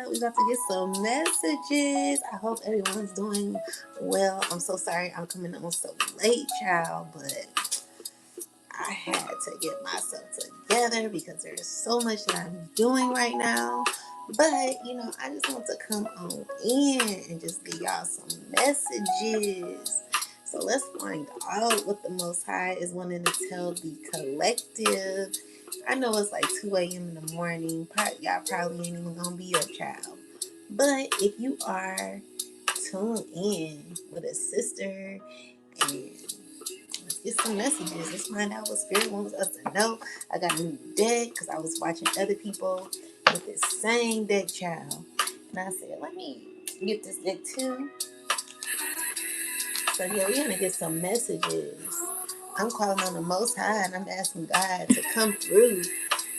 We got to get some messages. I hope everyone's doing well. I'm so sorry I'm coming on so late, child, but I had to get myself together because there's so much that I'm doing right now. But, I just want to come on in and just give y'all some messages. So let's find out what the Most High is wanting to tell the collective. I know it's like 2 a.m. in the morning. Y'all probably ain't even going to be up, child. But if you are, tune in with a sister and let's get some messages. Let's find out what Spirit wants us to know. I got a new deck because I was watching other people with this same deck, child. And I said, let me get this deck too. So yeah, we're gonna get some messages. I'm calling on the Most High and I'm asking God to come through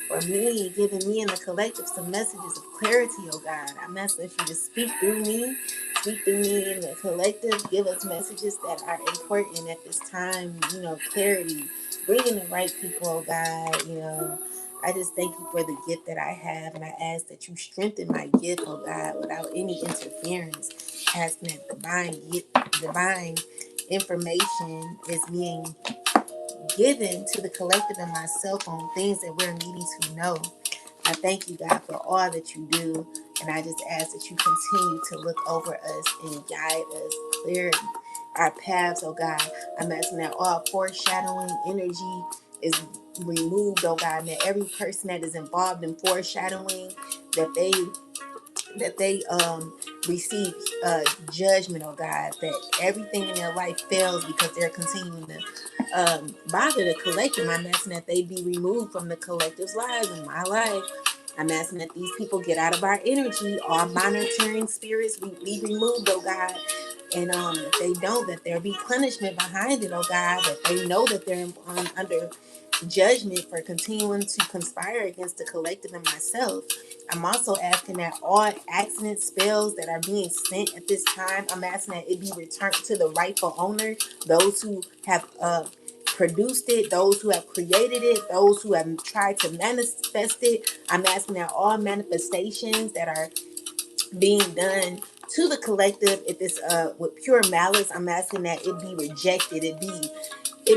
for me, giving me and the collective some messages of clarity, oh God. I'm asking that you just speak through me and the collective. Give us messages that are important at this time, clarity. Bringing the right people, oh God. I just thank you for the gift that I have, and I ask that you strengthen my gift, oh God, without any interference. Asking that divine information is being given to the collective and myself on things that we're needing to know. I thank you, God, for all that you do, and I just ask that you continue to look over us and guide us clearly our paths, oh God. I'm asking that all foreshadowing energy is removed, oh God, and that every person that is involved in foreshadowing, that they receive judgment, oh God, that everything in their life fails because they're continuing to bother the collective. I'm asking that they be removed from the collective's lives in my life. I'm asking that these people get out of our energy. All monitoring spirits be removed, oh God. And if they don't, that there be punishment behind it, oh God. That they know that they're under judgment for continuing to conspire against the collective and myself. I'm also asking that all accident spells that are being sent at this time, I'm asking that it be returned to the rightful owner, those who have produced it, those who have created it, those who have tried to manifest it. I'm asking that all manifestations that are being done to the collective, if it's with pure malice, I'm asking that it be rejected, it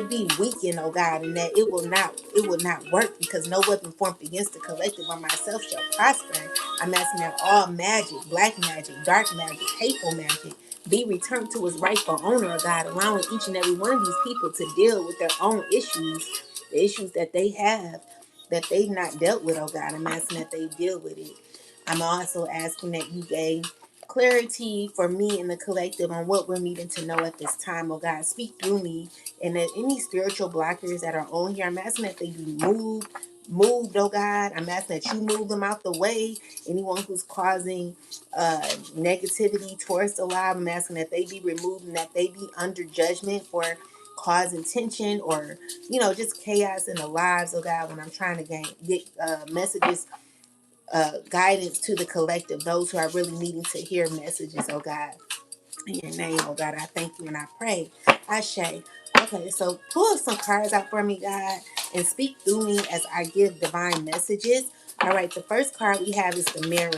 be weakened, oh God, and that it will not work, because no weapon formed against the collective or myself shall prosper. I'm asking that all magic, black magic, dark magic, hateful magic, be returned to its rightful owner, oh God, allowing each and every one of these people to deal with their own issues, the issues that they have, that they've not dealt with, oh God. I'm asking that they deal with it. I'm also asking that you gave clarity for me and the collective on what we're needing to know at this time, oh God. Speak through me, and that any spiritual blockers that are on here, I'm asking that they be moved, oh God. I'm asking that you move them out the way. Anyone who's causing negativity towards the live, I'm asking that they be removed and that they be under judgment for causing tension or just chaos in the lives, oh God, when I'm trying to get messages, guidance to the collective, those who are really needing to hear messages, oh God. In your name, oh God, I thank you and I pray. Ashe. Okay, so pull some cards out for me, God, and speak through me as I give divine messages. All right, the first card we have is the mirror.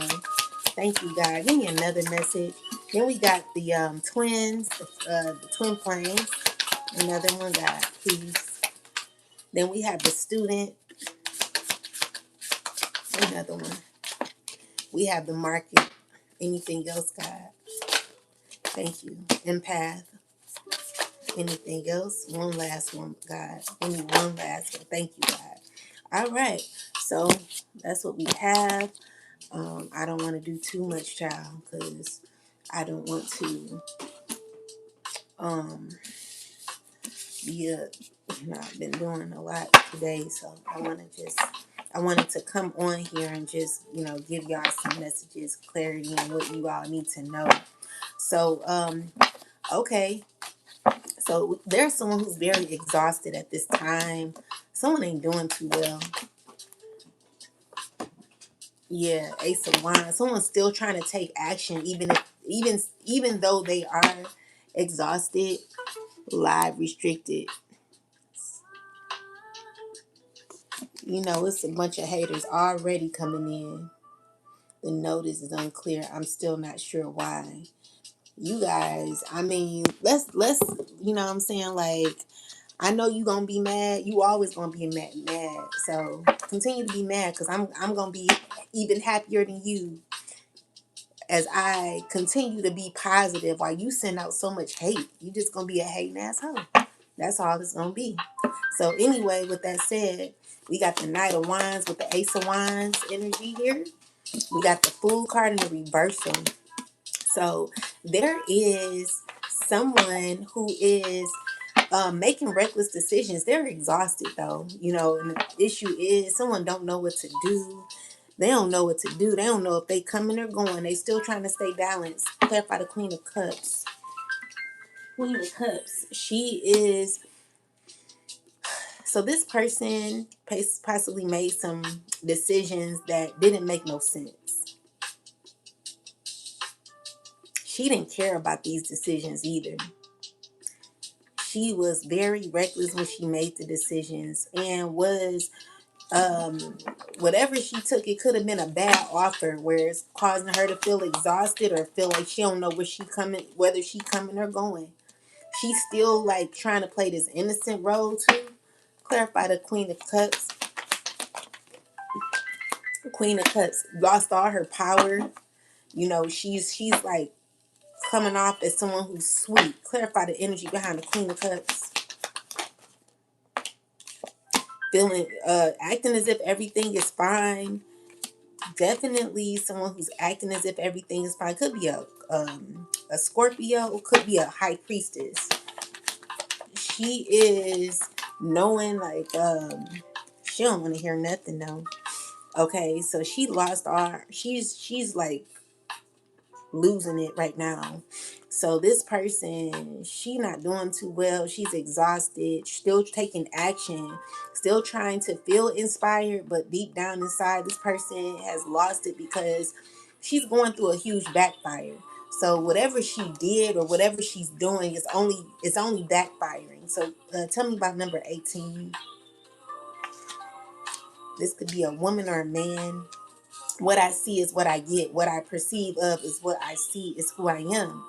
Thank you, God. Give me another message. Then we got the twins, the twin flames. Another one, God, please. Then we have the student. Another one. We have the market. Anything else, God? Thank you. Empath. Anything else? One last one, God. We need one last one. Thank you, God. All right. So that's what we have. I don't want to do too much, child, because I don't want to be I've been doing a lot today, so I wanted to come on here and just, give y'all some messages, clarity, and what you all need to know. So, okay. So there's someone who's very exhausted at this time. Someone ain't doing too well. Yeah, Ace of Wands. Someone's still trying to take action, even though they are exhausted, live restricted. It's a bunch of haters already coming in. The notice is unclear. I'm still not sure why. You guys, I mean, let's you know what I'm saying? Like, I know you gonna be mad. You always gonna be mad. So continue to be mad, because I'm gonna be even happier than you as I continue to be positive while you send out so much hate. You just gonna be a hating asshole. That's all it's gonna be. So anyway, with that said, we got the Knight of Wands with the Ace of Wands energy here. We got the Fool card in the reversal. So there is someone who is making reckless decisions. They're exhausted though, you know, and the issue is someone don't know what to do. They don't know what to do. They don't know if they coming or going. They still trying to stay balanced. Clarify the Queen of Cups. Queen of Cups. She is, so this person possibly made some decisions that didn't make no sense. She didn't care about these decisions either. She was very reckless when she made the decisions, and was whatever she took, it could have been a bad offer where it's causing her to feel exhausted or feel like she don't know where she coming, whether she coming or going. She's still like trying to play this innocent role too. Clarify the Queen of Cups. The Queen of Cups lost all her power. You know, she's like coming off as someone who's sweet. Clarify the energy behind the Queen of Cups. Feeling acting as if everything is fine. Definitely someone who's acting as if everything is fine. Could be a Scorpio, could be a High Priestess. She is knowing like she don't want to hear nothing though. Okay, so she lost all, she's like losing it right now. So this person, she not doing too well. She's exhausted, still taking action, still trying to feel inspired, but deep down inside, this person has lost it because she's going through a huge backfire. So whatever she did or whatever she's doing is only backfiring. So tell me about number 18. This could be a woman or a man. What I see is what I get. What I perceive of is what I see is who I am.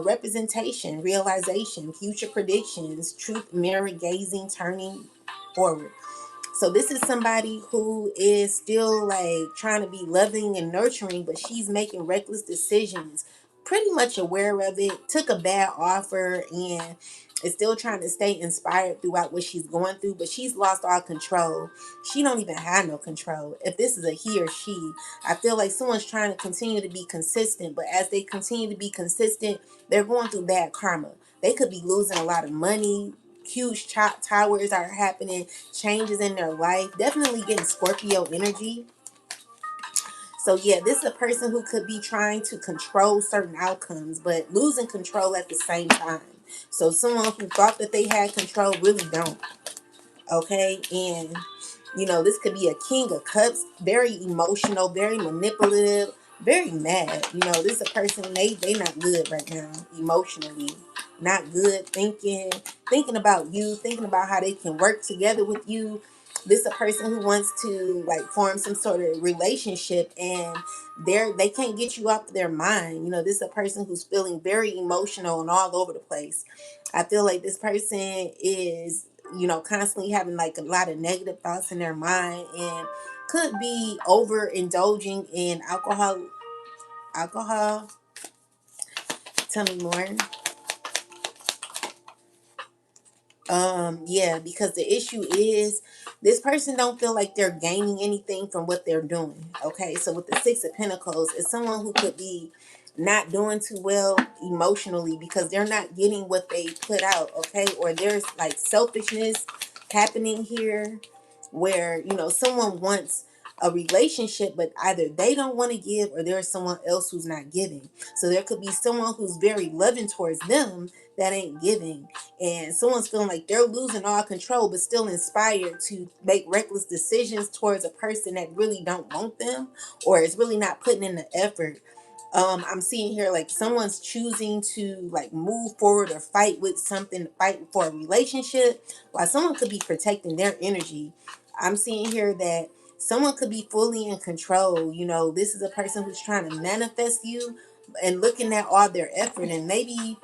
Representation, realization, future predictions, truth, mirror gazing, turning forward. So this is somebody who is still like trying to be loving and nurturing, but she's making reckless decisions, pretty much aware of it, took a bad offer, and is still trying to stay inspired throughout what she's going through, but she's lost all control. She don't even have no control. If this is a he or she, I feel like someone's trying to continue to be consistent, but as they continue to be consistent, they're going through bad karma. They could be losing a lot of money. Huge towers are happening, changes in their life. Definitely getting Scorpio energy. So yeah, this is a person who could be trying to control certain outcomes, but losing control at the same time. So someone who thought that they had control really don't. Okay, and you know, this could be a King of Cups, very emotional, very manipulative, very mad. You know, this is a person, they not good right now emotionally, not good, thinking about you, thinking about how they can work together with you. This is a person who wants to like form some sort of relationship, and they can't get you off their mind. You know, this is a person who's feeling very emotional and all over the place. I feel like this person is, you know, constantly having like a lot of negative thoughts in their mind, and could be overindulging in alcohol. Tell me more. Yeah, because the issue is this person don't feel like they're gaining anything from what they're doing. Okay, so with the Six of Pentacles, it's someone who could be not doing too well emotionally because they're not getting what they put out. Okay, or there's like selfishness happening here, where you know someone wants a relationship, but either they don't want to give or there's someone else who's not giving. So there could be someone who's very loving towards them that ain't giving, and someone's feeling like they're losing all control but still inspired to make reckless decisions towards a person that really don't want them or is really not putting in the effort. I'm seeing here like someone's choosing to like move forward or fight with something, fight for a relationship, while someone could be protecting their energy. I'm seeing here that Someone could be fully in control. You know, this is a person who's trying to manifest you and looking at all their effort and maybe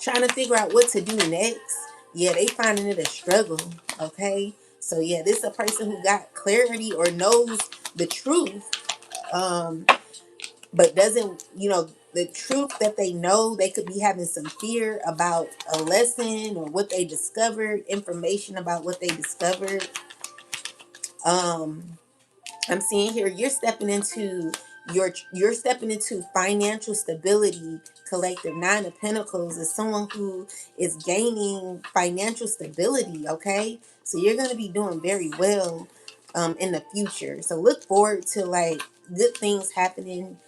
trying to figure out what to do next. Yeah, they finding it a struggle. Okay. So yeah, this is a person who got clarity or knows the truth. Um, but doesn't, the truth that they know, they could be having some fear about a lesson or what they discovered, information about what they discovered. um I'm seeing here you're stepping into financial stability. Collective 9 of Pentacles is someone who is gaining financial stability. Okay, so you're going to be doing very well in the future, so look forward to like good things happening,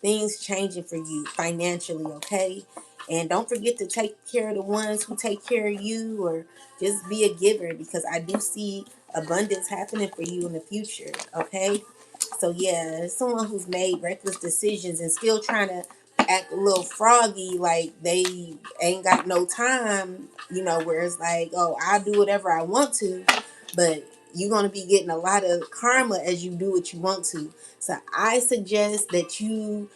things changing for you financially. Okay, and don't forget to take care of the ones who take care of you, or just be a giver, because I do see abundance happening for you in the future. Okay, so yeah, someone who's made reckless decisions and still trying to act a little froggy, like they ain't got no time, where it's like, oh, I'll do whatever I want to, but you're going to be getting a lot of karma as you do what you want to. So I suggest that you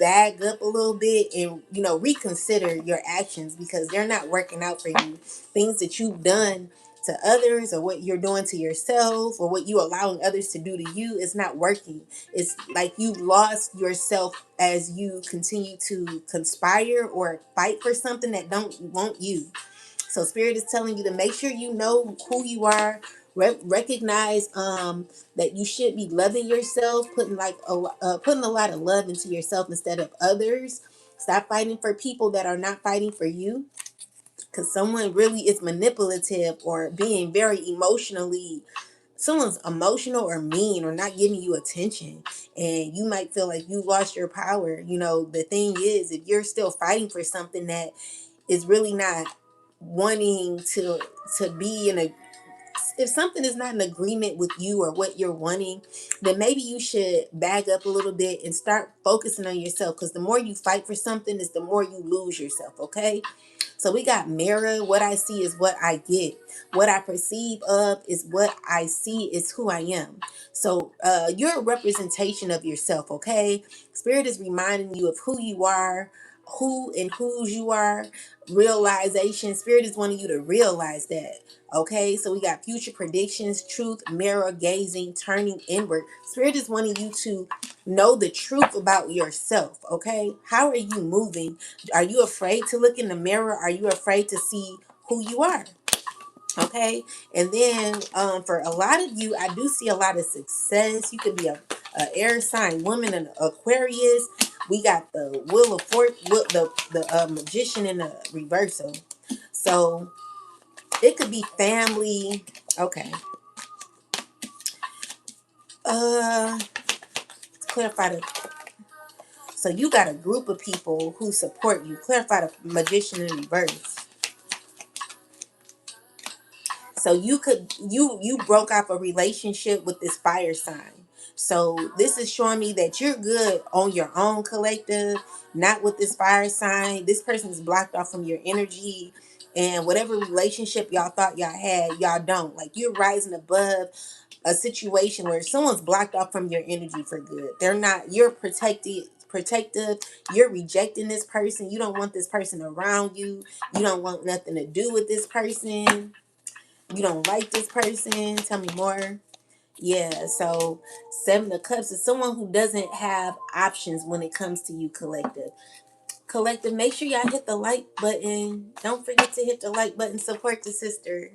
bag up a little bit and, reconsider your actions, because they're not working out for you. Things that you've done to others, or what you're doing to yourself, or what you allowing others to do to you, is not working. It's like you've lost yourself as you continue to conspire or fight for something that don't want you. So spirit is telling you to make sure you know who you are. Recognize that you should be loving yourself, putting a lot of love into yourself instead of others. Stop fighting for people that are not fighting for you, because someone really is manipulative or being very emotionally, someone's emotional or mean or not giving you attention, and you might feel like you lost your power. The thing is, if you're still fighting for something that is really not wanting to be in a, if something is not in agreement with you or what you're wanting, then maybe you should back up a little bit and start focusing on yourself, because the more you fight for something is the more you lose yourself. Okay, so we got mirror. What I see is what I get. What I perceive of is what I see is who I am. So you're a representation of yourself, okay? Spirit is reminding you of who you are, who and whose you are. Realization. Spirit is wanting you to realize that. Okay, so we got future predictions, truth, mirror gazing, turning inward. Spirit is wanting you to know the truth about yourself. Okay, how are you moving? Are you afraid to look in the mirror? Are you afraid to see who you are? Okay, and then for a lot of you, I do see a lot of success. You could be a air sign woman, an Aquarius. We got the wheel of the magician in the reversal. So it could be family. Okay. Clarify the. So you got a group of people who support you. Clarify the magician in reverse. So you broke off a relationship with this fire sign. So this is showing me that you're good on your own, collective, not with this fire sign. This person is blocked off from your energy, and whatever relationship y'all thought y'all had, y'all don't. Like, you're rising above a situation where someone's blocked off from your energy for good. They're not, you're protective, you're rejecting this person. You don't want this person around you. You don't want nothing to do with this person. You don't like this person. Tell me more. Yeah, so 7 of Cups is someone who doesn't have options when it comes to you, collective. Collective, make sure y'all hit the like button. Don't forget to hit the like button. Support the sister.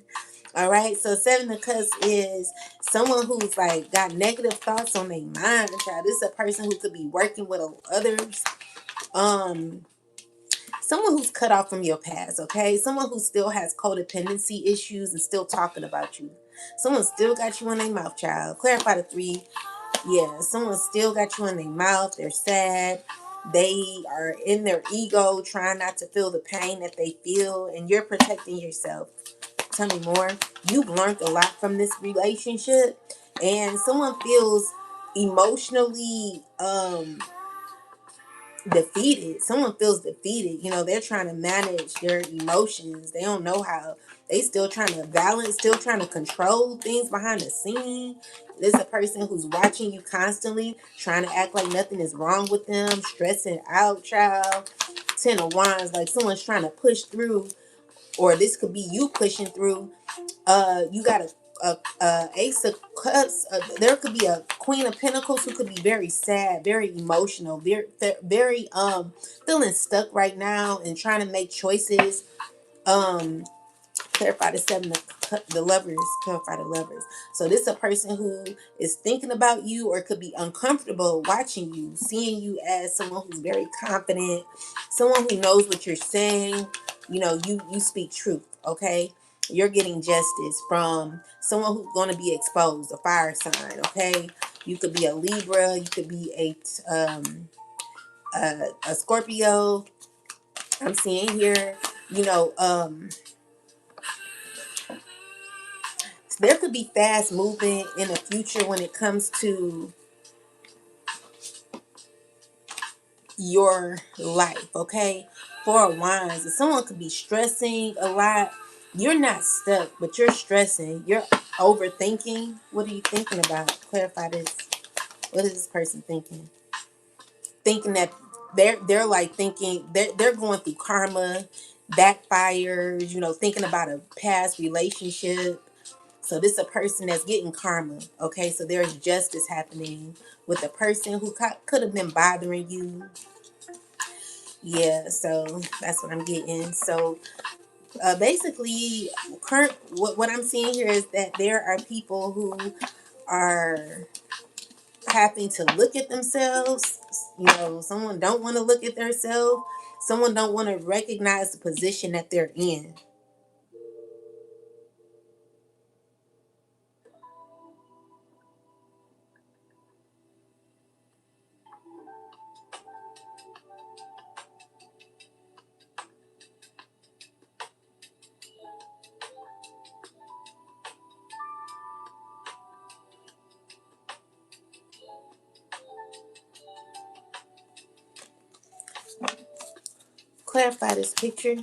All right, so 7 of Cups is someone who's like got negative thoughts on their mind, child. This is a person who could be working with others. Someone who's cut off from your past, okay? Someone who still has codependency issues and still talking about you. Someone still got you in their mouth, child. Clarify the 3. Yeah, someone still got you in their mouth. They're sad. They are in their ego, trying not to feel the pain that they feel, and you're protecting yourself. Tell me more. You've learned a lot from this relationship, and someone feels emotionally defeated. Someone feels defeated. You know, they're trying to manage their emotions. They don't know how. They still trying to balance, still trying to control things behind the scene. There's a person who's watching you constantly, trying to act like nothing is wrong with them, stressing out, child. Ten of Wands, like someone's trying to push through, or this could be you pushing through. You got a Ace of Cups. There could be a Queen of Pentacles who could be very sad, very emotional, very feeling stuck right now and trying to make choices. Um, clarify the seven of the lovers. Clarify the lovers. So this is a person who is thinking about you, or could be uncomfortable watching you, seeing you as someone who's very confident, someone who knows what you're saying. You know, you speak truth. Okay, you're getting justice from someone who's going to be exposed, a fire sign. Okay, you could be a Libra, you could be a Scorpio. I'm seeing here, you know, there could be fast movement in the future when it comes to your life. Okay, Four of Wands, if someone could be stressing a lot, you're not stuck, but you're stressing, you're overthinking. What are you thinking about? Clarify this. What is this person thinking? Thinking that they're like thinking they're going through karma, backfires, you know, thinking about a past relationship. So this is a person that's getting karma. Okay, so there's justice happening with a person who could have been bothering you. Yeah, so that's what I'm getting. So basically, current what I'm seeing here is that there are people who are having to look at themselves. You know, someone don't want to look at themselves. Someone don't want to recognize the position that they're in. Clarify this picture.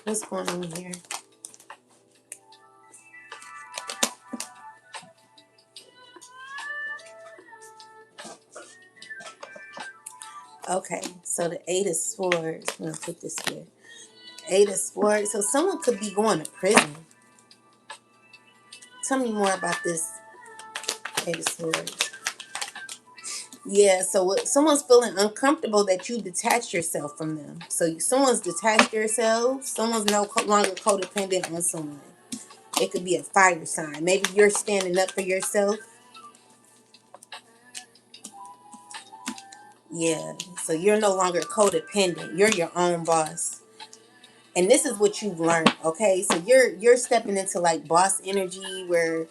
What's going on here? Okay, so the Eight of Swords. I'm gonna put this here. Eight of Swords. So someone could be going to prison. Tell me more about this Eight of Swords. Yeah, so someone's feeling uncomfortable that you detach yourself from them. So someone's detached yourself. Someone's no longer codependent on someone. It could be a fire sign. Maybe you're standing up for yourself. Yeah, so you're no longer codependent. You're your own boss. And this is what you've learned, okay? So you're stepping into like boss energy where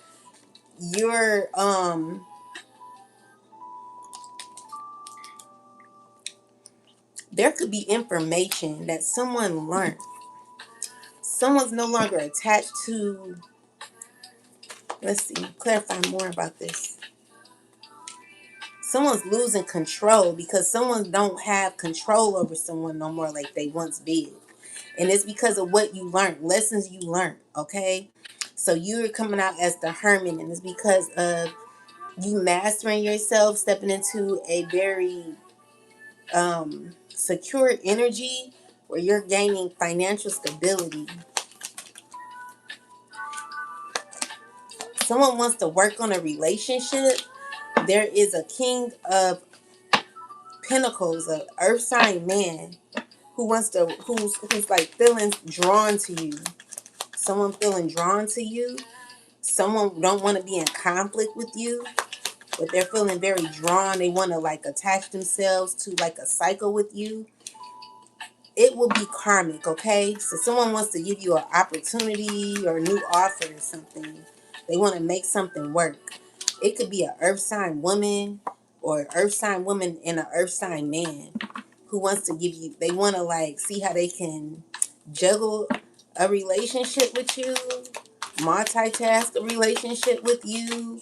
you're there could be information that someone learned. Someone's no longer attached to, let's see, clarify more about this. Someone's losing control because someone don't have control over someone no more like they once did. And it's because of what you learned, lessons you learned, okay? So you're coming out as the hermit, and it's because of you mastering yourself, stepping into a very secure energy where you're gaining financial stability. Someone wants to work on a relationship. There is a King of Pentacles, a earth sign man who wants to, who's like feeling drawn to you. Someone feeling drawn to you. Someone don't want to be in conflict with you, but they're feeling very drawn. They want to like attach themselves to like a cycle with you. It will be karmic, okay? So someone wants to give you an opportunity or a new offer or something. They want to make something work. It could be an earth sign woman or an earth sign woman and an earth sign man who wants to give you, they want to like see how they can juggle a relationship with you, multitask a relationship with you.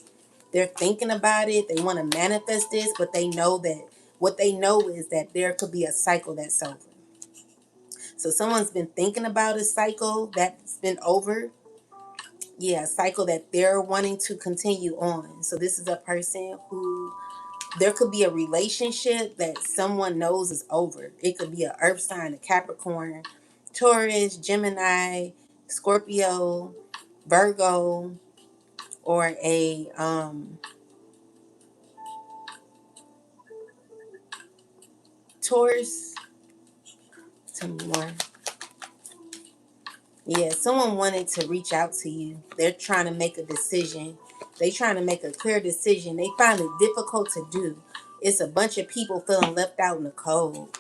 They're thinking about it. They want to manifest this, but they know that What they know is that there could be a cycle that's over. So someone's been thinking about a cycle that's been over. Yeah, a cycle that they're wanting to continue on. So this is a person who, there could be a relationship that someone knows is over. It could be an earth sign, a Capricorn, Taurus, Gemini, Scorpio, Virgo, or a Taurus. Tell me more. Yeah, someone wanted to reach out to you. They're trying to make a decision. They trying to make a clear decision. They find it difficult to do. It's a bunch of people feeling left out in the cold.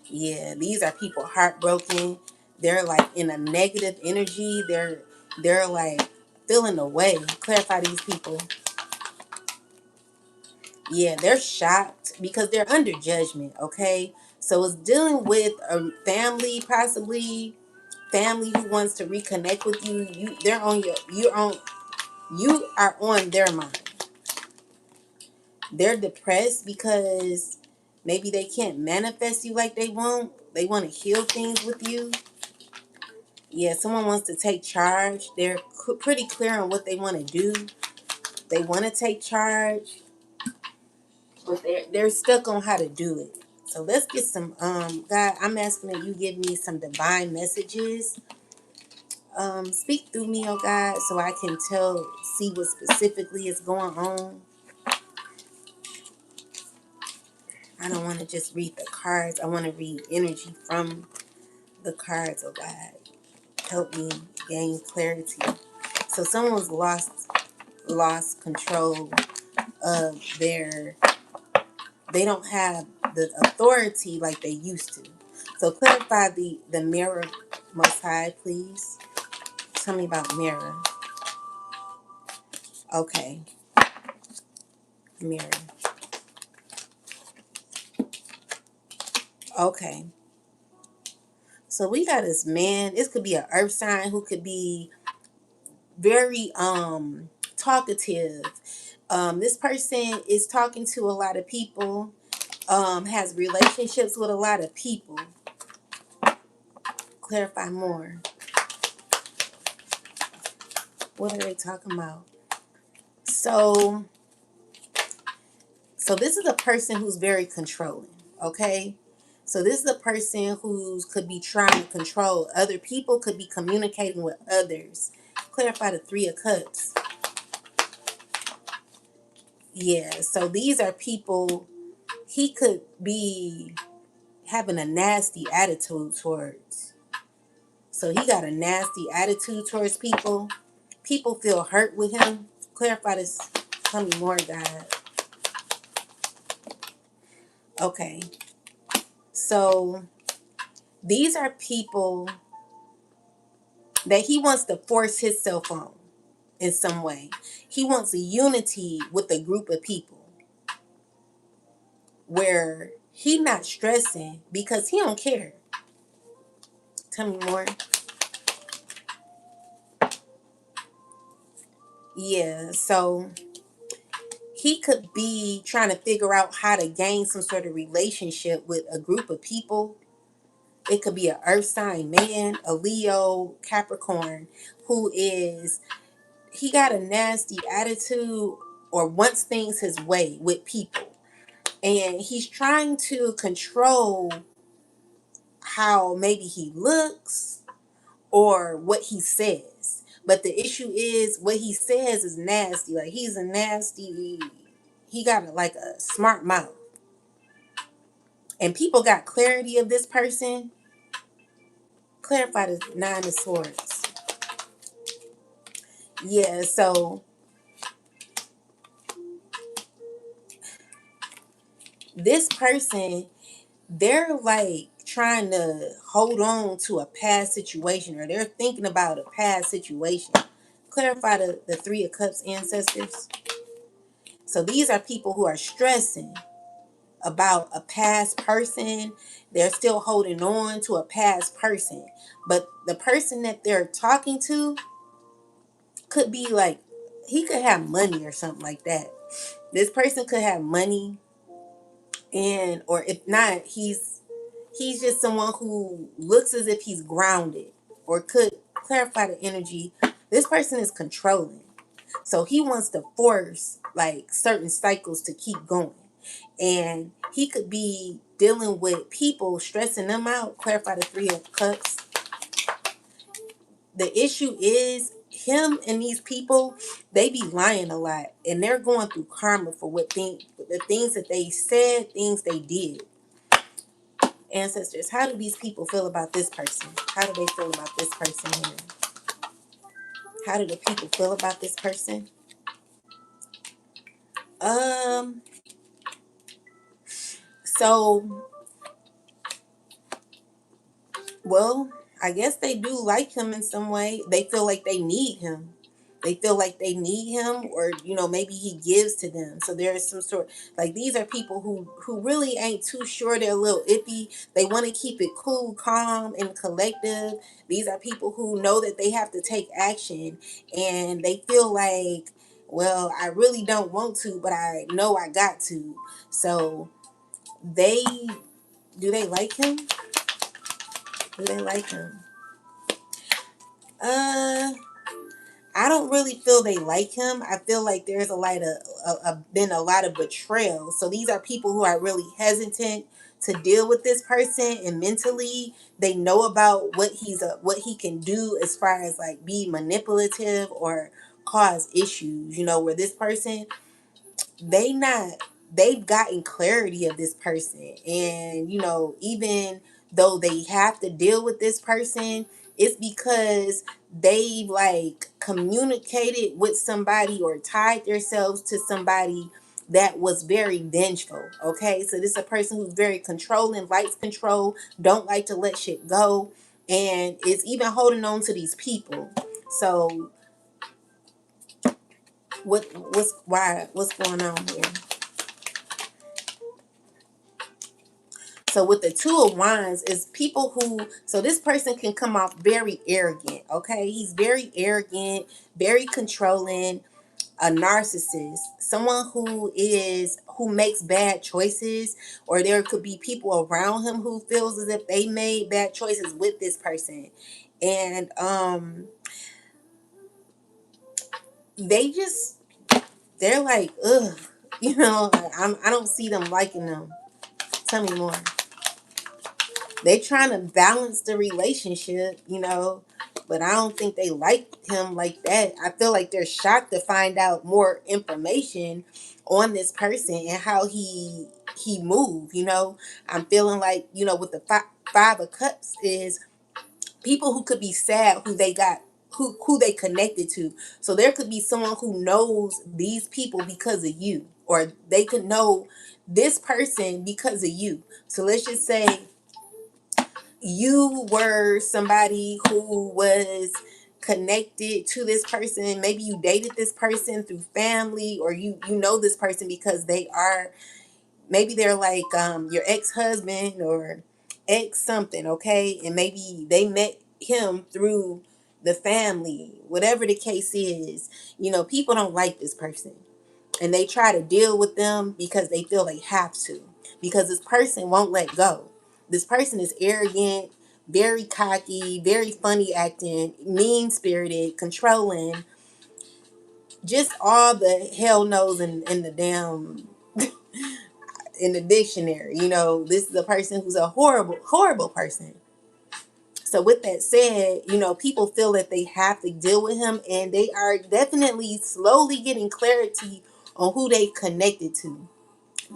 Yeah, these are people heartbroken. They're like in a negative energy. They're like feeling away. Clarify these people. Yeah, they're shocked because they're under judgment, okay? So it's dealing with a family, possibly family who wants to reconnect with you. They're on you are on their mind. They're depressed because maybe they can't manifest you like they want. They want to heal things with you. Yeah, someone wants to take charge. They're pretty clear on what they want to do. They want to take charge, but they're stuck on how to do it. So let's get some God, I'm asking that you give me some divine messages. Speak through me, oh God, so I can see what specifically is going on. I don't want to just read the cards. I want to read energy from the cards, oh God. Help me gain clarity. So someone's lost control of they don't have the authority like they used to. So clarify the mirror, Most High, please. Tell me about mirror. Okay, mirror. Okay. So we got this man. This could be an earth sign who could be very talkative. This person is talking to a lot of people, has relationships with a lot of people. Clarify more. What are they talking about? So this is a person who's very controlling, okay? So this is a person who could be trying to control other people, could be communicating with others. Clarify the Three of Cups. Yeah, so these are people he could be having a nasty attitude towards. So he got a nasty attitude towards people. People feel hurt with him. Clarify this. Tell me more, God. Okay. So these are people that he wants to force himself on in some way. He wants a unity with a group of people where he not stressing because he don't care. Tell me more. Yeah, so he could be trying to figure out how to gain some sort of relationship with a group of people. It could be an earth sign man, a Leo, Capricorn, he got a nasty attitude or wants things his way with people. And he's trying to control how maybe he looks or what he says. But the issue is what he says is nasty. Like he got like a smart mouth. And people got clarity of this person. Clarify the Nine of Swords. Yeah, so this person, they're like trying to hold on to a past situation or they're thinking about a past situation. Clarify the Three of Cups, ancestors. So these are people who are stressing about a past person. They're still holding on to a past person. But the person that they're talking to could be like, he could have money or something like that. This person could have money, and or if not, he's just someone who looks as if he's grounded, or could clarify the energy. This person is controlling. So he wants to force like certain cycles to keep going. And he could be dealing with people, stressing them out. Clarify the Three of Cups. The issue is him and these people, they be lying a lot. And they're going through karma for the things that they said, things they did. Ancestors, how do these people feel about this person? How do they feel about this person here? How do the people feel about this person? Um, so, well, I guess they do like him in some way. They feel like they need him. They feel like they need him, or maybe he gives to them. So there is some sort, like, these are people who really ain't too sure. They're a little iffy. They want to keep it cool, calm, and collective. These are people who know that they have to take action, and they feel like, well, I really don't want to, but I know I got to. So they do they like him? Do they like him? Uh, I don't really feel they like him. I feel like there's been a lot of betrayal. So these are people who are really hesitant to deal with this person, and mentally they know about what he can do as far as like be manipulative or cause issues. Where this person, they not they've gotten clarity of this person, and even though they have to deal with this person, it's because they've like communicated with somebody or tied themselves to somebody that was very vengeful. Okay, so this is a person who's very controlling, likes control, don't like to let shit go, and is even holding on to these people. So what's going on here? So with the Two of Wands is people so this person can come off very arrogant, okay? He's very arrogant, very controlling, a narcissist, someone who makes bad choices, or there could be people around him who feels as if they made bad choices with this person. And they just, they're like, ugh, I don't see them liking them. Tell me more. They trying to balance the relationship, but I don't think they like him like that. I feel like they're shocked to find out more information on this person and how he moved. I'm feeling like, with the five of cups is people who could be sad, who they got, who they connected to. So there could be someone who knows these people because of you, or they could know this person because of you. So let's just say you were somebody who was connected to this person. Maybe you dated this person through family, or you know this person because maybe they're like your ex-husband or ex something, okay? And maybe they met him through the family, whatever the case is. People don't like this person, and they try to deal with them because they feel they have to, because this person won't let go. This person is arrogant, very cocky, very funny acting, mean spirited, controlling, just all the hell knows in the damn in the dictionary. This is a person who's a horrible person. So with that said, people feel that they have to deal with him, and they are definitely slowly getting clarity on who they connected to.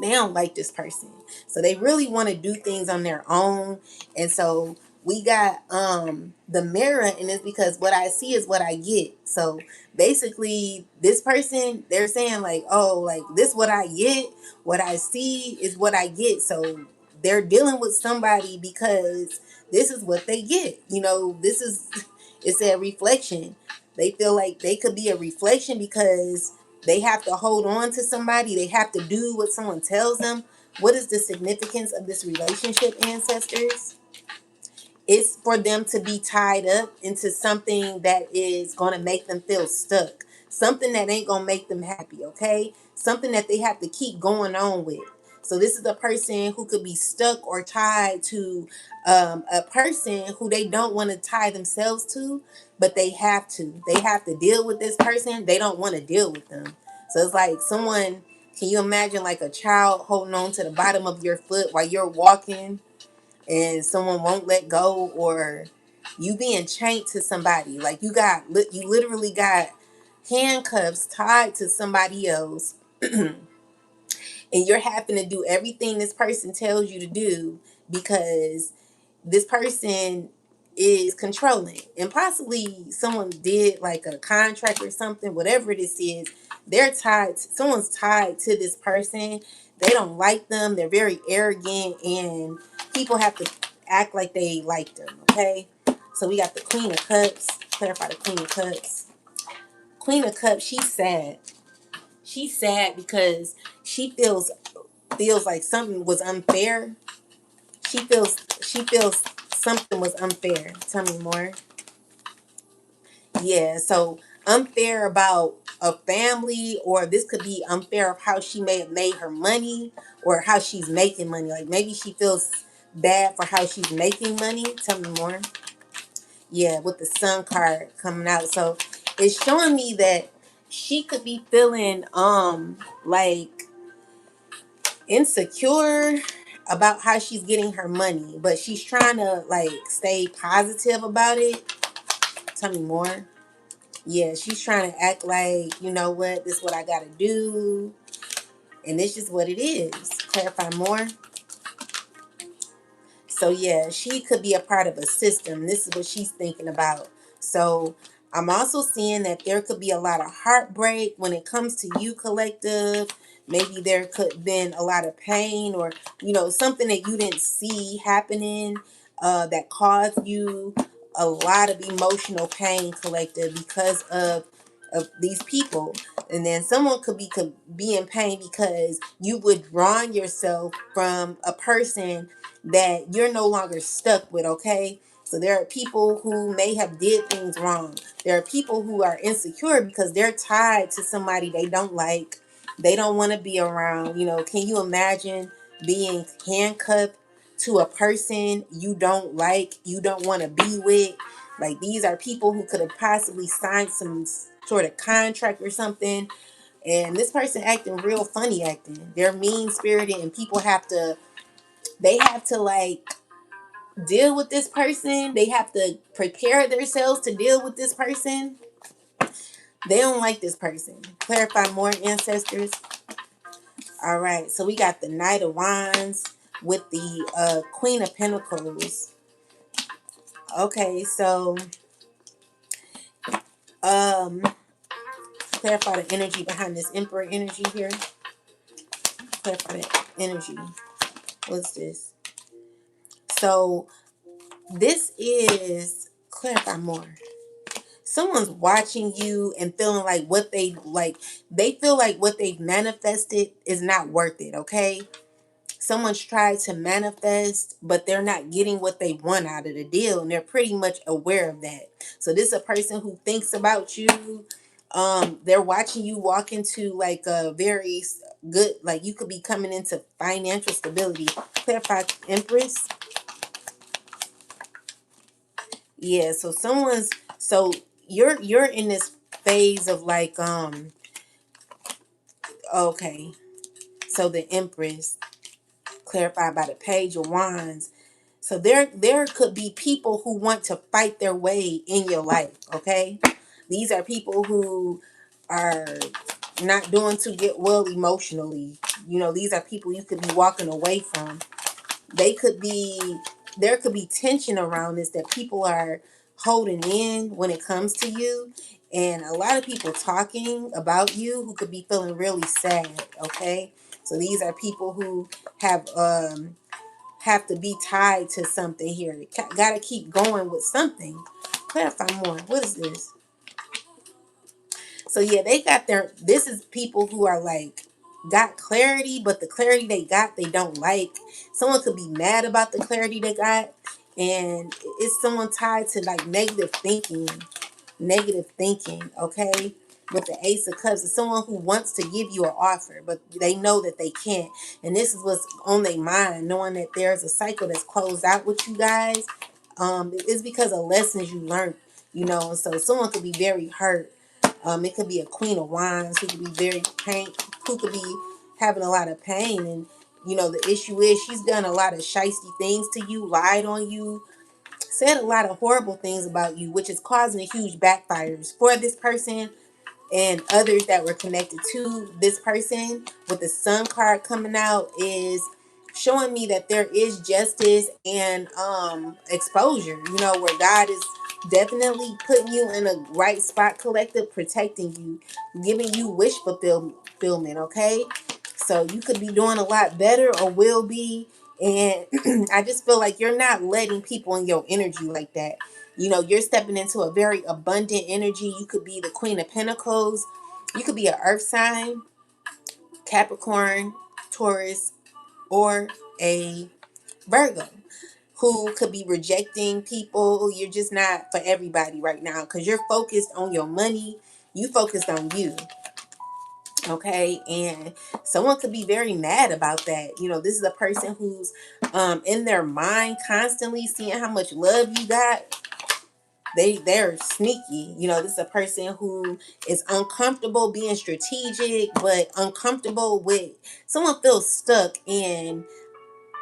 They don't like this person, so they really want to do things on their own. And so we got the mirror, and it's because what I see is what I get. So basically this person, they're saying like, oh, like, this what I get, what I see is what I get. So they're dealing with somebody because this is what they get. This is it's a reflection. They feel like they could be a reflection because they have to hold on to somebody. They have to do what someone tells them. What is the significance of this relationship, ancestors? It's for them to be tied up into something that is going to make them feel stuck. Something that ain't going to make them happy, okay? something that they have to keep going on with. So this is a person who could be stuck or tied to a person who they don't want to tie themselves to, but they have to. They have to deal with this person. They don't want to deal with them. So it's like someone, can you imagine like a child holding on to the bottom of your foot while you're walking and someone won't let go, or you being chained to somebody? Like you literally got handcuffs tied to somebody else and you're having to do everything this person tells you to do because this person is controlling, and possibly someone did like a contract or something, whatever this is. They're tied, someone's tied to this person. They don't like them. They're very arrogant, and people have to act like they like them. Okay, so we got the Queen of Cups. Clarify the Queen of Cups. Queen of Cups, she's sad. She's sad because she feels like something was unfair. She feels something was unfair. Tell me more. Yeah, so unfair about a family, or this could be unfair of how she may have made her money or how she's making money. Like maybe she feels bad for how she's making money. Tell me more. Yeah, with the Sun card coming out. So it's showing me that she could be feeling like insecure about how she's getting her money, but she's trying to like stay positive about it. Tell me more. Yeah, she's trying to act like, you know what, this is what I gotta do, and this is what it is. Clarify more. So yeah, she could be a part of a system. This is what she's thinking about. So I'm also seeing that there could be a lot of heartbreak when it comes to you, collective. Maybe there could have been a lot of pain, or something that you didn't see happening that caused you a lot of emotional pain, collective, because of these people. And then someone could be in pain because you withdrawn yourself from a person that you're no longer stuck with. Okay, so there are people who may have did things wrong. There are people who are insecure because they're tied to somebody they don't like, they don't want to be around. Can you imagine being handcuffed to a person you don't like, you don't want to be with? Like, these are people who could have possibly signed some sort of contract or something, and this person acting real funny acting. They're mean spirited, and people they have to like deal with this person. They have to prepare themselves to deal with this person. They don't like this person. Clarify more, ancestors. All right, so we got the Knight of Wands with the Queen of Pentacles. Okay, so um clarify the energy behind this Emperor energy here. Clarify the energy. What's this? So this is, clarify more. Someone's watching you and feeling like they feel like what they've manifested is not worth it. Okay, someone's tried to manifest, but they're not getting what they want out of the deal, and they're pretty much aware of that. So this is a person who thinks about you. They're watching you walk into like a very good, like you could be coming into financial stability. Clarify, Empress. Yeah, so you're in this phase of like okay. So the Empress, clarified by the Page of Wands. So there could be people who want to fight their way in your life, okay? These are people who are not doing too get well emotionally. These are people you could be walking away from. They could be There could be tension around this that people are holding in when it comes to you, and a lot of people talking about you who could be feeling really sad. Okay, so these are people who have to be tied to something here. Gotta keep going with something. Clarify more. What is this? So yeah, this is people who are like got clarity, but the clarity they got they don't like. Someone could be mad about the clarity they got, and it's someone tied to like negative thinking. Okay, with the Ace of Cups. It's someone who wants to give you an offer, but they know that they can't. And this is what's on their mind, knowing that there's a cycle that's closed out with you guys. It's because of lessons you learned, you know. And so someone could be very hurt. It could be a Queen of Wands who could be very pain, who could be having a lot of pain. And you know, the issue is she's done a lot of shisty things to you, lied on you, said a lot of horrible things about you, which is causing a huge backfires for this person and others that were connected to this person. With the Sun card coming out is showing me that there is justice and exposure, you know, where God is definitely putting you in a right spot, collective, protecting you, giving you wish fulfillment. Okay, so you could be doing a lot better or will be. And I just feel like you're not letting people in your energy like that. You know, you're stepping into a very abundant energy. You could be the Queen of Pentacles. You could be an earth sign, Capricorn, Taurus, or a Virgo, who could be rejecting people. You're just not for everybody right now because you're focused on your money. You focused on you. Okay, and someone could be very mad about that. You know, this is a person who's in their mind constantly seeing how much love you got. They're sneaky. You know, this is a person who is uncomfortable being strategic, but uncomfortable with, someone feels stuck in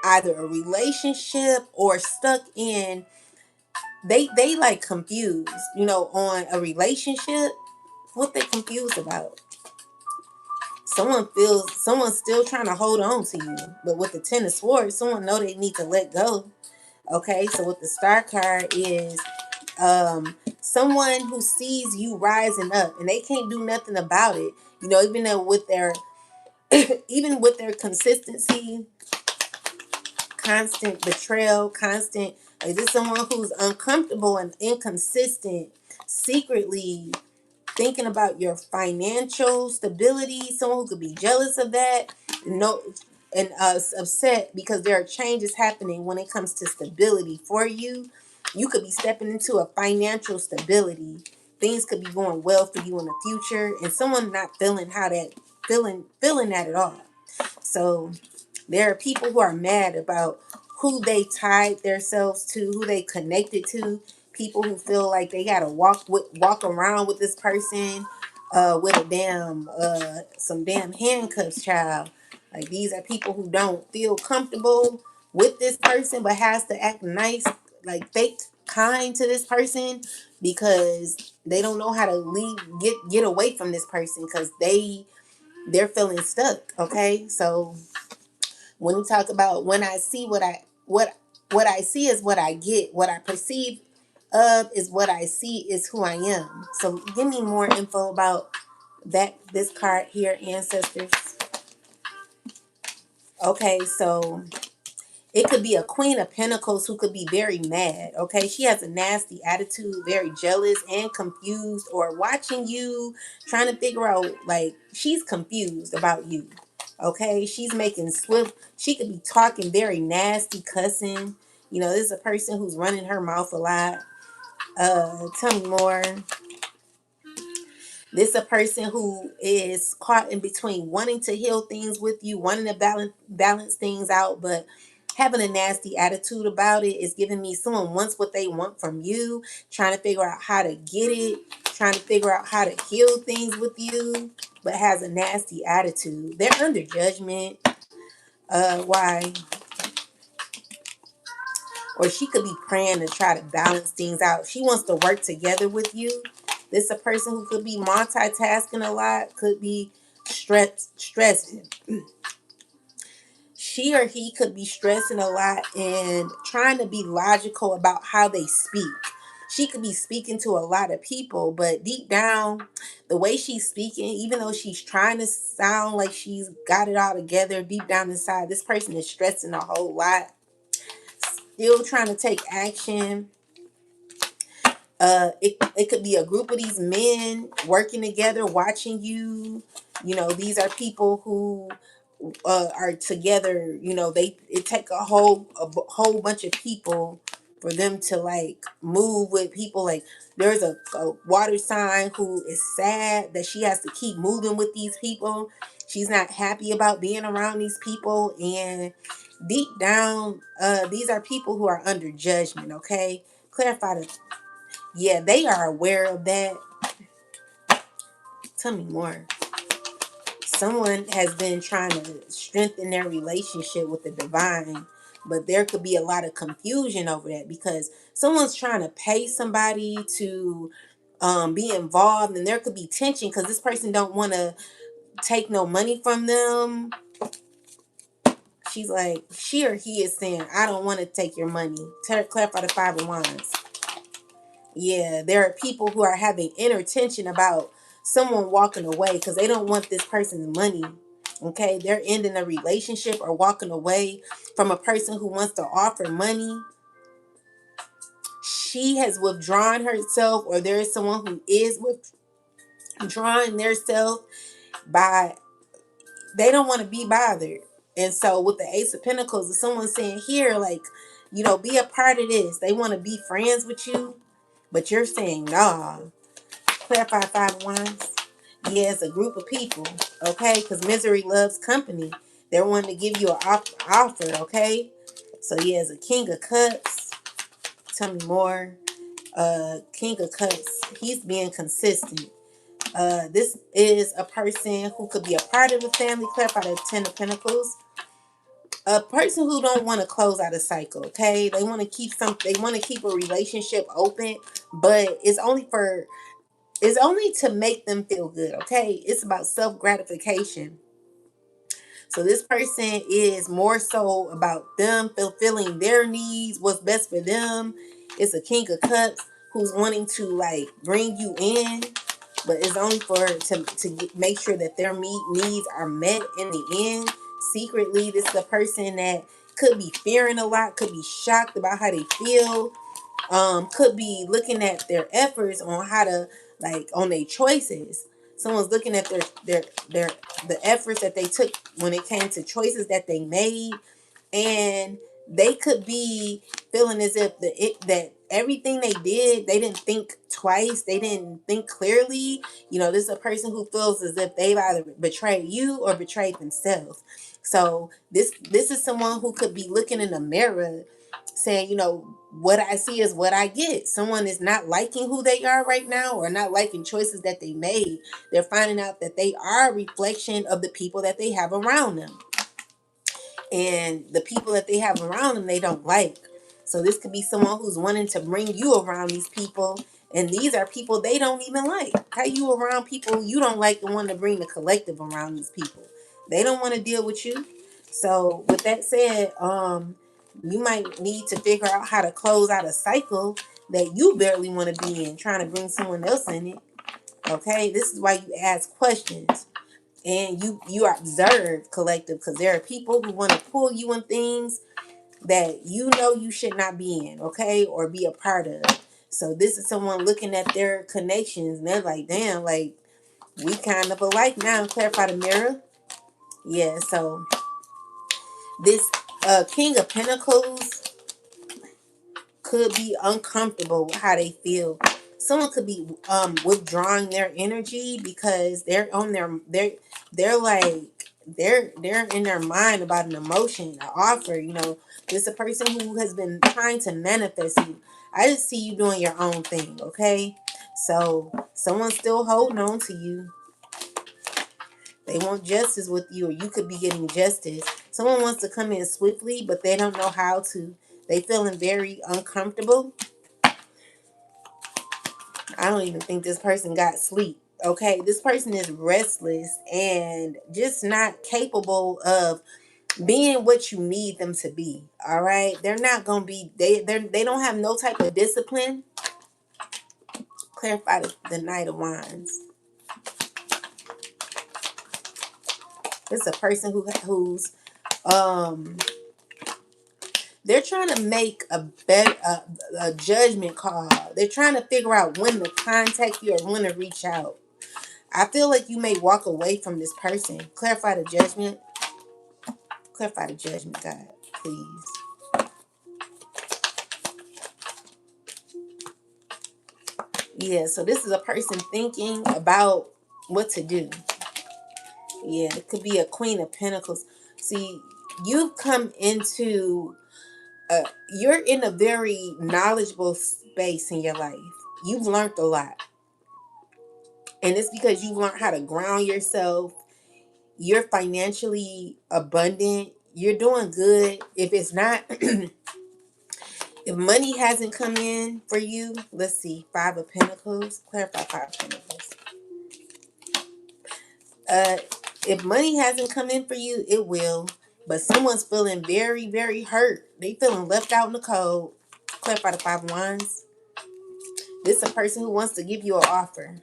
either a relationship or stuck in, they like confused, you know, on a relationship. What they confused about. Someone's still trying to hold on to you, but with the Ten of Swords, someone know they need to let go. Okay, so with the Star card is someone who sees you rising up and they can't do nothing about it. You know, even though with their even with their consistency, constant betrayal, constant, like this someone who's uncomfortable and inconsistent, secretly thinking about your financial stability. Someone who could be jealous of that, no, and upset because there are changes happening when it comes to stability for you. You could be stepping into a financial stability. Things could be going well for you in the future, and someone not feeling how that feeling that at all. So there are people who are mad about who they tied themselves to, who they connected to. People who feel like they gotta walk around with this person with a damn some damn handcuffs, child. Like these are people who don't feel comfortable with this person, but has to act nice, like fake kind to this person because they don't know how to leave, get away from this person because they're feeling stuck. Okay, so when we talk about when I see what I see is what I get. What I perceive of is what I see is who I am. So give me more info about that, this card here, ancestors. Okay, so it could be a Queen of Pentacles who could be very mad. Okay, she has a nasty attitude, very jealous and confused, or watching you, trying to figure out, like, she's confused about you. Okay, she's making swift, she could be talking very nasty, cussing. You know, this is a person who's running her mouth a lot. Tell me more. This is a person who is caught in between wanting to heal things with you, wanting to balance things out, but having a nasty attitude about it. Is giving me someone wants what they want from you, trying to figure out how to get it, trying to figure out how to heal things with you, but has a nasty attitude. They're under judgment. Why? Or she could be praying to try to balance things out. She wants to work together with you. This is a person who could be multitasking a lot, could be stressing. She or he could be stressing a lot and trying to be logical about how they speak. She could be speaking to a lot of people, but deep down, the way she's speaking, even though she's trying to sound like she's got it all together, deep down inside, this person is stressing a whole lot, still trying to take action. It could be a group of these men working together, watching you. You know, these are people who are together. You know, it take a whole bunch of people for them to like move with people. Like there's a water sign who is sad that she has to keep moving with these people. She's not happy about being around these people, and deep down, these are people who are under judgment. Okay, clarify that. Yeah, they are aware of that. Tell me more. Someone has been trying to strengthen their relationship with the divine, but there could be a lot of confusion over that because someone's trying to pay somebody to be involved, and there could be tension because this person don't want to take no money from them. She's like, she or he is saying, I don't want to take your money. Clarify the Five of Wands. Yeah, there are people who are having inner tension about someone walking away because they don't want this person's money. Okay, they're ending a relationship or walking away from a person who wants to offer money. She has withdrawn herself, or there is someone who is withdrawing themselves by they don't want to be bothered. And so with the Ace of Pentacles, if someone's saying here, like, be a part of this, they want to be friends with you, but you're saying nah. Clarify Five of Wands. Yeah, it's a group of people, okay? Because misery loves company. They're wanting to give you an offer, okay? So yeah, it's a King of Cups. Tell me more. King of Cups. He's being consistent. This is a person who could be a part of the family. Clarify the Ten of Pentacles. A person who don't want to close out a cycle, okay? They want to keep they want to keep a relationship open, but it's only to make them feel good, okay? It's about self-gratification. So this person is more so about them fulfilling their needs, what's best for them. It's a King of Cups who's wanting to like bring you in, but it's only to make sure that their needs are met in the end. Secretly, this is a person that could be fearing a lot, could be shocked about how they feel, could be looking at their efforts on how to like on their choices. Someone's looking at their the efforts that they took when it came to choices that they made, and they could be feeling as if that everything they did, they didn't think twice, they didn't think clearly. This is a person who feels as if they've either betrayed you or betrayed themselves. So this is someone who could be looking in the mirror saying, what I see is what I get. Someone is not liking who they are right now, or not liking choices that they made. They're finding out that they are a reflection of the people that they have around them, and the people that they have around them they don't like. So this could be someone who's wanting to bring you around these people, and these are people they don't even like. How you around people you don't like, and want to bring the collective around these people? They don't want to deal with you. So with that said, you might need to figure out how to close out a cycle that you barely want to be in, trying to bring someone else in it. Okay, this is why you ask questions. And you observe, collective, because there are people who want to pull you in things that you should not be in, okay, or be a part of. So this is someone looking at their connections, and they're like, damn, like we kind of alike now. Clarify the mirror. Yeah, so this King of Pentacles could be uncomfortable with how they feel. Someone could be withdrawing their energy because they're on they're like they're in their mind about an emotion, an offer. There's a person who has been trying to manifest you. I just see you doing your own thing, okay? So someone's still holding on to you. They want justice with you, or you could be getting justice. Someone wants to come in swiftly, but they don't know how to. They feeling very uncomfortable. I don't even think this person got sleep. Okay, this person is restless and just not capable of being what you need them to be. All right, they're not gonna be. They don't have no type of discipline. Clarify the Knight of Wands. It's a person who's they're trying to make a judgment call. They're trying to figure out when to contact you or when to reach out. I feel like you may walk away from this person. Clarify the Judgment. Clarify the Judgment, God, please. Yeah, so this is a person thinking about what to do. Yeah, it could be a Queen of Pentacles. See, you've come into you're in a very knowledgeable space in your life. You've learned a lot. And it's because you've learned how to ground yourself. You're financially abundant. You're doing good. If it's not, if money hasn't come in for you, let's see, Five of Pentacles. Clarify Five of Pentacles. Uh, if money hasn't come in for you, it will. But someone's feeling very, very hurt. They feeling left out in the cold. Clarify the Five of Wands. This is a person who wants to give you an offer.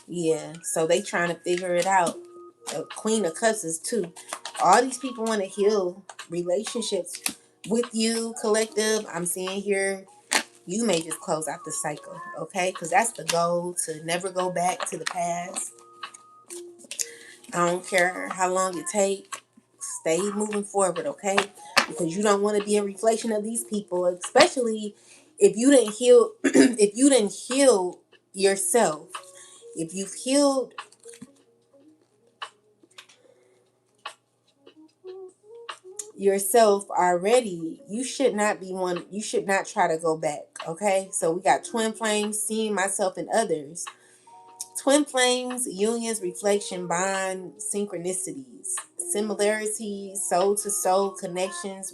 Yeah, so they trying to figure it out. The Queen of Cups is too. All these people want to heal relationships with you, collective. I'm seeing here, you may just close out the cycle, okay? Because that's the goal, to never go back to the past. I don't care how long it takes. Stay moving forward, okay? Because you don't want to be a reflection of these people, especially if you didn't heal. If you didn't heal yourself, if you've healed yourself already, you should not be one. You should not try to go back, okay? So we got twin flames, seeing myself and others. Twin flames, unions, reflection, bond, synchronicities, similarities, soul to soul connections,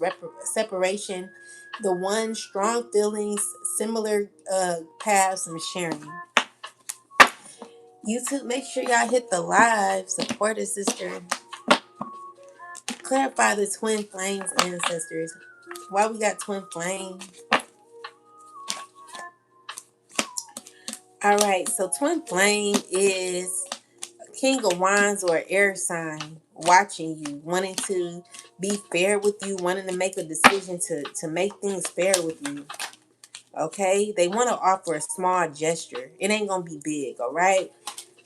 separation, the one, strong feelings, similar paths, and sharing. YouTube, make sure y'all hit the live, support a sister, clarify the twin flames ancestors. Why we got twin flames? All right, so twin flame is King of Wands or air sign watching you, wanting to be fair with you, wanting to make a decision to make things fair with you. Okay? They want to offer a small gesture. It ain't going to be big, all right?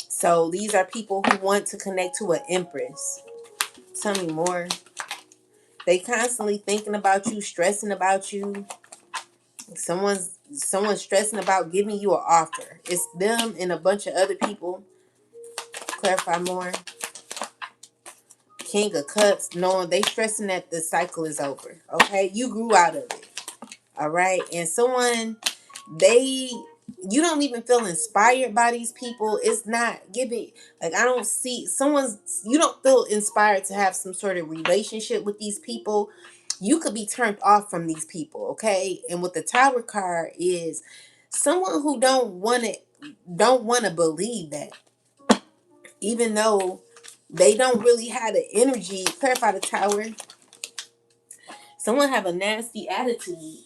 So these are people who want to connect to an empress. Tell me more. They constantly thinking about you, stressing about you. Someone's stressing about giving you an offer. It's them and a bunch of other people. Clarify more. King of Cups, knowing they stressing that the cycle is over. Okay, you grew out of it. All right, and someone they you don't even feel inspired by these people. It's not giving, like, I don't see someone's, you don't feel inspired to have some sort of relationship with these people. You could be turned off from these people. Okay, and what the Tower card is, someone who don't want to believe that, even though they don't really have the energy. Clarify the Tower. Someone have a nasty attitude.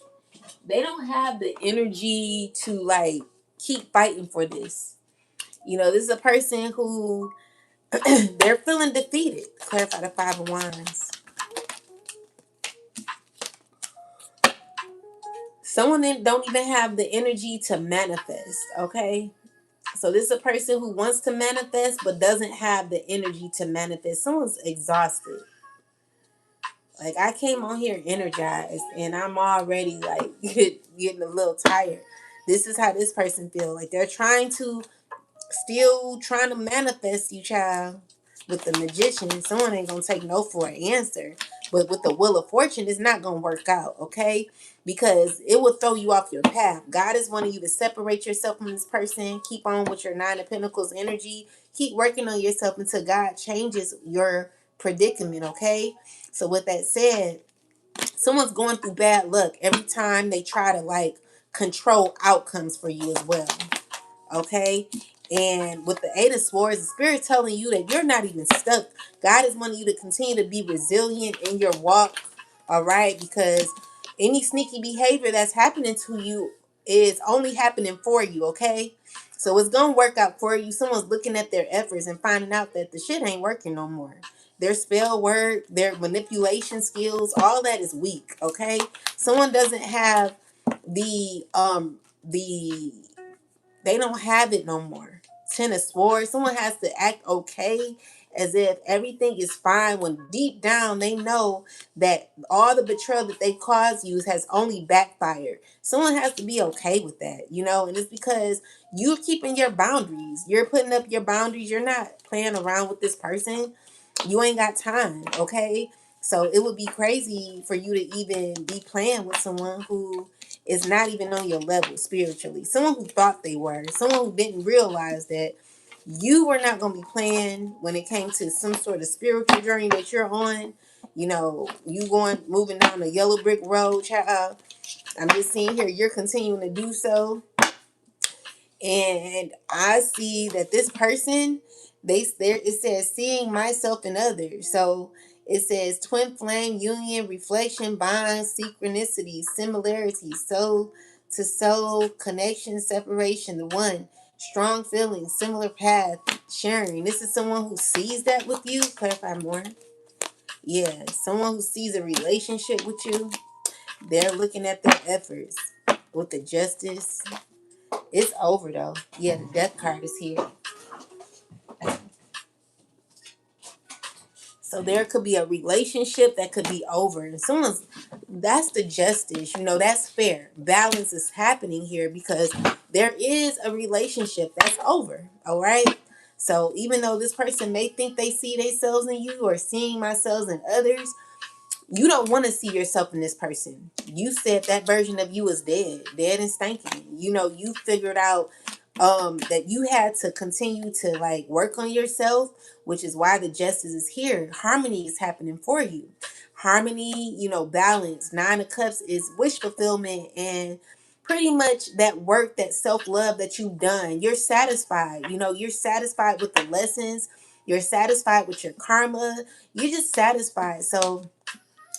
They don't have the energy to, like, keep fighting for this. This is a person who they're feeling defeated. Clarify the Five of Wands. Someone that don't even have the energy to manifest. Okay. So this is a person who wants to manifest but doesn't have the energy to manifest. Someone's exhausted. Like, I came on here energized and I'm already, like, getting a little tired. This is how this person feels. Like, they're still trying to manifest you, child. With the Magician, someone ain't gonna take no for an answer. But with the Wheel of Fortune, it's not gonna work out, okay? Because it will throw you off your path. God is wanting you to separate yourself from this person. Keep on with your Nine of Pentacles energy. Keep working on yourself until God changes your predicament, okay? So with that said, someone's going through bad luck every time they try to, like, control outcomes for you as well. Okay? And with the Eight of Swords, the Spirit telling you that you're not even stuck. God is wanting you to continue to be resilient in your walk. All right? Because any sneaky behavior that's happening to you is only happening for you. Okay? So it's going to work out for you. Someone's looking at their efforts and finding out that the shit ain't working no more. Their spell work, their manipulation skills, all that is weak. Okay? Someone doesn't have the they don't have it no more. Ten of Swords. Someone has to act okay as if everything is fine, when deep down they know that all the betrayal that they caused you has only backfired. Someone has to be okay with that, you know, and it's because you're keeping your boundaries. You're putting up your boundaries. You're not playing around with this person. You ain't got time, okay? So it would be crazy for you to even be playing with someone who is not even on your level spiritually. Someone who thought they were. Someone who didn't realize that you were not going to be playing when it came to some sort of spiritual journey that you're on. You know, you moving down the yellow brick road, child. I'm just seeing here you're continuing to do so. And I see that this person, it says seeing myself in others. So it says twin flame union, reflection, bond, synchronicity, similarity, soul to soul, connection, separation, the one, strong feelings, similar path, sharing. This is someone who sees that with you. Clarify more. Yeah, someone who sees a relationship with you. They're looking at their efforts with the justice. It's over though. Yeah, the death card is here. So there could be a relationship that could be over. And that's the justice, you know, that's fair. Balance is happening here because there is a relationship that's over. All right. So even though this person may think they see themselves in you or seeing myself in others, you don't want to see yourself in this person. You said that version of you is dead and stinking. You know, you figured out that you had to continue to like work on yourself, which is why the justice is here. Harmony is happening for you. Harmony, you know, balance. Nine of Cups is wish fulfillment and pretty much that work, that self-love that you've done. You're satisfied. You know, you're satisfied with the lessons. You're satisfied with your karma. You're just satisfied. So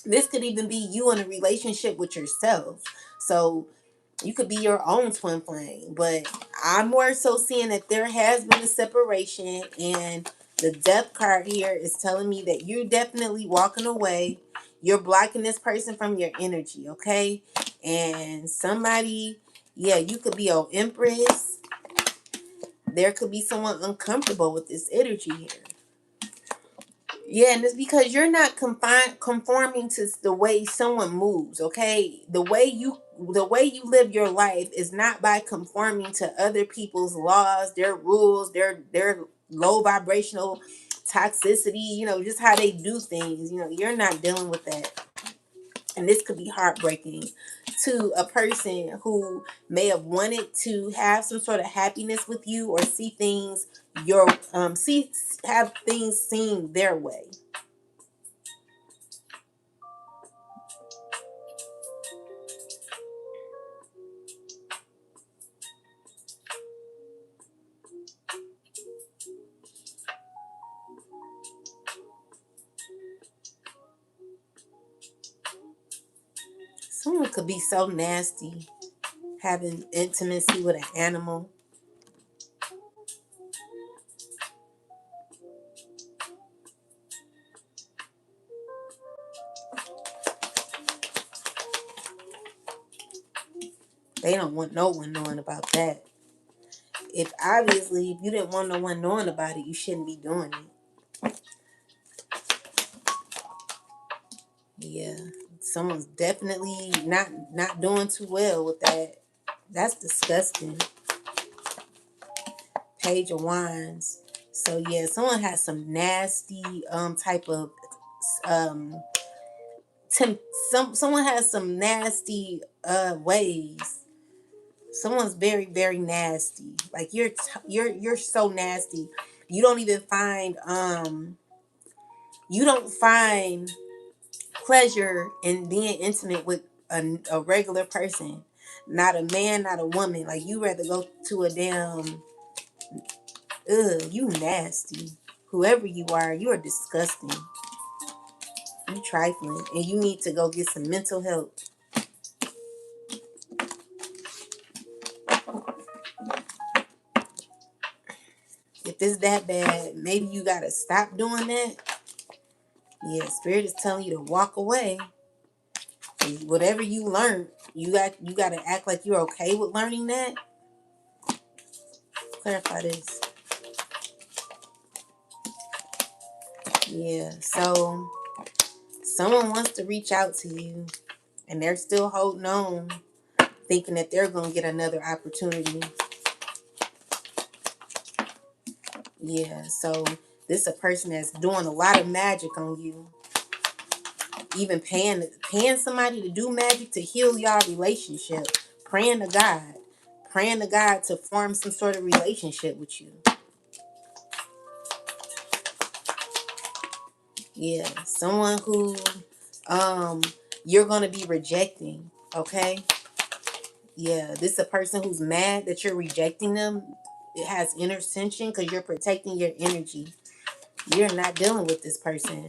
this could even be you in a relationship with yourself. So you could be your own twin flame. But I'm more so seeing that there has been a separation, and the death card here is telling me that you're definitely walking away. You're blocking this person from your energy, okay? And somebody, yeah, you could be an empress. There could be someone uncomfortable with this energy here. Yeah, and it's because you're not conforming to the way someone moves, okay? The way you live your life is not by conforming to other people's laws, their rules, their low vibrational toxicity, you know, just how they do things. You know, you're not dealing with that. And this could be heartbreaking to a person who may have wanted to have some sort of happiness with you or see things your see have things seen their way. Someone could be so nasty having intimacy with an animal. They don't want no one knowing about that. If you didn't want no one knowing about it, you shouldn't be doing it. Yeah. Someone's definitely not doing too well with that. That's disgusting. Page of Wands. So yeah, someone has some nasty type of um someone has some nasty ways. Someone's very very nasty. Like you're so nasty. You don't even find pleasure in being intimate with a regular person. Not a man, not a woman. Like you rather go to a damn you nasty. Whoever you are disgusting. You trifling. And you need to go get some mental help. If it's that bad, maybe you gotta stop doing that. Yeah, spirit is telling you to walk away. And whatever you learned, you gotta act like you're okay with learning that. Clarify this. Yeah, so someone wants to reach out to you and they're still holding on, thinking that they're going to get another opportunity. Yeah, so this is a person that's doing a lot of magic on you. Even paying somebody to do magic to heal y'all relationship. Praying to God. Praying to God to form some sort of relationship with you. Yeah, someone who you're going to be rejecting, okay? Yeah, this is a person who's mad that you're rejecting them. It has inner tension because you're protecting your energy. You're not dealing with this person.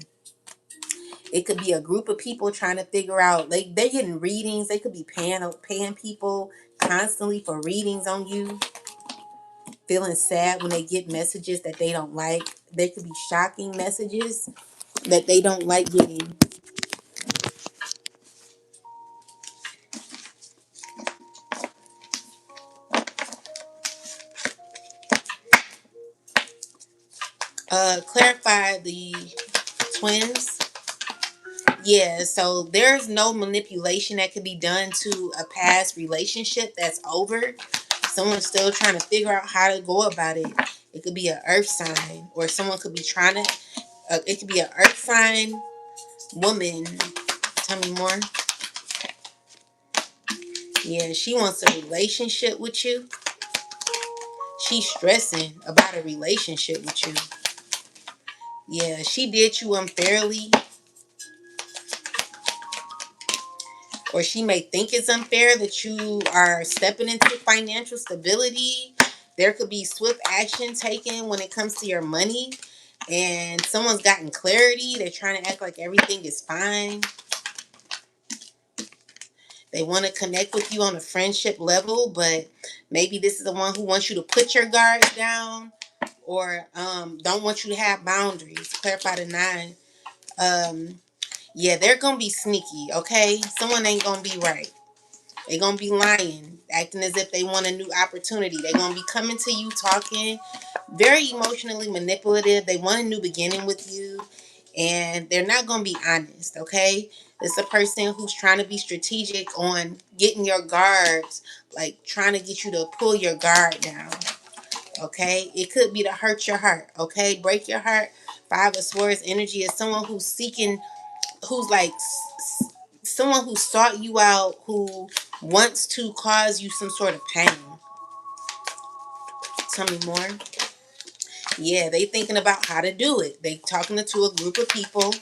It could be a group of people trying to figure out, like, they're getting readings. They could be paying people constantly for readings on you. Feeling sad when they get messages that they don't like. They could be shocking messages that they don't like getting. Clarify the twins. Yeah, so there's no manipulation that could be done to a past relationship that's over. Someone's still trying to figure out how to go about it. It could be an earth sign, or someone could be trying to, it could be an earth sign woman. Tell me more. Yeah, she wants a relationship with you. She's stressing about a relationship with you. Yeah, she did you unfairly, or she may think it's unfair that you are stepping into financial stability. There could be swift action taken when it comes to your money, and someone's gotten clarity. They're trying to act like everything is fine. They want to connect with you on a friendship level, but maybe this is the one who wants you to put your guards down, or don't want you to have boundaries. Clarify the 9. Yeah, they're gonna be sneaky. Okay, someone ain't gonna be right. They're going to be lying, acting as if they want a new opportunity. They're going to be coming to you talking, very emotionally manipulative. They want a new beginning with you, and they're not going to be honest, okay? It's a person who's trying to be strategic on getting your guards, like trying to get you to pull your guard down, okay? It could be to hurt your heart, okay? Break your heart. 5 of Swords energy is someone who's seeking, who's like someone who sought you out, who wants to cause you some sort of pain. Tell me more. Yeah, they thinking about how to do it. They talking to a group of people.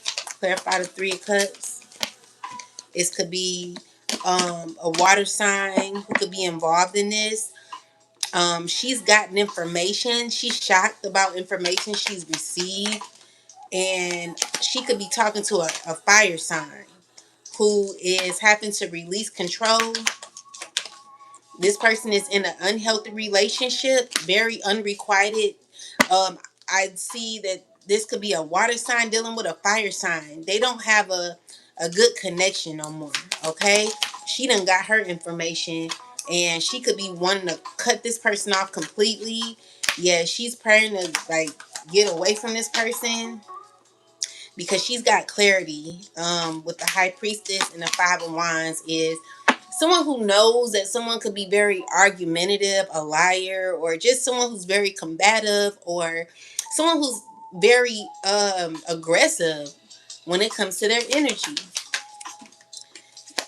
Clarify the 3 of Cups. It could be a water sign who could be involved in this. She's gotten information. She's shocked about information she's received. And she could be talking to a fire sign who is having to release control. This person is in an unhealthy relationship, very unrequited. Um, I see that this could be a water sign dealing with a fire sign. They don't have a good connection no more. Okay, she done got her information, and she could be wanting to cut this person off completely. Yeah, she's praying to like get away from this person because she's got clarity. With the High Priestess and the 5 of Wands is someone who knows that someone could be very argumentative, a liar, or just someone who's very combative, or someone who's very aggressive when it comes to their energy.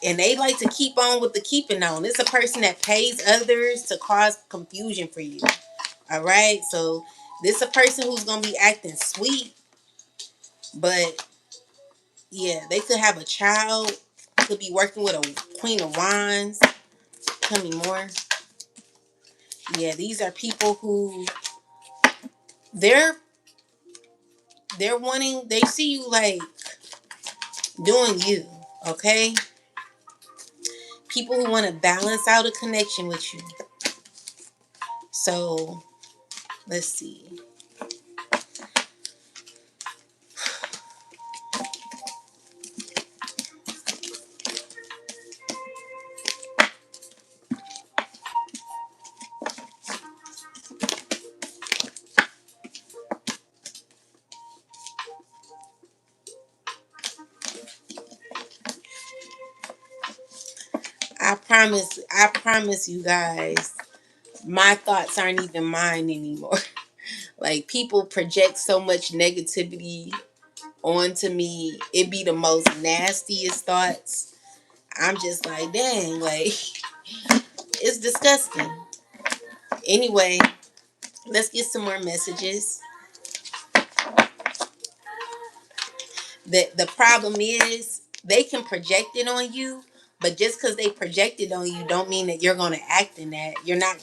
And they like to keep on with the keeping on. It's a person that pays others to cause confusion for you. All right. So this is a person who's going to be acting sweet, but yeah, they could have a child. Could be working with a Queen of Wands. Tell me more. Yeah, these are people who they're wanting, they see you like doing you, okay? People who want to balance out a connection with you. So let's see. I promise you guys, my thoughts aren't even mine anymore. Like, people project so much negativity onto me. It be the most nastiest thoughts. I'm just like, dang, like, it's disgusting. Anyway, let's get some more messages. The problem is they can project it on you, but just because they project it on you don't mean that you're going to act in that. You're not,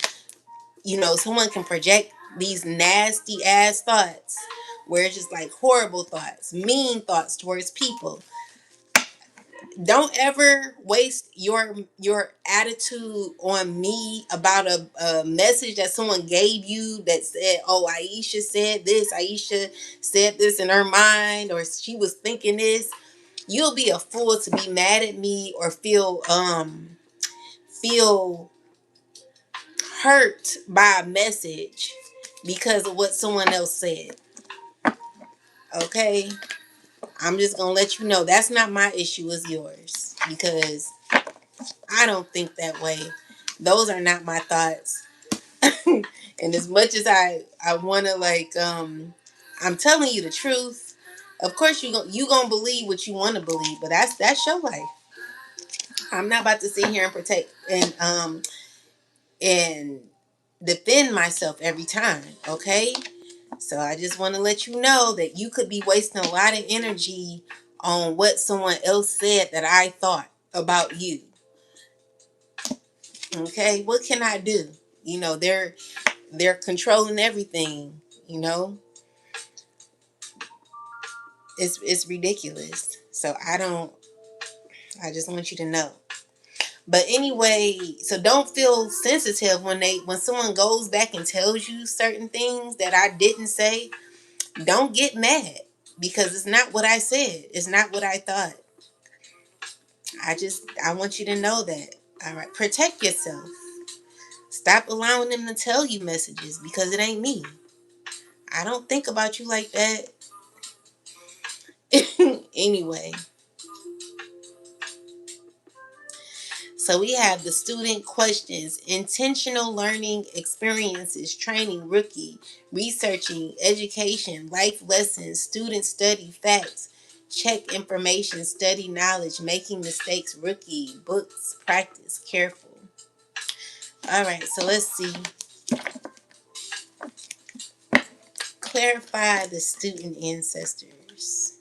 someone can project these nasty ass thoughts where it's just like horrible thoughts, mean thoughts towards people. Don't ever waste your attitude on me about a message that someone gave you that said, oh, Aisha said this in her mind, or she was thinking this. You'll be a fool to be mad at me or feel hurt by a message because of what someone else said. Okay? I'm just gonna let you know that's not my issue, it's yours. Because I don't think that way. Those are not my thoughts. And as much as I wanna I'm telling you the truth. Of course you gonna believe what you wanna believe, but that's your life. I'm not about to sit here and protect and defend myself every time, okay? So I just want to let you know that you could be wasting a lot of energy on what someone else said that I thought about you. Okay? What can I do? They're controlling everything, you know? It's ridiculous. So I just want you to know. But anyway, so don't feel sensitive when someone goes back and tells you certain things that I didn't say. Don't get mad because it's not what I said. It's not what I thought. I want you to know that. All right. Protect yourself. Stop allowing them to tell you messages because it ain't me. I don't think about you like that. Anyway, so we have the student questions: intentional learning experiences, training, rookie, researching, education, life lessons, student study, facts, check information, study knowledge, making mistakes, rookie, books, practice, careful. All right, so let's see. Clarify the student ancestors.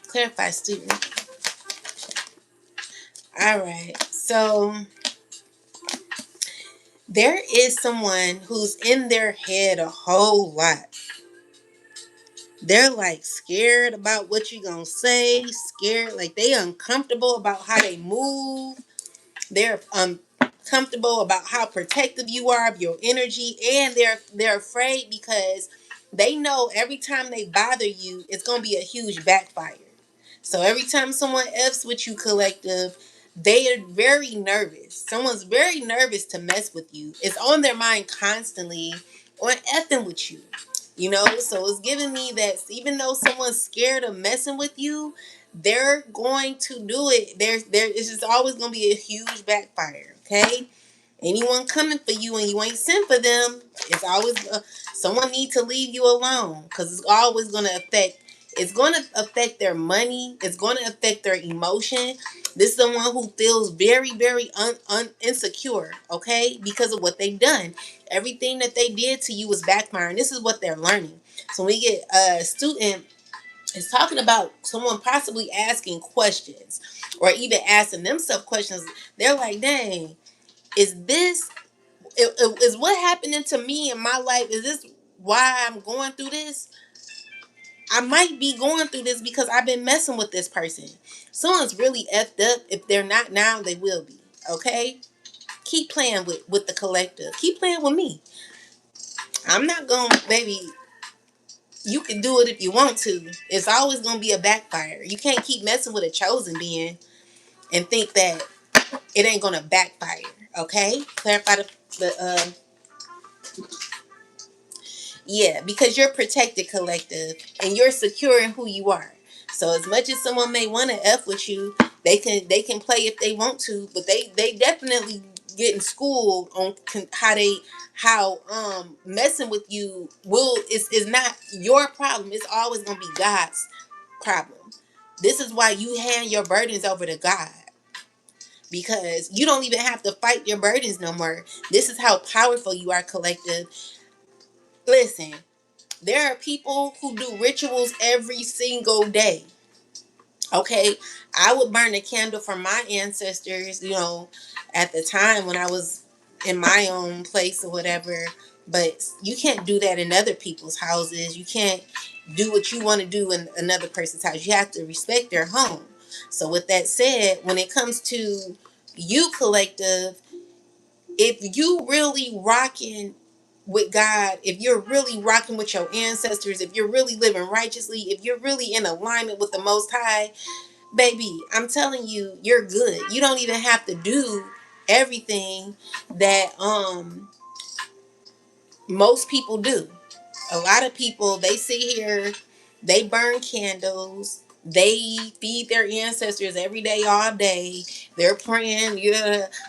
Clarify student. All right, so there is someone who's in their head a whole lot. They're like scared about what you're gonna say, scared, like they uncomfortable about how they move. They're comfortable about how protective you are of your energy, and they're afraid because they know every time they bother you, it's gonna be a huge backfire. So every time someone F's with you, collective, they are very nervous. Someone's very nervous to mess with you. It's on their mind constantly on effing with you. So it's giving me that even though someone's scared of messing with you, they're going to do it. It's just always going to be a huge backfire. Okay, anyone coming for you and you ain't sent for them, it's always someone need to leave you alone because it's always going to affect. It's going to affect their money. It's going to affect their emotion. This is the one who feels very, very insecure, okay, because of what they've done. Everything that they did to you was backfiring. This is what they're learning. So when we get a student is talking about someone possibly asking questions or even asking themselves questions, they're like, dang, is this, is what happening to me in my life, is this why I'm going through this? I might be going through this because I've been messing with this person. Someone's really effed up. If they're not now, they will be. Okay? Keep playing with the collective. Keep playing with me. I'm not going, baby. You can do it if you want to. It's always going to be a backfire. You can't keep messing with a chosen being and think that it ain't going to backfire. Okay? Clarify the yeah, because you're protected, collective, and you're secure in who you are. So as much as someone may want to F with you, they can play if they want to, but they definitely getting schooled on how messing with you is not your problem. It's always gonna be God's problem. This is why you hand your burdens over to God, because you don't even have to fight your burdens no more. This is how powerful you are, collective. Listen, there are people who do rituals every single day. Okay, I would burn a candle for my ancestors, at the time when I was in my own place or whatever. But you can't do that in other people's houses. You can't do what you want to do in another person's house. You have to respect their home. So with that said, when it comes to you, collective, if you really rocking with God, if you're really rocking with your ancestors, if you're really living righteously, if you're really in alignment with the Most High, baby, I'm telling you, you're good. You don't even have to do everything that most people do. A lot of people, they sit here, they burn candles, they feed their ancestors every day, all day. They're praying,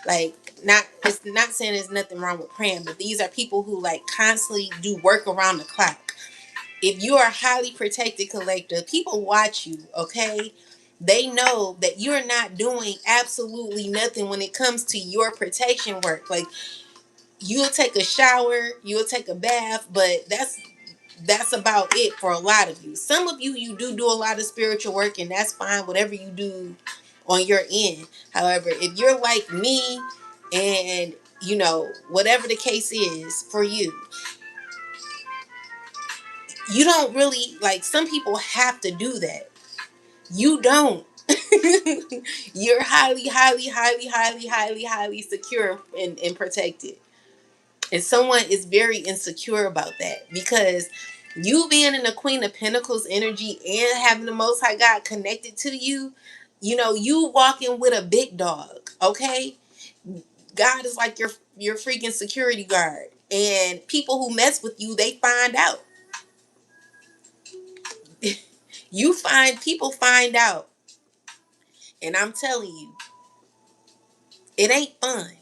like, not it's not saying there's nothing wrong with praying, but these are people who like constantly do work around the clock. If you are highly protected, collective, people watch you, okay? They know that you're not doing absolutely nothing when it comes to your protection work. Like, you'll take a shower, you'll take a bath, but that's about it for a lot of you. Some of you do a lot of spiritual work, and that's fine, whatever you do on your end. However, if you're like me, and whatever the case is for you, you don't really, like, some people have to do that. You don't. You're highly, highly, highly, highly, highly, highly secure and protected. And someone is very insecure about that, because you being in the Queen of Pentacles energy and having the Most High God connected to you, you walking with a big dog, okay? God is like your freaking security guard. And people who mess with you, they find out. People find out. And I'm telling you, it ain't fun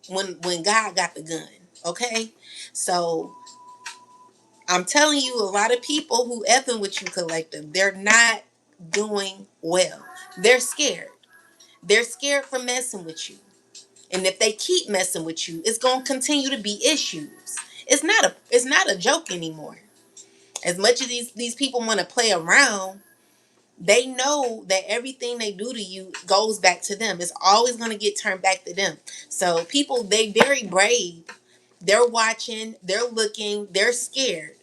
when God got the gun, okay? So I'm telling you, a lot of people who effing with you, collective, they're not doing well. They're scared. They're scared from messing with you. And if they keep messing with you, it's gonna continue to be issues. It's not a joke anymore. As much as these people want to play around, they know that everything they do to you goes back to them. It's always going to get turned back to them. So people, they very brave. They're watching, they're looking, they're scared.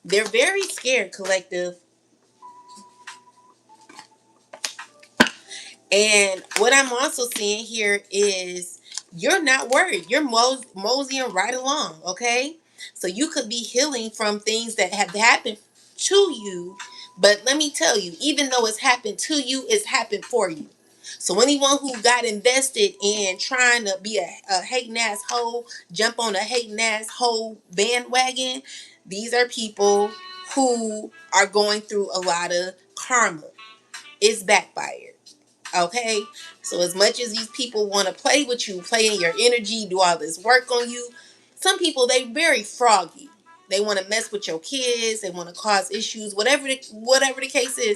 They're very scared, collective. And what I'm also seeing here is you're not worried. You're moseying right along, okay? So you could be healing from things that have happened to you. But let me tell you, even though it's happened to you, it's happened for you. So anyone who got invested in trying to be a hating ass hoe, jump on a hating ass hoe bandwagon, these are people who are going through a lot of karma. It's backfired. Okay, so as much as these people want to play with you, play in your energy, do all this work on you, some people, they very froggy. They want to mess with your kids. They want to cause issues. Whatever the case is,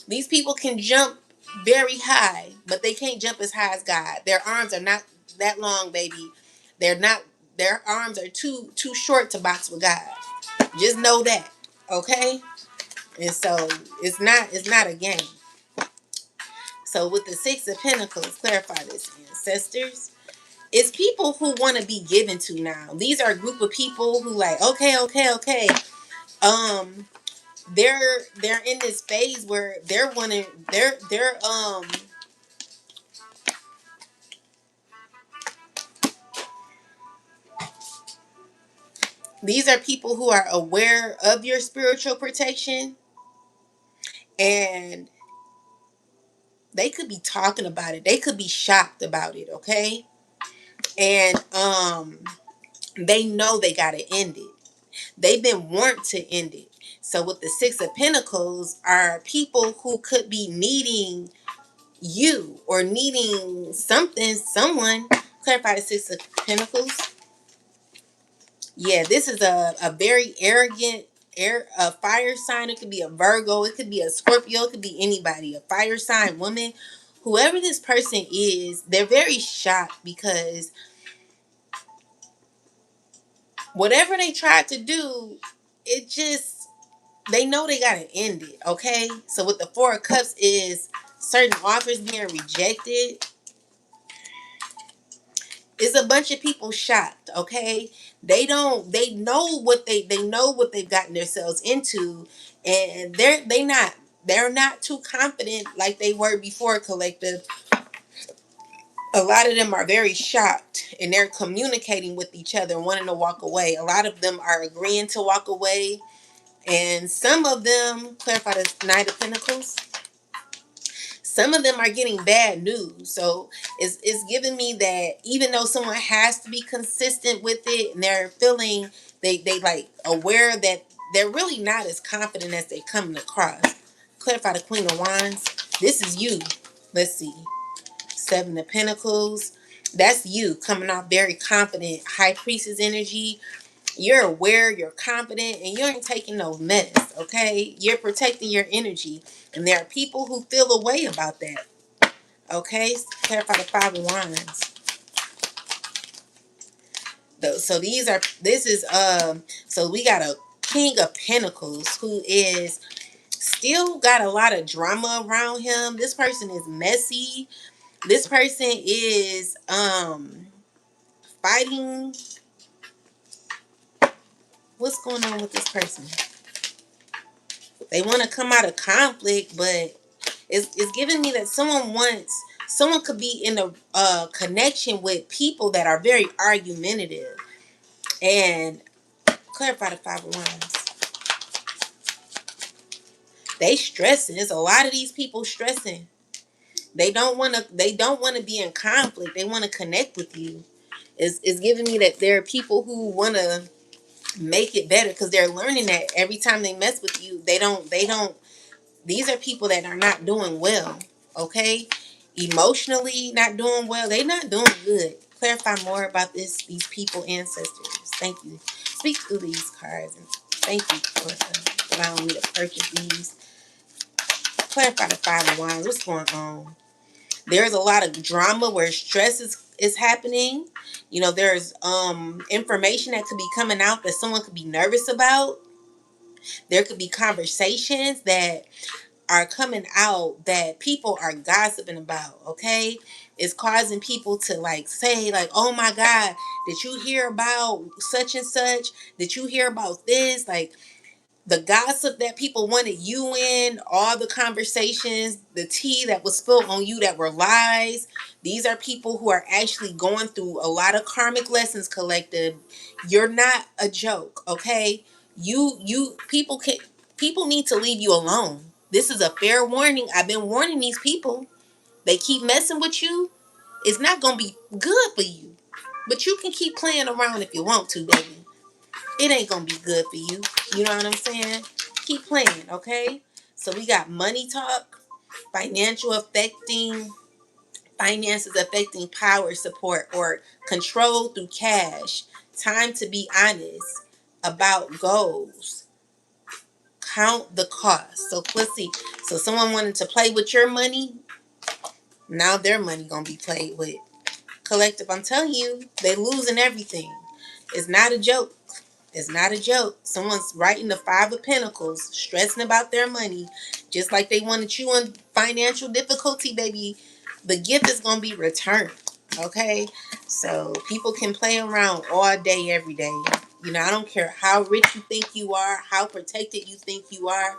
these people can jump very high, but they can't jump as high as God. Their arms are not that long, baby. They're not. Their arms are too short to box with God. Just know that, okay? And so it's not a game. So with the Six of Pentacles, clarify this, ancestors. It's people who want to be given to now. These are a group of people who like, okay. Um, they're in this phase where they're wanting, they're these are people who are aware of your spiritual protection, and they could be talking about it. They could be shocked about it, okay? And they know they gotta end it. They've been warned to end it. So with the Six of Pentacles are people who could be needing you or needing something, someone. Clarify the Six of Pentacles. Yeah, this is a very arrogant a fire sign. It could be a Virgo, it could be a Scorpio, it could be anybody, a fire sign woman. Whoever this person is, they're very shocked because whatever they tried to do, it just, they know they gotta end it, okay? So with the Four of Cups is certain offers being rejected. It's a bunch of people shocked, okay? They know what they've gotten themselves into, and they're not too confident like they were before, collective. A lot of them are very shocked and they're communicating with each other and wanting to walk away. A lot of them are agreeing to walk away, and some of them, clarify the Knight of Pentacles, some of them are getting bad news. So it's giving me that even though someone has to be consistent with it and they're feeling they like aware that they're really not as confident as they coming across. Clarify the Queen of Wands. This is you. Let's see. Seven of Pentacles. That's you coming off very confident. High Priestess energy. You're aware, you're confident, and you ain't taking no mess, okay? You're protecting your energy. And there are people who feel a way about that. Okay? Clarify the Five of Wands. So so we got a King of Pentacles who is still got a lot of drama around him. This person is messy. This person is fighting. What's going on with this person? They want to come out of conflict, but it's giving me that someone could be in a connection with people that are very argumentative. And clarify the Five of Wands. They stressing. There's a lot of these people stressing. They don't want to be in conflict. They want to connect with you. It's giving me that there are people who want to make it better because they're learning that every time they mess with you, they don't these are people that are not doing well, okay? Emotionally not doing well. They're not doing good. Clarify more about these people, ancestors. Thank you. Speak through these cards and thank you for allowing me to purchase these. Clarify the Five of Wands. What's going on? There's a lot of drama where stress is happening. You know, there's information that could be coming out that someone could be nervous about. There could be conversations that are coming out that people are gossiping about, okay? It's causing people to like say like, oh my God, did you hear about such and such? Did you hear about this? Like the gossip that people wanted you in, all the conversations, the tea that was spilled on you that were lies. These are people who are actually going through a lot of karmic lessons, collective. You're not a joke, okay? People need to leave you alone. This is a fair warning. I've been warning these people. They keep messing with you. It's not going to be good for you. But you can keep playing around if you want to, baby. It ain't gonna be good for you. You know what I'm saying? Keep playing, okay? So we got money talk, finances affecting power support or control through cash. Time to be honest about goals. Count the cost. So let's see. So someone wanted to play with your money. Now their money gonna be played with. Collective, I'm telling you, they losing everything. It's not a joke. It's not a joke. Someone's writing the Five of Pentacles, stressing about their money, just like they wanted you in financial difficulty, baby. The gift is going to be returned. Okay? So people can play around all day, every day. You know, I don't care how rich you think you are, how protected you think you are,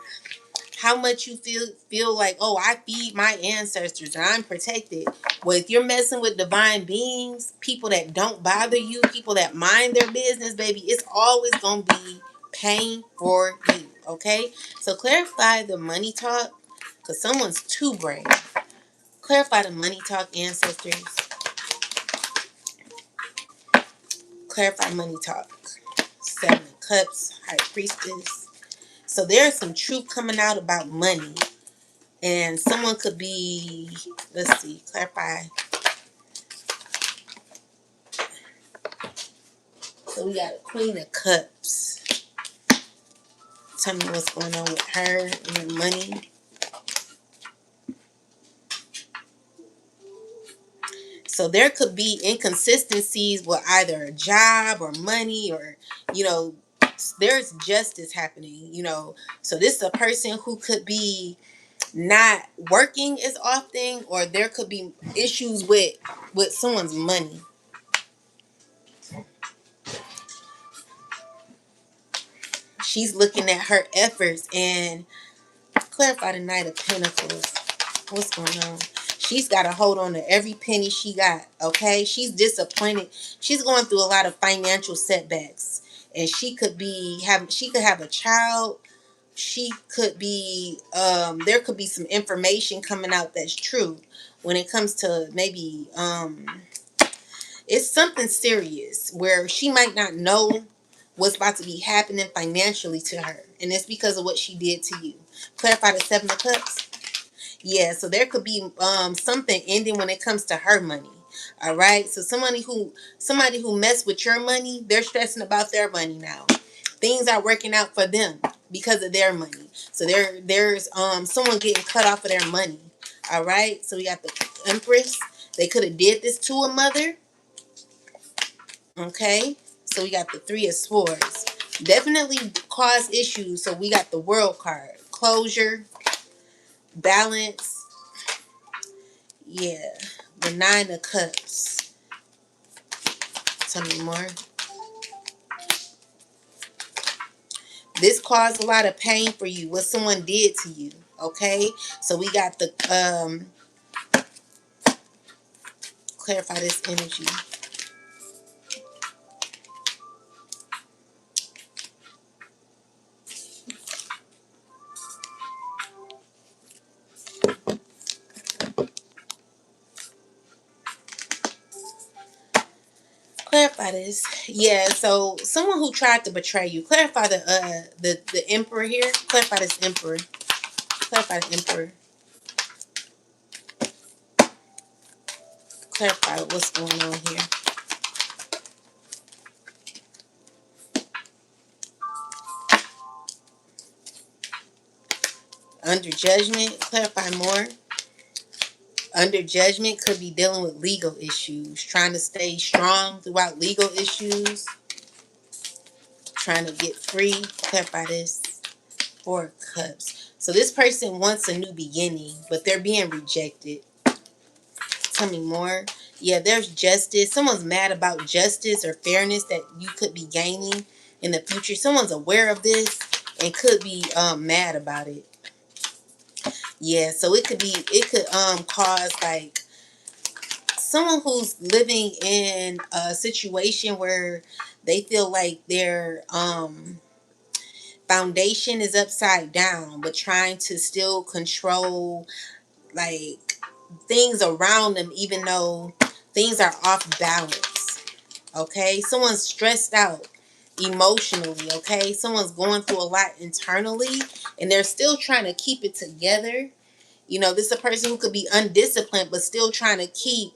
how much you feel like, oh, I feed my ancestors and I'm protected. Well, if you're messing with divine beings, people that don't bother you, people that mind their business, baby, it's always gonna be pain for you. Okay? So clarify the money talk, because someone's too brave. Clarify the money talk, ancestors. Clarify money talk. Seven of Cups, High Priestess. So there's some truth coming out about money. And someone could be, let's see, clarify. So we got a Queen of Cups. Tell me what's going on with her and her money. So there could be inconsistencies with either a job or money, or, you know, there's justice happening, you know. So this is a person who could be not working as often, or there could be issues with someone's money. She's looking at her efforts and clarify the Knight of Pentacles. What's going on? She's got to hold on to every penny she got, okay? She's disappointed. She's going through a lot of financial setbacks. And she could have a child. She could be there could be some information coming out that's true when it comes to maybe it's something serious where she might not know what's about to be happening financially to her, and it's because of what she did to you. Clarify the Seven of Cups. Yeah, so there could be something ending when it comes to her money. All right, so somebody who messed with your money, they're stressing about their money now. Things are working out for them because of their money. So there's someone getting cut off of their money. All right, so we got the Empress. They could have did this to a mother. Okay, so we got the Three of Swords. Definitely cause issues. So we got the World card. Closure, balance. Yeah, the Nine of Cups. Tell me more. This caused a lot of pain for you. What someone did to you. Okay, so we got the clarify this energy. Clarify this. Yeah, so someone who tried to betray you. Clarify the Emperor here. Clarify this Emperor. Clarify the Emperor. Clarify what's going on here. Under judgment. Clarify more. Under judgment could be dealing with legal issues. Trying to stay strong throughout legal issues. Trying to get free. Clarify this. Four of Cups. So this person wants a new beginning, but they're being rejected. Tell me more. Yeah, there's justice. Someone's mad about justice or fairness that you could be gaining in the future. Someone's aware of this and could be mad about it. Yeah, so it could cause like someone who's living in a situation where they feel like their foundation is upside down, but trying to still control like things around them, even though things are off balance. Okay, someone's stressed out emotionally. Okay, someone's going through a lot internally and they're still trying to keep it together. You know, this is a person who could be undisciplined but still trying to keep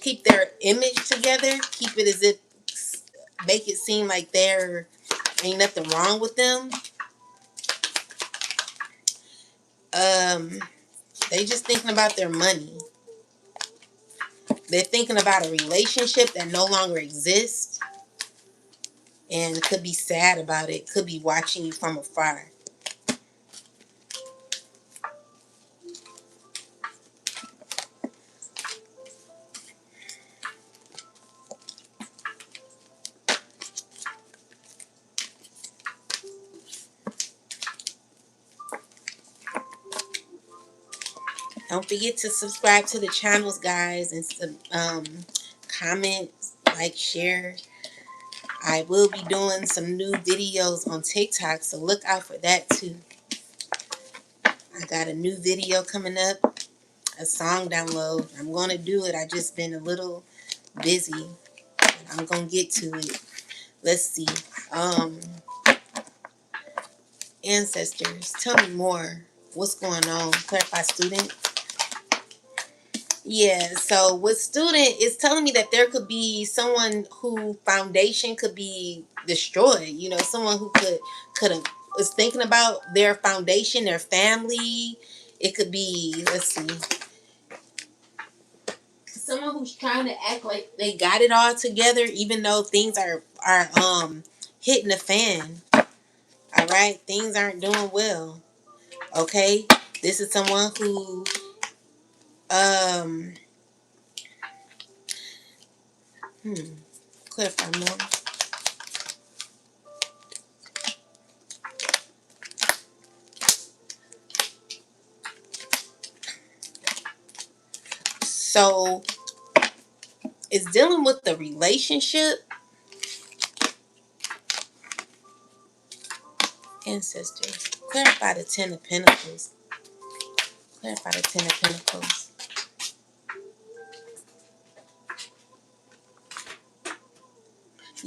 keep their image together, keep it as if, make it seem like there ain't nothing wrong with them. They just thinking about their money. They're thinking about a relationship that no longer exists and could be sad about it, could be watching you from afar. Don't forget to subscribe to the channels, guys, and comment, like, share. I will be doing some new videos on TikTok, so look out for that too. I got a new video coming up, a song download. I'm going to do it. I just been a little busy. I'm going to get to it. Let's see. Ancestors, tell me more. What's going on? Clarify student. Yeah, so with student, it's telling me that there could be someone who foundation could be destroyed. You know, someone who could have was thinking about their foundation, their family. It could be, let's see, someone who's trying to act like they got it all together, even though things are hitting the fan. All right, things aren't doing well. Okay, this is someone who um hmm, clarify more. So it's dealing with the relationship. Ancestors, clarify the Ten of Pentacles. Clarify the Ten of Pentacles.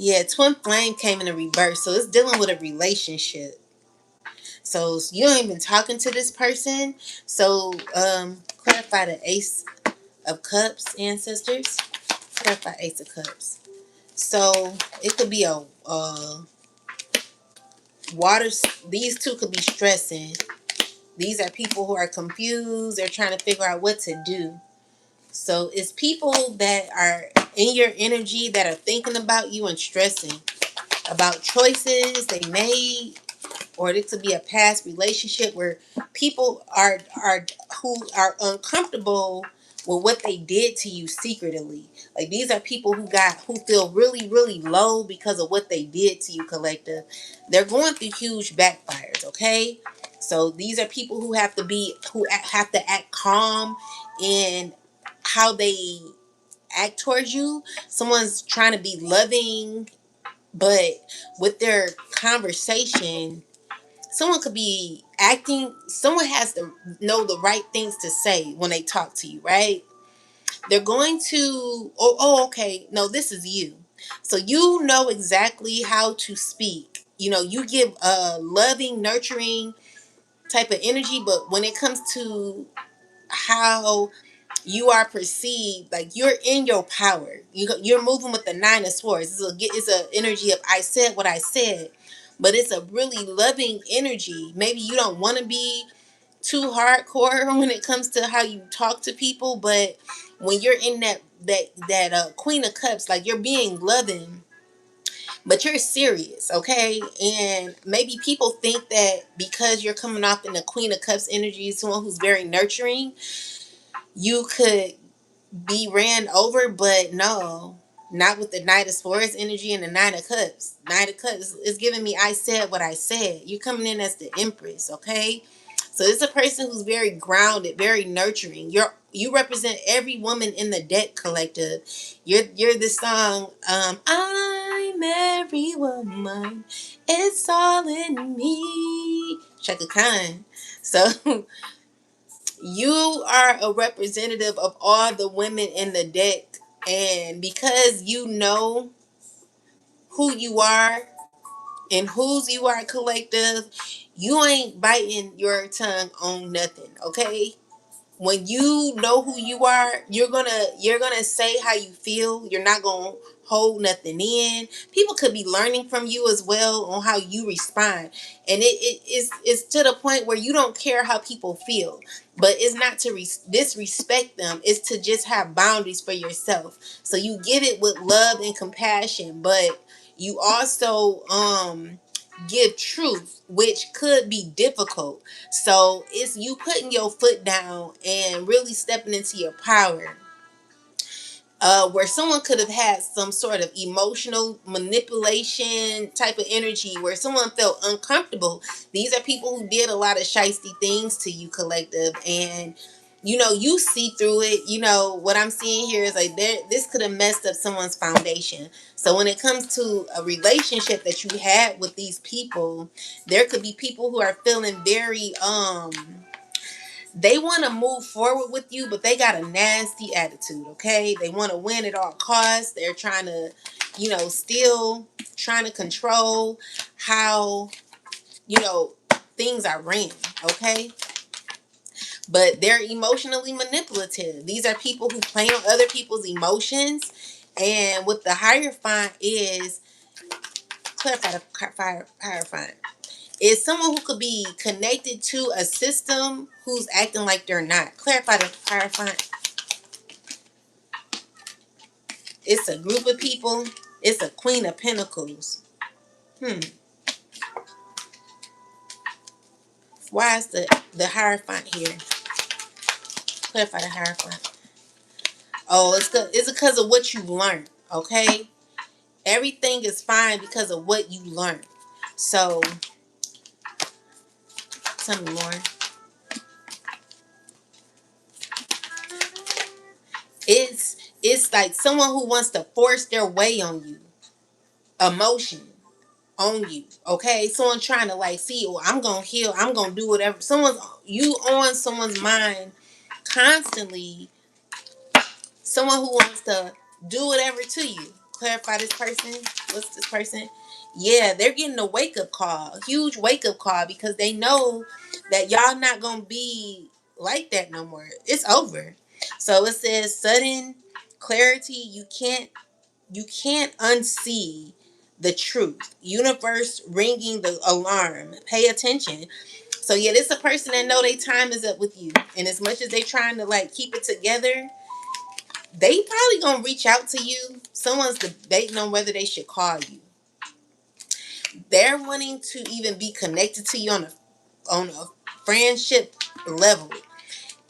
Yeah, twin flame came in a reverse, so it's dealing with a relationship. So you ain't been talking to this person. So clarify the Ace of Cups, ancestors. Clarify Ace of Cups. So it could be a water. These two could be stressing. These are people who are confused. They're trying to figure out what to do. So it's people that are in your energy that are thinking about you and stressing about choices they made, or it could be a past relationship where people are who are uncomfortable with what they did to you secretly. Like these are people who feel really really low because of what they did to you, collective. They're going through huge backfires. Okay, so these are people who have to act calm in how they act towards you. Someone's trying to be loving, but with their conversation, someone could be acting, someone has to know the right things to say when they talk to you, right? They're going to, okay, no, this is you. So you know exactly how to speak. You know, you give a loving, nurturing type of energy, but when it comes to how you are perceived, like you're in your power. You're moving with the Nine of Swords. It's a energy of I said what I said, but it's a really loving energy. Maybe you don't want to be too hardcore when it comes to how you talk to people, but when you're in that Queen of Cups, like you're being loving, but you're serious, okay? And maybe people think that because you're coming off in the Queen of Cups energy, someone who's very nurturing, you could be ran over, but no, not with the Knight of Swords energy and the Nine of Cups. Nine of Cups is giving me I said what I said. You're coming in as the Empress, okay? So it's a person who's very grounded, very nurturing. You represent every woman in the deck, collective. You're the song, I'm every woman. It's all in me. Chaka Khan. So you are a representative of all the women in the deck, and because you know who you are and whose you are, collective, you ain't biting your tongue on nothing, okay? When you know who you are, you're gonna say how you feel. You're not gonna hold nothing in. People could be learning from you as well on how you respond, and it's to the point where you don't care how people feel. But it's not to disrespect them. It's to just have boundaries for yourself. So you give it with love and compassion, but you also give truth, which could be difficult. So it's you putting your foot down and really stepping into your power. Where someone could have had some sort of emotional manipulation type of energy where someone felt uncomfortable. These are people who did a lot of shisty things to you, collective, and you see through it. What I'm seeing here is like this could have messed up someone's foundation. So when it comes to a relationship that you had with these people, there could be people who are feeling very they want to move forward with you, but they got a nasty attitude, okay? They want to win at all costs. They're trying to, still trying to control how, you know, things are random, okay? But they're emotionally manipulative. These are people who play on other people's emotions. And what the Hierophant is, clarify the Hierophant, is someone who could be connected to a system who's acting like they're not. Clarify the Hierophant. It's a group of people. It's a Queen of Pentacles. Why is the Hierophant here? Clarify the Hierophant. Oh, it's because of what you learned, okay? Everything is fine because of what you learned. So, tell me more. It's like someone who wants to force their way on you. Emotion on you. Okay? Someone trying to like see, oh, I'm gonna heal, I'm gonna do whatever. You on someone's mind constantly. Someone who wants to do whatever to you. Clarify this person. What's this person? Yeah, they're getting a wake-up call. A huge wake-up call because they know that y'all not gonna be like that no more. It's over. So it says sudden clarity. You can't unsee the truth. Universe ringing the alarm. Pay attention. So yeah, this is a person that know their time is up with you. And as much as they trying to like keep it together, they probably gonna reach out to you. Someone's debating on whether they should call you. They're wanting to even be connected to you on a friendship level.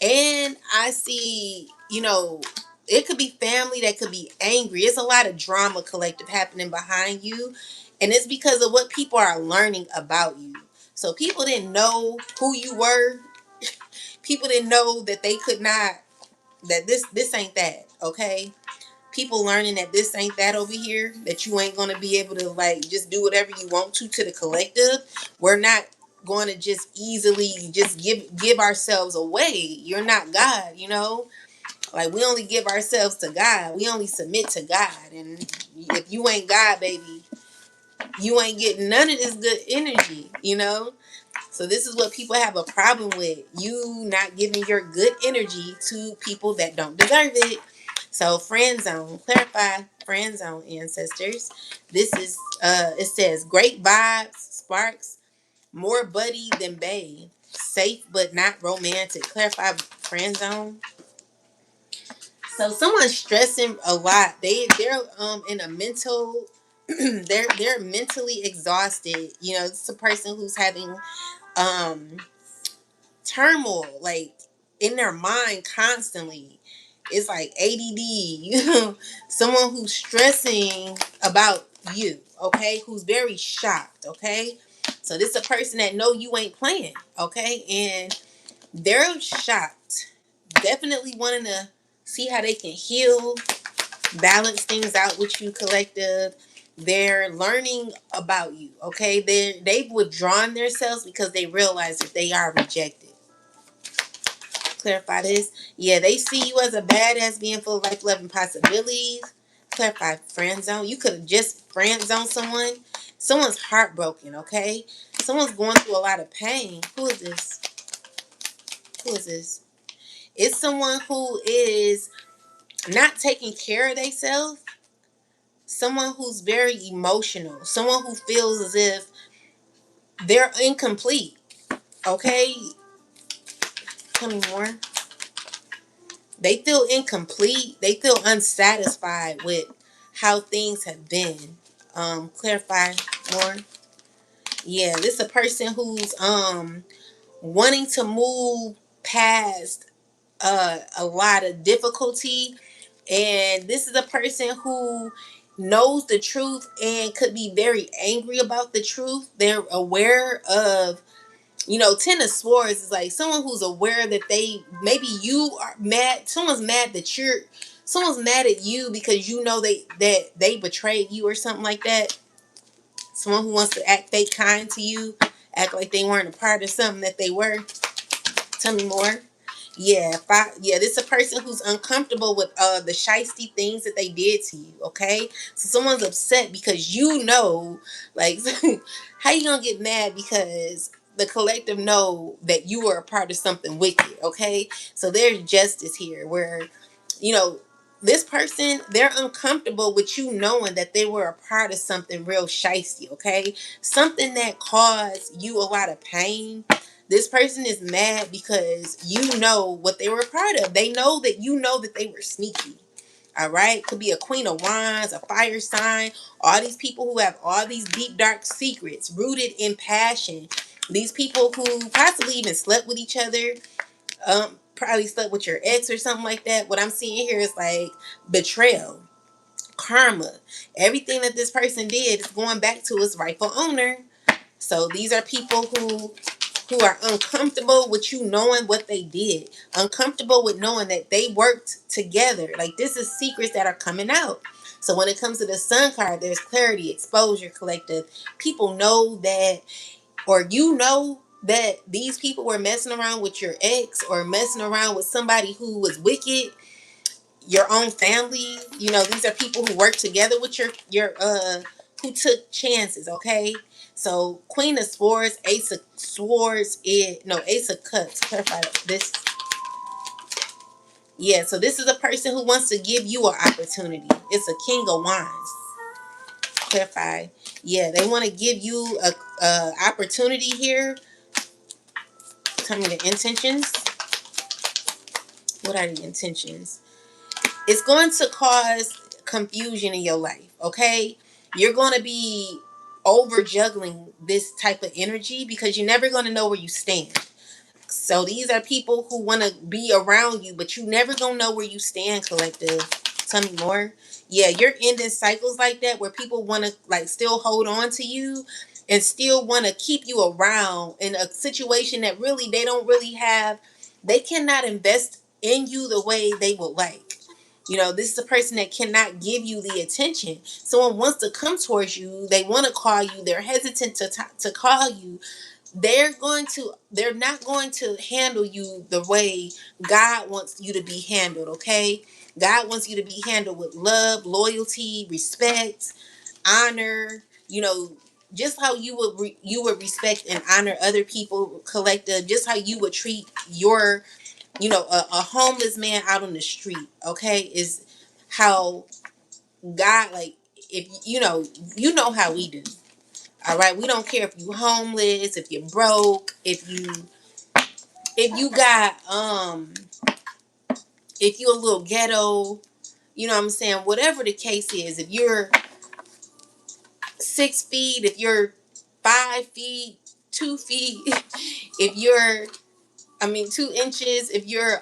And I see, it could be family that could be angry. It's a lot of drama collective happening behind you. And it's because of what people are learning about you. So people didn't know who you were. People didn't know that they could not, that this ain't that, okay? People learning that this ain't that over here, that you ain't going to be able to like just do whatever you want to the collective. We're not going to just easily just give ourselves away. You're not God. Like we only give ourselves to God. We only submit to God. And if you ain't God, baby, you ain't getting none of this good energy. So this is what people have a problem with. You not giving your good energy to people that don't deserve it. So friend zone, clarify friend zone, ancestors. This is it says great vibes, sparks, more buddy than bae, safe but not romantic. Clarify friend zone. So someone's stressing a lot. They're in a mental they're mentally exhausted. It's a person who's having um turmoil like in their mind constantly. It's like ADD. Someone who's stressing about you, okay? Who's very shocked, okay? So this is a person that know you ain't playing, okay? And they're shocked. Definitely wanting to see how they can heal, balance things out with you, collective. They're learning about you, okay? They've withdrawn themselves because they realize that they are rejected. Clarify this. Yeah, they see you as a badass being full of life, love, and possibilities. Clarify friend zone. You could have just friend zoned someone. Someone's heartbroken, okay? Someone's going through a lot of pain. Who is this? Who is this? It's someone who is not taking care of themselves. Someone who's very emotional. Someone who feels as if they're incomplete. Okay? Tell me more. They feel incomplete. They feel unsatisfied with how things have been. Clarify more. Yeah, this is a person who's wanting to move past a lot of difficulty, and this is a person who knows the truth and could be very angry about the truth. They're aware of, Ten of Swords is like someone who's aware that maybe you are mad. Someone's mad at you because they betrayed you or something like that. Someone who wants to act fake kind to you, act like they weren't a part of something that they were. Tell me more. Yeah, this is a person who's uncomfortable with the shisty things that they did to you, okay? So someone's upset because like, how you gonna get mad because the collective know that you are a part of something wicked, okay? So there's justice here where, you know, this person, they're uncomfortable with you knowing that they were a part of something real shicey, okay? Something that caused you a lot of pain. This person is mad because you know what they were a part of. They know that you know that they were sneaky. All right, could be a queen of wands, a fire sign, all these people who have all these deep dark secrets rooted in passion. These people who possibly even slept with each other, probably slept with your ex or something like that. What I'm seeing here is like betrayal, karma. Everything that this person did is going back to its rightful owner. So these are people who are uncomfortable with you knowing what they did, uncomfortable with knowing that they worked together. Like, this is secrets that are coming out. So when it comes to the sun card, there's clarity, exposure, collective. People know that, or you know that these people were messing around with your ex or messing around with somebody who was wicked, your own family. You know, these are people who work together with your who took chances, okay? So Queen of Swords, Ace of Swords, Ace of Cups. Clarify this. Yeah, so this is a person who wants to give you an opportunity. It's a King of Wands. Clarify. Yeah, they want to give you a opportunity here. Tell me the intentions. What are the intentions? It's going to cause confusion in your life, okay? You're going to be over juggling this type of energy because you're never going to know where you stand. So these are people who want to be around you, but you never going to know where you stand, collective. Tell me more. Yeah, you're ending cycles like that where people want to like still hold on to you and still want to keep you around in a situation that really they don't really have. They cannot invest in you the way they would like. You know, this is a person that cannot give you the attention. Someone wants to come towards you. They want to call you. They're hesitant to call you. They're not going to handle you the way God wants you to be handled, okay? God wants you to be handled with love, loyalty, respect, honor, you know, just how you would respect and honor other people, collective, just how you would treat your, you know, a homeless man out on the street, okay, is how God, like, if you know how we do. All right, we don't care if you homeless, if you're broke, if you got if you a little ghetto, you know what I'm saying? Whatever the case is, if you're 6 feet, if you're 5 feet, 2 feet, if you're 2 inches, if you're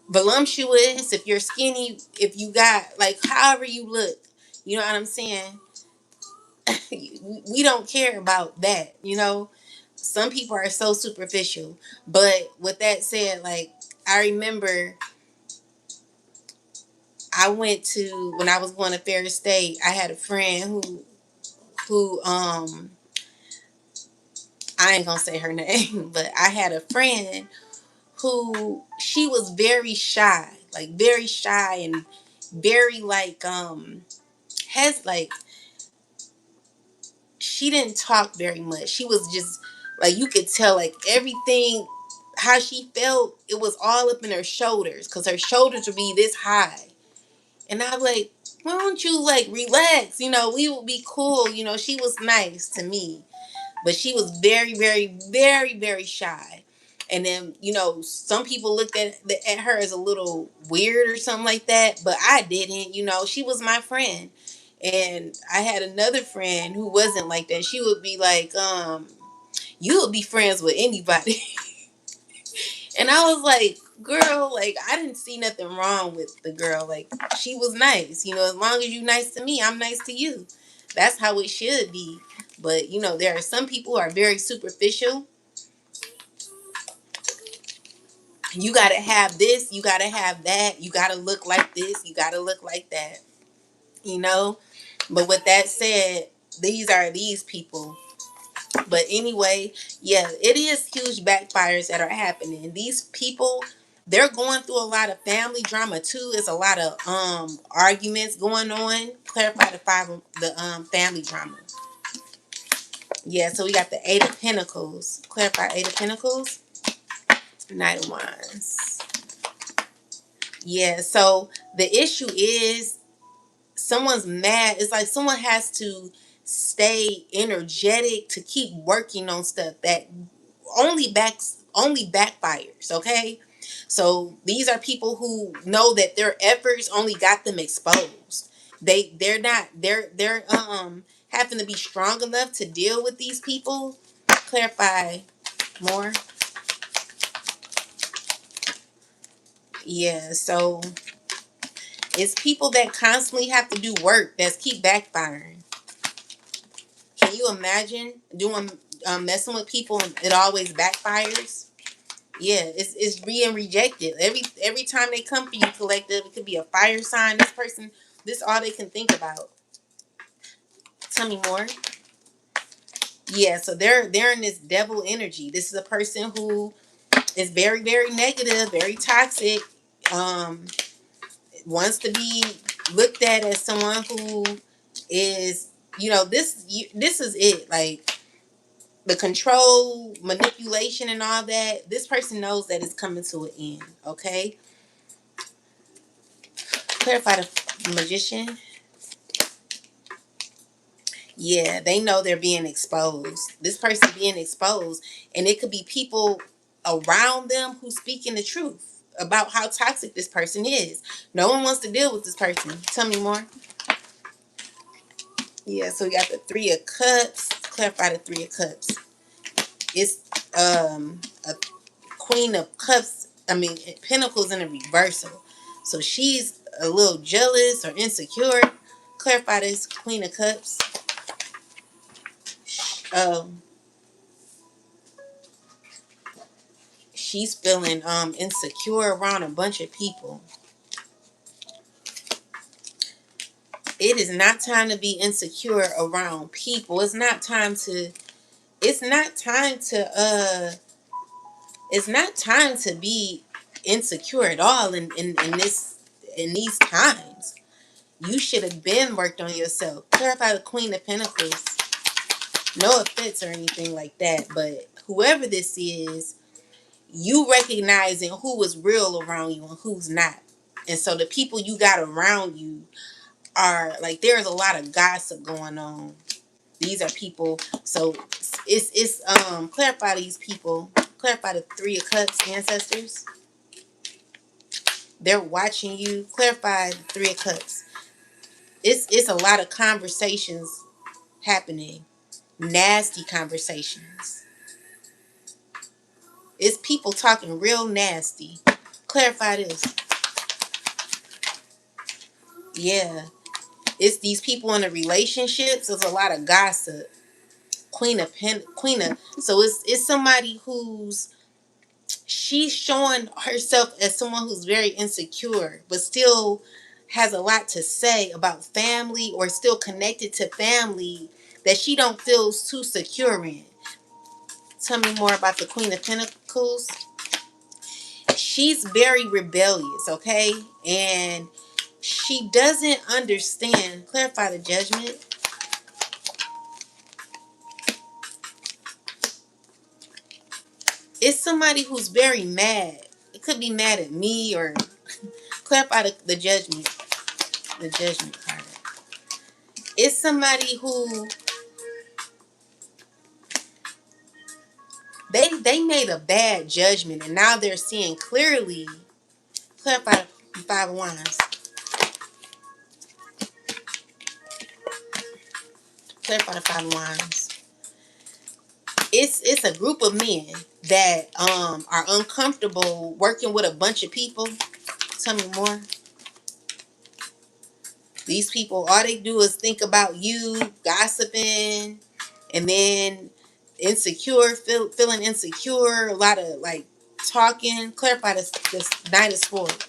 voluptuous, if you're skinny, if you got like however you look, you know what I'm saying? We don't care about that, you know. Some people are so superficial. But with that said, like, I remember I went to, when I was going to Ferris State, I had a friend who I ain't gonna say her name, but I had a friend who, she was very shy, like very shy and very like has like, she didn't talk very much. She was just like, you could tell like everything, how she felt, it was all up in her shoulders because her shoulders would be this high. And I'm like, why don't you like relax? You know, we would be cool. You know, she was nice to me, but she was very, very, very, very shy. And then, you know, some people looked at her as a little weird or something like that, but I didn't. You know, she was my friend. And I had another friend who wasn't like that. She would be like, you would be friends with anybody. And I was like, girl, like, I didn't see nothing wrong with the girl. Like, she was nice. You know, as long as you nice to me, I'm nice to you. That's how it should be. But, you know, there are some people who are very superficial. You got to have this. You got to have that. You got to look like this. You got to look like that. You know? But with that said, these are these people. But anyway, yeah, it is huge backfires that are happening. These people, they're going through a lot of family drama too. It's a lot of arguments going on. Clarify the family drama. Yeah, so we got the Eight of Pentacles. Clarify Eight of Pentacles. Knight of Wands. Yeah, so the issue is someone's mad. It's like someone has to stay energetic to keep working on stuff that only backfires. Okay, so these are people who know that their efforts only got them exposed. They're not they're having to be strong enough to deal with these people. Clarify more. Yeah, so it's people that constantly have to do work that's keep backfiring. Can you imagine doing messing with people and it always backfires? Yeah, it's being rejected every time they come for you, collective. It could be a fire sign. This person, this all they can think about. Tell me more. Yeah, so they're in this devil energy. This is a person who is very negative, very toxic. Um, Wants to be looked at as someone who is, this is it. Like the control, manipulation, and all that, this person knows that it's coming to an end. Okay? Clarify the Magician. Yeah, they know they're being exposed. This person being exposed, and it could be people around them who speaking the truth about how toxic this person is. No one wants to deal with this person. Tell me more. Yeah, so we got the Three of Cups. Clarify the Three of Cups. It's a Queen of Cups, Pentacles in a reversal. So she's a little jealous or insecure. Clarify this, Queen of Cups. Um, she's feeling insecure around a bunch of people. It is not time to be insecure around people. It's not time to it's not time to be insecure at all in these times. You should have been worked on yourself. Clarify the Queen of Pentacles. No offense or anything like that, but whoever this is, you recognizing who is real around you and who's not. And so the people you got around you are like, there's a lot of gossip going on. These are people, so it's clarify these people. Clarify the Three of Cups, ancestors. They're watching you. Clarify the Three of Cups. It's a lot of conversations happening. Nasty conversations. It's people talking real nasty. Clarify this. Yeah. It's these people in a relationships. There's a lot of gossip. So it's somebody who's she's showing herself as someone who's very insecure, but still has a lot to say about family or still connected to family that she don't feel too secure in. Tell me more about the Queen of Pentacles. She's very rebellious, okay? And she doesn't understand. Clarify the Judgment. It's somebody who's very mad. It could be mad at me or clarify the Judgment. The Judgment card. It's somebody who they made a bad judgment and now they're seeing clearly. Clarify the Five of Wands. Clarify the Five of Wands. It's a group of men that are uncomfortable working with a bunch of people. Tell me more. These people, all they do is think about you, gossiping, and then insecure, feeling insecure, a lot of like talking. Clarify this Knight of Swords.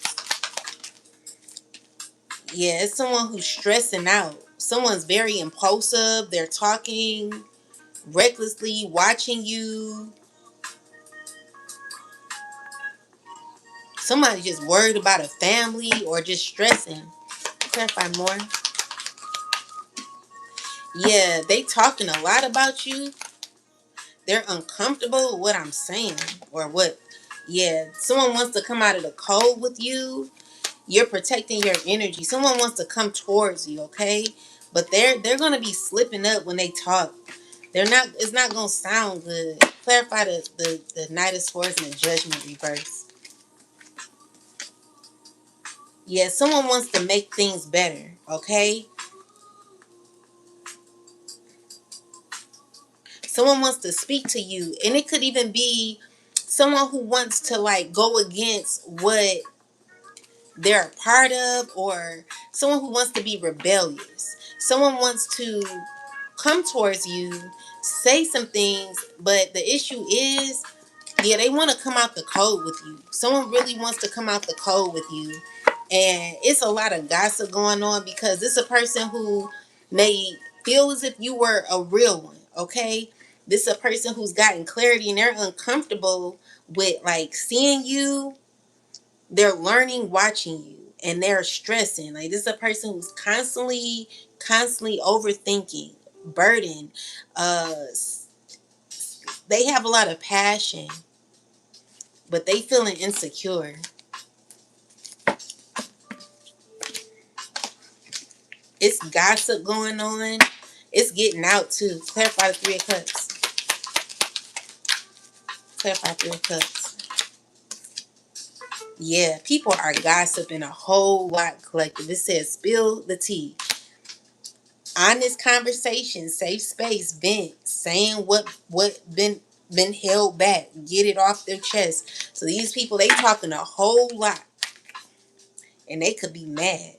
Yeah, it's someone who's stressing out. Someone's very impulsive. They're talking recklessly, watching you. Somebody's just worried about a family or just stressing. Clarify more. Yeah, they talking a lot about you. they're uncomfortable with what I'm saying or what. Yeah, someone wants to come out of the cold with you. You're protecting your energy. Someone wants to come towards you, okay? But they're gonna be slipping up when they talk. They're not. It's not gonna sound good. Clarify the Knight of Swords and the Judgment reverse. Yeah, someone wants to make things better, okay? Someone wants to speak to you, and it could even be someone who wants to like go against what they're a part of, or someone who wants to be rebellious. Someone wants to come towards you, say some things, but the issue is, yeah, they want to come out the cold with you. Someone really wants to come out the cold with you. And it's a lot of gossip going on because it's a person who may feel as if you were a real one, okay? This is a person who's gotten clarity and they're uncomfortable with like seeing you. They're learning watching you and they're stressing. Like this is a person who's constantly overthinking, burdened. They have a lot of passion, but they feeling insecure. It's gossip going on. It's getting out too. Clarify the Three of Cups. Clarify Three of Cups. Yeah, people are gossiping a whole lot collective. It says spill the tea. Honest conversation, safe space, vent, saying what been held back. Get it off their chest. So these people, they talking a whole lot. And they could be mad.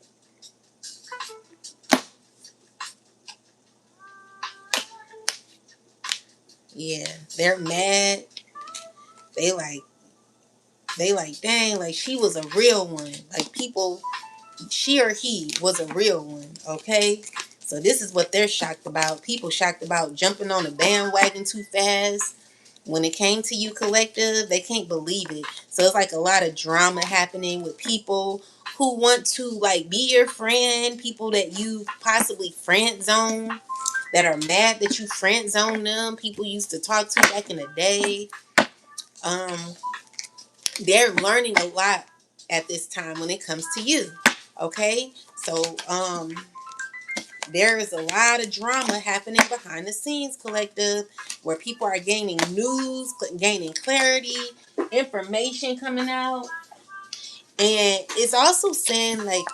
Yeah, they're mad. They like dang, like she was a real one. Like people, she or he was a real one, okay? So this is what they're shocked about. People shocked about jumping on the bandwagon too fast. When it came to you collective, they can't believe it. So it's like a lot of drama happening with people who want to like be your friend, people that you possibly friend zone, that are mad that you friend zone them, people you used to talk to back in the day. Um, they're learning a lot at this time when it comes to you. Okay? So there is a lot of drama happening behind the scenes, collective, where people are gaining news, gaining clarity, information coming out. And it's also saying like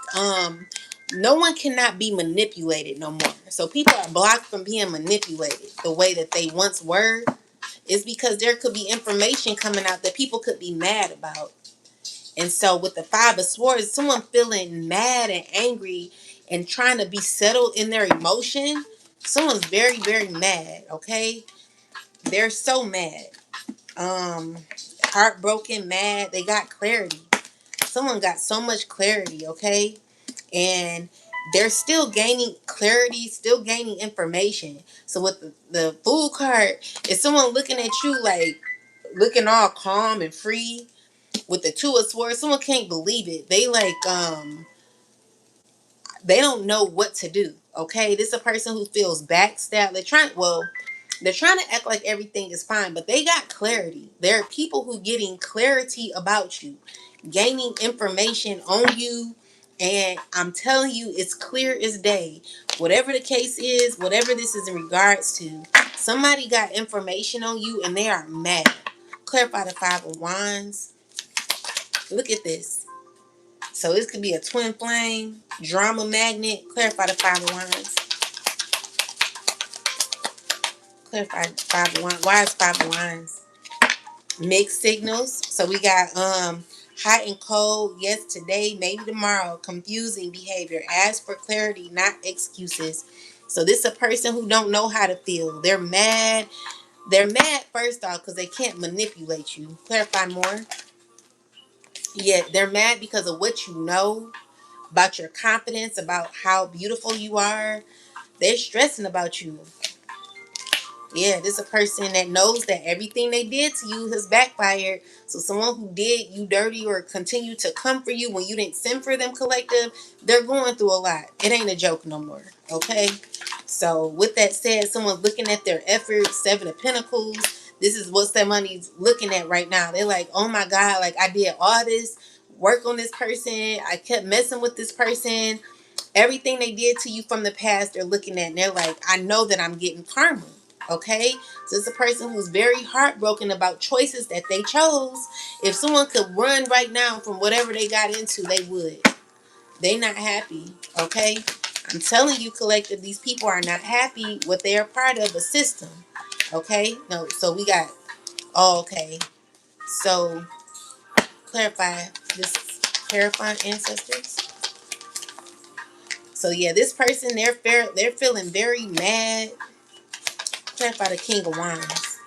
no one cannot be manipulated no more. So people are blocked from being manipulated the way that they once were. Is because there could be information coming out that people could be mad about. And so with the Five of Swords, someone feeling mad and angry and trying to be settled in their emotion, someone's very, very mad, okay? They're so mad. Um, Heartbroken, mad. They got clarity. Someone got so much clarity, okay? And they're still gaining clarity, still gaining information. So with the Fool card, is someone looking at you like looking all calm and free? With the Two of Swords, someone can't believe it. They like they don't know what to do. Okay, this is a person who feels backstabbed. They're trying to act like everything is fine, but they got clarity. There are people who getting clarity about you, gaining information on you, and I'm telling you, it's clear as day. Whatever the case is, whatever this is in regards to, somebody got information on you and they are mad. Clarify the Five of Wands. Look at this. So this could be a twin flame, drama magnet. Clarify the Five of Wands. Clarify the Five of Wands. Why is Five of Wands? Mixed signals. So we got hot and cold. Yes, today, maybe tomorrow. Confusing behavior. Ask for clarity, not excuses. So this is a person who don't know how to feel. They're mad. They're mad first off because they can't manipulate you. Clarify more. Yeah, they're mad because of what you know about your confidence, about how beautiful you are. They're stressing about you. Yeah, this is a person that knows that everything they did to you has backfired. So someone who did you dirty or continue to come for you when you didn't send for them, collective, they're going through a lot. It ain't a joke no more. Okay? So with that said, someone's looking at their efforts, Seven of Pentacles. This is what somebody's looking at right now. They're like, oh my God, like I did all this work on this person. I kept messing with this person. Everything they did to you from the past, they're looking at and they're like, I know that I'm getting karma. Okay? So it's a person who's very heartbroken about choices that they chose. If someone could run right now from whatever they got into, they would. They not happy. Okay? I'm telling you, collective, these people are not happy with they are part of a system. Okay? No, so we got, oh, okay. So clarify this, clarifying ancestors. So yeah, this person, they're feeling very mad. Clarify the King of Wands.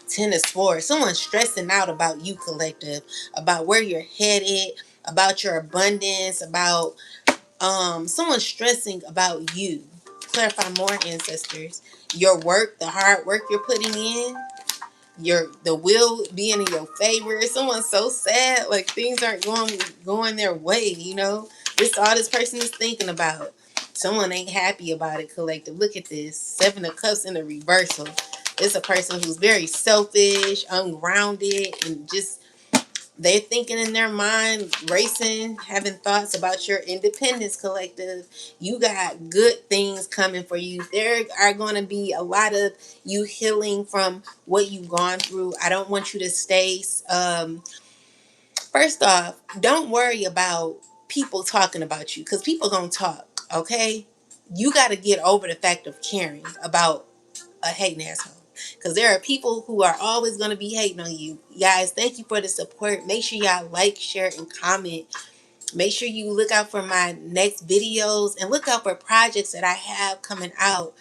Ten of Swords. Someone's stressing out about you, collective, about where you're headed, about your abundance, about someone's stressing about you. Clarify more, ancestors. Your work, the hard work you're putting in, the will being in your favor. Someone's so sad, like things aren't going their way, you know. This all this person is thinking about. Someone ain't happy about it, collective. Look at this. Seven of Cups in the reversal. It's a person who's very selfish, ungrounded, and just they're thinking in their mind, racing, having thoughts about your independence, collective. You got good things coming for you. There are going to be a lot of you healing from what you've gone through. I don't want you to stay. First off, don't worry about people talking about you because people going to talk, okay? You got to get over the fact of caring about a hating asshole. Because there are people who are always going to be hating on you. Guys, thank you for the support. Make sure y'all like, share, and comment. Make sure you look out for my next videos and look out for projects that I have coming out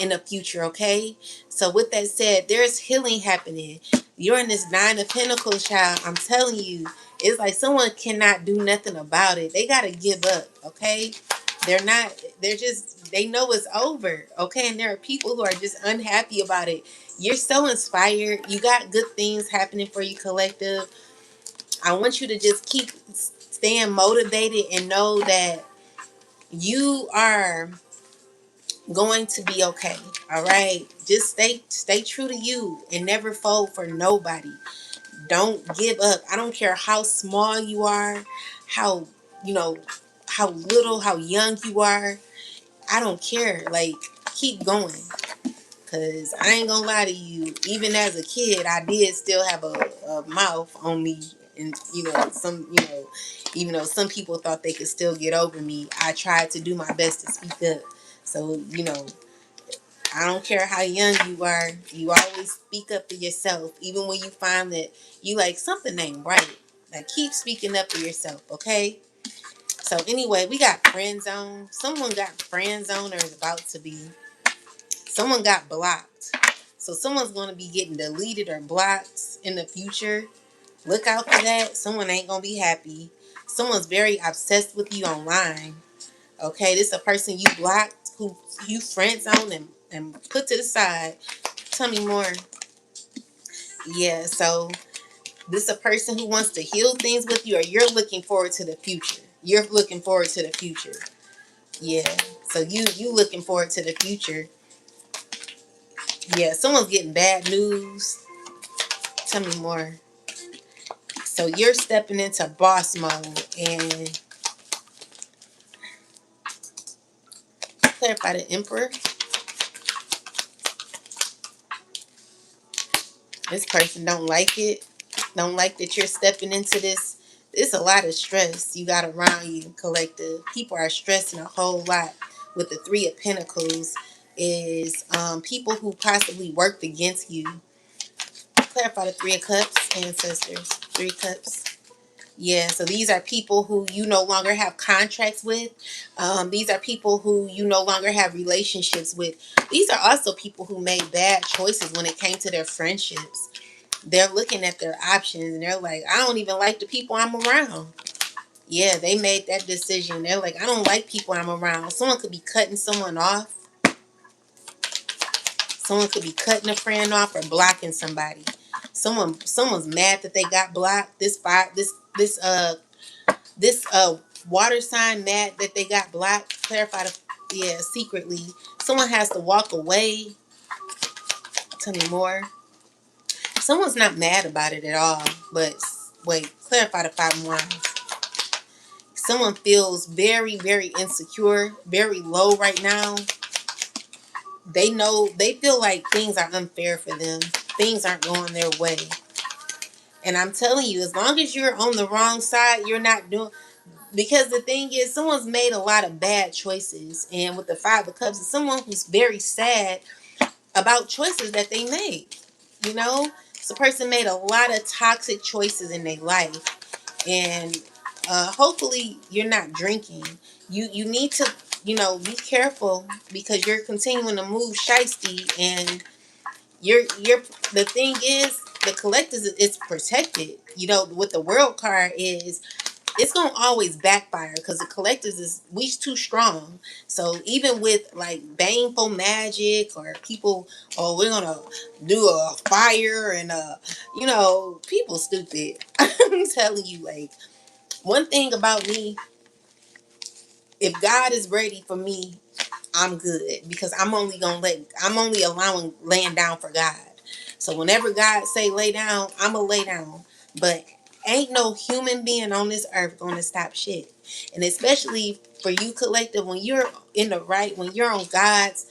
in the future, okay? So with that said, there's healing happening. You're in this Nine of Pentacles, child. I'm telling you, it's like someone cannot do nothing about it. They got to give up, okay? They know it's over, okay? And there are people who are just unhappy about it. You're so inspired. You got good things happening for you, collective. I want you to just keep staying motivated and know that you are going to be okay. All right, just stay true to you and never fold for nobody. Don't give up. I don't care how small you are, how you know how little, how young you are. I don't care. Like, keep going. Cause I ain't gonna lie to you, even as a kid I did still have a mouth on me. And even though some people thought they could still get over me, I tried to do my best to speak up. So, I don't care how young you are, you always speak up for yourself, even when you find that you like something ain't right. Like, keep speaking up for yourself, okay? So anyway, we got friend zone. Someone got friend zone or is about to be. Someone got blocked. So someone's going to be getting deleted or blocked in the future. Look out for that. Someone ain't going to be happy. Someone's very obsessed with you online. Okay, this is a person you blocked, who you friend zone and put to the side. Tell me more. Yeah, so this is a person who wants to heal things with you, or you're looking forward to the future. You're looking forward to the future. Yeah, so you looking forward to the future. Yeah, someone's getting bad news. Tell me more. So you're stepping into boss mode and clarify the Emperor. This person don't like it. Don't like that you're stepping into this. It's a lot of stress you got around you, collective. People are stressing a whole lot. With the Three of Pentacles is people who possibly worked against you. Clarify the Three of Cups, ancestors. Three Cups. Yeah, so these are people who you no longer have contracts with. These are people who you no longer have relationships with. These are also people who made bad choices when it came to their friendships. They're looking at their options and they're like, I don't even like the people I'm around. Yeah, they made that decision. They're like, I don't like people I'm around. Someone could be cutting someone off. Someone could be cutting a friend off or blocking somebody. Someone's mad that they got blocked. This water sign mad that they got blocked. Clarify the, yeah, secretly. Someone has to walk away. Tell me more. Someone's not mad about it at all, but wait, clarify the 5 more. Someone feels very, very insecure, very low right now. They know, they feel like things are unfair for them. Things aren't going their way. And I'm telling you, as long as you're on the wrong side, you're not doing, because the thing is, someone's made a lot of bad choices. And with the 5 of Cups, it's someone who's very sad about choices that they made. You know, this person made a lot of toxic choices in their life. And hopefully you're not drinking. You need to, be careful, because you're continuing to move shiesty, and you're the thing is, the collectors is protected. What the world card is, it's gonna always backfire, because the collectors is, we too strong. So even with like baneful magic, or people, oh, we're gonna do a fire, and people stupid. I'm telling you, like, one thing about me, if God is ready for me, I'm good, because I'm only allowing laying down for God. So whenever God say lay down, I'ma lay down. But ain't no human being on this earth gonna stop shit. And especially for you, collective, when you're in the right, when you're on God's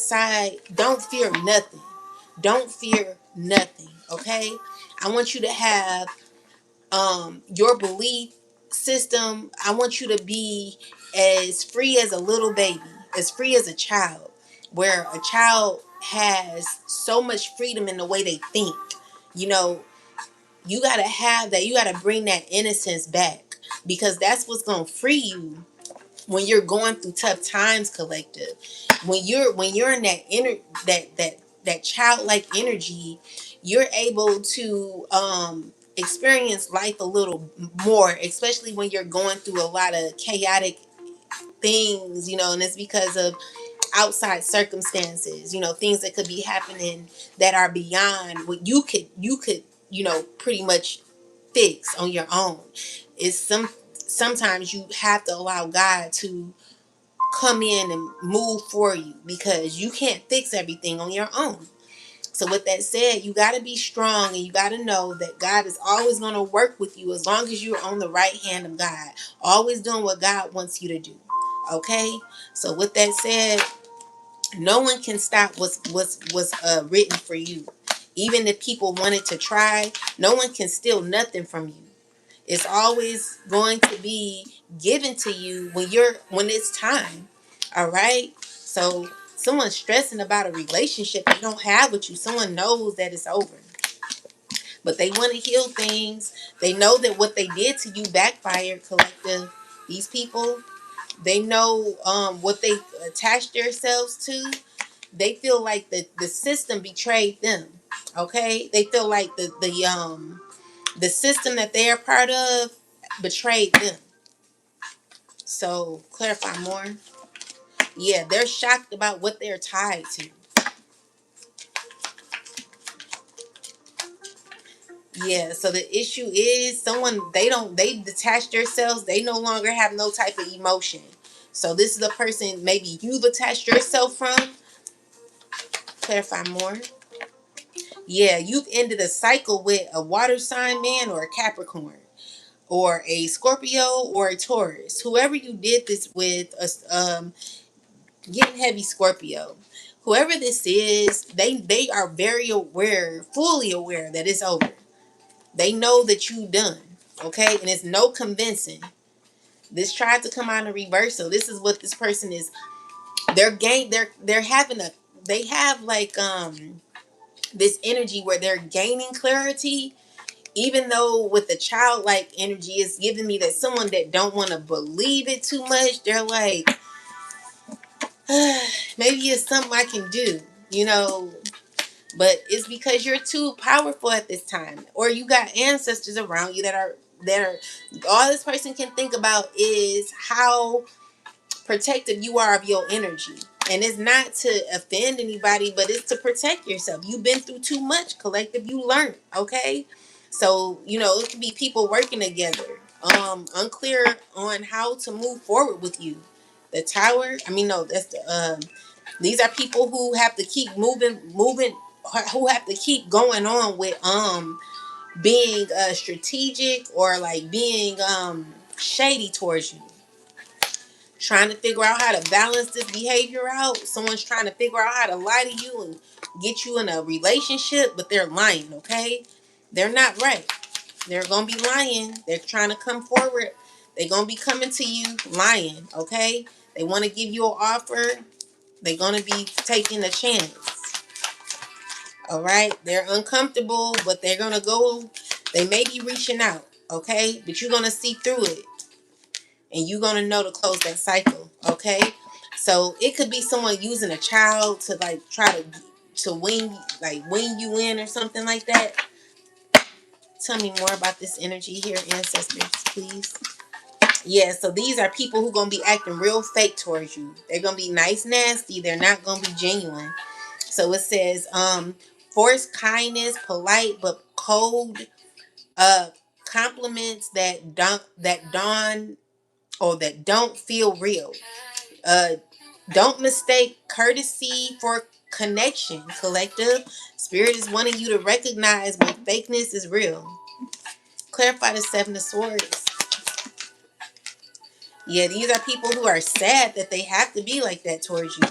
side, don't fear nothing. Don't fear nothing. Okay? I want you to have your belief system. I want you to be as free as a little baby, as free as a child, where a child has so much freedom in the way they think. You know, you got to have that. You got to bring that innocence back, because that's what's going to free you when you're going through tough times, collective. When you're in that that childlike energy, you're able to experience life a little more, especially when you're going through a lot of chaotic things, and it's because of outside circumstances, things that could be happening that are beyond what you could pretty much fix on your own. It's sometimes you have to allow God to come in and move for you, because you can't fix everything on your own. So with that said, you got to be strong, and you got to know that God is always going to work with you, as long as you're on the right hand of God, always doing what God wants you to do. Okay? So with that said, no one can stop what's written for you. Even if people wanted to try, no one can steal nothing from you. It's always going to be given to you when it's time. All right? So someone's stressing about a relationship they don't have with you. Someone knows that it's over, but they want to heal things. They know that what they did to you backfired, collective. These people, they know what they attached themselves to. They feel like the system betrayed them. Okay? They feel like the system that they're part of betrayed them. So clarify more. Yeah, they're shocked about what they're tied to. Yeah, so the issue is they detach themselves, they no longer have no type of emotion. So this is a person maybe you've attached yourself from. Clarify more. Yeah, you've ended a cycle with a water sign man, or a Capricorn, or a Scorpio, or a Taurus. Whoever you did this with, getting heavy Scorpio. Whoever this is, they are very aware, fully aware that it's over. They know that you done. Okay? And it's no convincing. This tried to come out in reverse. So this is what this person is. They're having they have like this energy where they're gaining clarity, even though with the childlike energy, it's giving me that someone that don't want to believe it too much. They're like, maybe it's something I can do, but it's because you're too powerful at this time, or you got ancestors around you that are all this person can think about is how protective you are of your energy. And it's not to offend anybody, but it's to protect yourself. You've been through too much, collective. You learned, okay? So, it could be people working together. Unclear on how to move forward with you. The tower, I mean, no, that's These are people who have to keep moving, who have to keep going on with being strategic or like being shady towards you. Trying to figure out how to balance this behavior out. Someone's trying to figure out how to lie to you and get you in a relationship, but they're lying, okay? They're not right. They're going to be lying. They're trying to come forward. They're going to be coming to you lying, okay? They want to give you an offer. They're going to be taking a chance. All right? They're uncomfortable, but they're going to go. They may be reaching out, okay? But you're going to see through it. And you're going to know to close that cycle, okay? So it could be someone using a child to like try to wing you in or something like that. Tell me more about this energy here, ancestors, please. Yeah, so these are people who going to be acting real fake towards you. They're going to be nice, nasty. They're not going to be genuine. So it says, forced kindness, polite but cold, compliments that don't feel real. Uh, don't mistake courtesy for connection, collective. Spirit is wanting you to recognize when fakeness is real. Clarify the Seven of Swords. Yeah, these are people who are sad that they have to be like that towards you.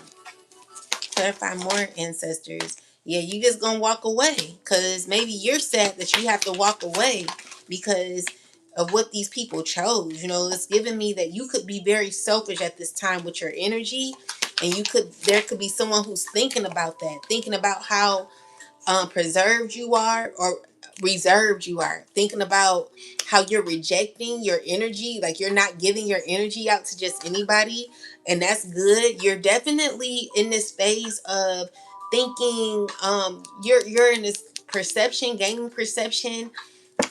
Clarify more, ancestors. Yeah, you just gonna walk away because maybe you're sad that you have to walk away because of what these people chose. You know, it's giving me that you could be very selfish at this time with your energy, and there could be someone who's thinking about that, thinking about how preserved you are or reserved you are, thinking about how you're rejecting your energy, like you're not giving your energy out to just anybody, and that's good. You're definitely in this phase of thinking, you're in this perception, gaining perception,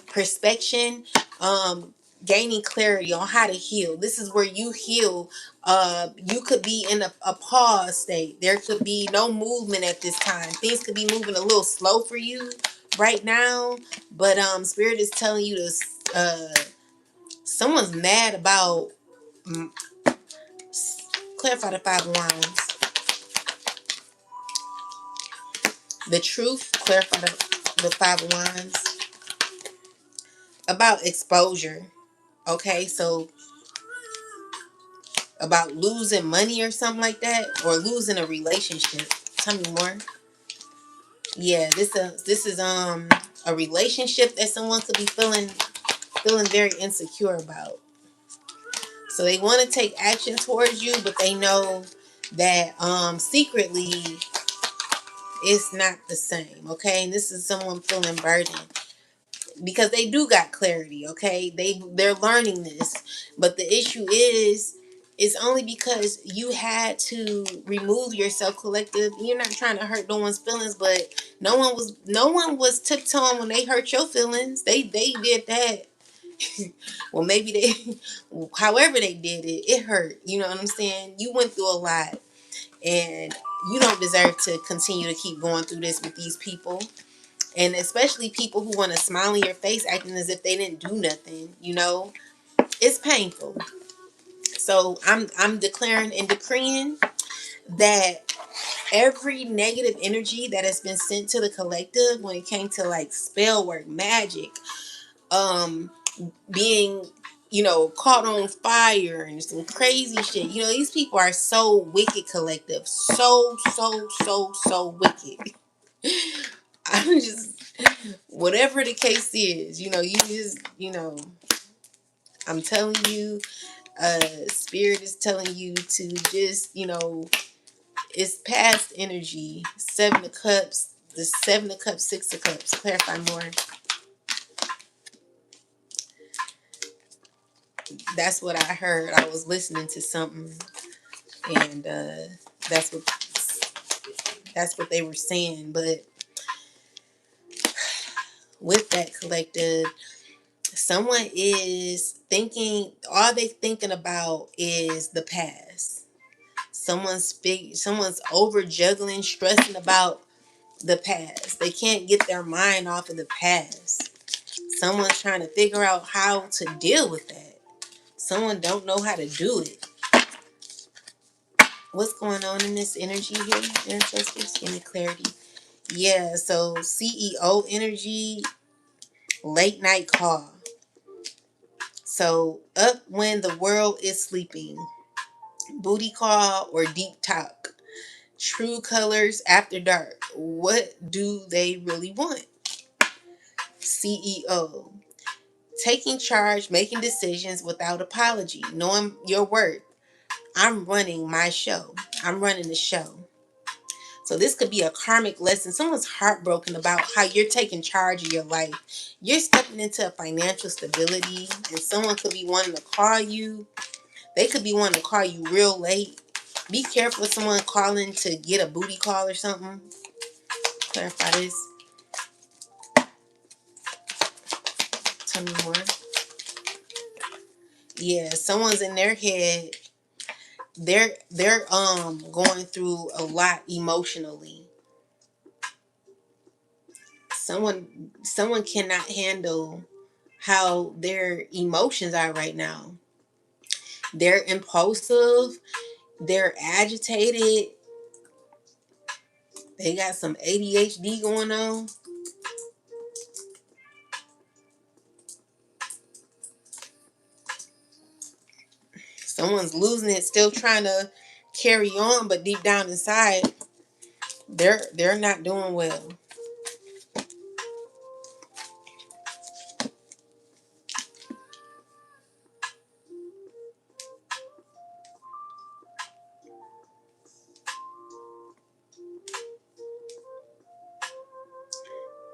perspection, gaining clarity on how to heal. This is where you heal. You could be in a pause state. There could be no movement at this time. Things could be moving a little slow for you right now, but spirit is telling you to someone's mad about mm, clarify the Five of Wands. The truth, clarify the Five of Wands about exposure. Okay, so about losing money or something like that, or losing a relationship. Tell me more. Yeah, this is a relationship that someone could be feeling very insecure about. So they want to take action towards you, but they know that secretly it's not the same. Okay, and this is someone feeling burdened because they do got clarity. Okay, they're learning this, but the issue is it's only because you had to remove yourself, collective. You're not trying to hurt no one's feelings, but no one was tiptoeing when they hurt your feelings. They did that. Well, maybe they however they did it, it hurt. You know what I'm saying? You went through a lot, and you don't deserve to continue to keep going through this with these people, and especially people who want to smile in your face acting as if they didn't do nothing. You know, it's painful. So I'm declaring and decreeing that every negative energy that has been sent to the collective when it came to like spell work, magic, um being, caught on fire and some crazy shit. These people are so wicked, collective. So wicked. I'm just, whatever the case is, you just, I'm telling you, spirit is telling you to just, it's past energy. Seven of Cups, the Seven of Cups, Six of Cups. Clarify more. That's what I heard. I was listening to something, and that's what that's what they were saying. But with that, collective, someone is thinking, all they thinking about is the past. Someone's over juggling, stressing about the past. They can't get their mind off of the past. Someone's trying to figure out how to deal with that. Someone don't know how to do it. What's going on in this energy here, ancestors? Give me clarity. Yeah, so CEO energy, late night call. So up when the world is sleeping, booty call or deep talk. True colors after dark. What do they really want? CEO. Taking charge, making decisions without apology, knowing your worth. I'm running my show. I'm running the show. So this could be a karmic lesson. Someone's heartbroken about how you're taking charge of your life. You're stepping into a financial stability, and someone could be wanting to call you. They could be wanting to call you real late. Be careful of someone calling to get a booty call or something. Clarify this. Tell me more. Yeah, someone's in their head. They're going through a lot emotionally. Someone cannot handle how their emotions are right now. They're impulsive, they're agitated, they got some ADHD going on. Someone's losing it, still trying to carry on, but deep down inside, they're not doing well.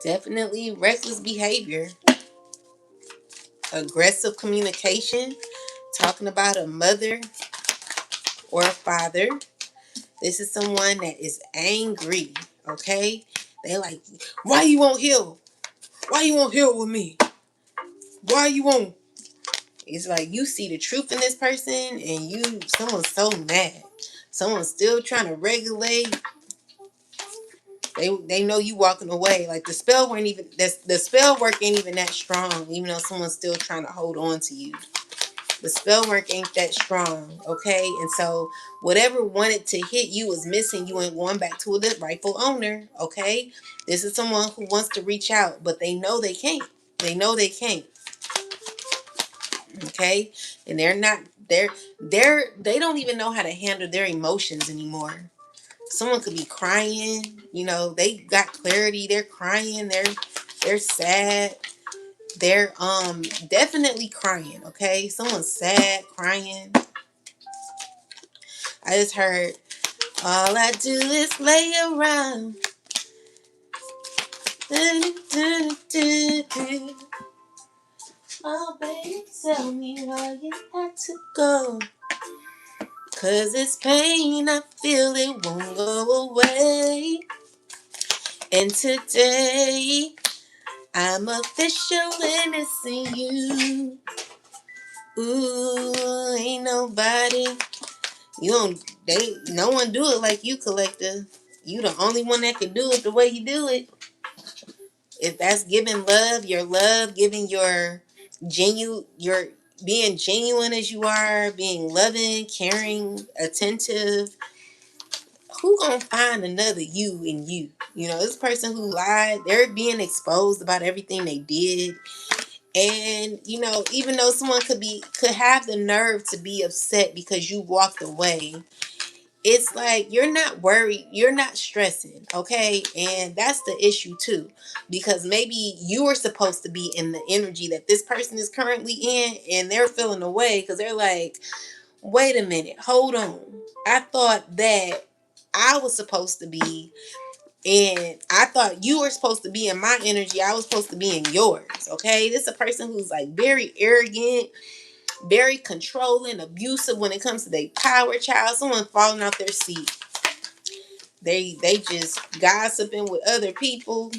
Definitely reckless behavior, aggressive communication, talking about a mother or a father. This is someone that is angry, okay? They like, why you won't heal? Why you won't heal with me? Why you won't? It's like you see the truth in this person and someone's so mad. Someone's still trying to regulate. They know you walking away. Like the spell weren't even the spell work ain't even that strong, even though someone's still trying to hold on to you. The spell work ain't that strong, okay? And so whatever wanted to hit you is missing you and going back to the rightful owner, okay? This is someone who wants to reach out, but they know they can't. They know they can't. Okay? And they don't even know how to handle their emotions anymore. Someone could be crying, they got clarity, they're crying, they're sad. They're definitely crying, okay? Someone's sad, crying. I just heard, all I do is lay around. Oh, baby, tell me why you had to go. 'Cause it's pain, I feel it won't go away. And today, I'm officially missing you. Ooh, ain't nobody. No one do it like you, collector. You the only one that can do it the way you do it. If that's giving love, giving your being genuine as you are, being loving, caring, attentive, who gonna find another you in you? This person who lied, they're being exposed about everything they did. And even though someone could have the nerve to be upset because you walked away, it's like you're not worried, you're not stressing, okay? And that's the issue too, because maybe you were supposed to be in the energy that this person is currently in, and they're feeling away because they're like, wait a minute, hold on. I thought that I was supposed to be, and I thought you were supposed to be in my energy. I was supposed to be in yours, okay? This is a person who's like very arrogant, very controlling, abusive when it comes to their power child. Someone falling out their seat. They just gossiping with other people,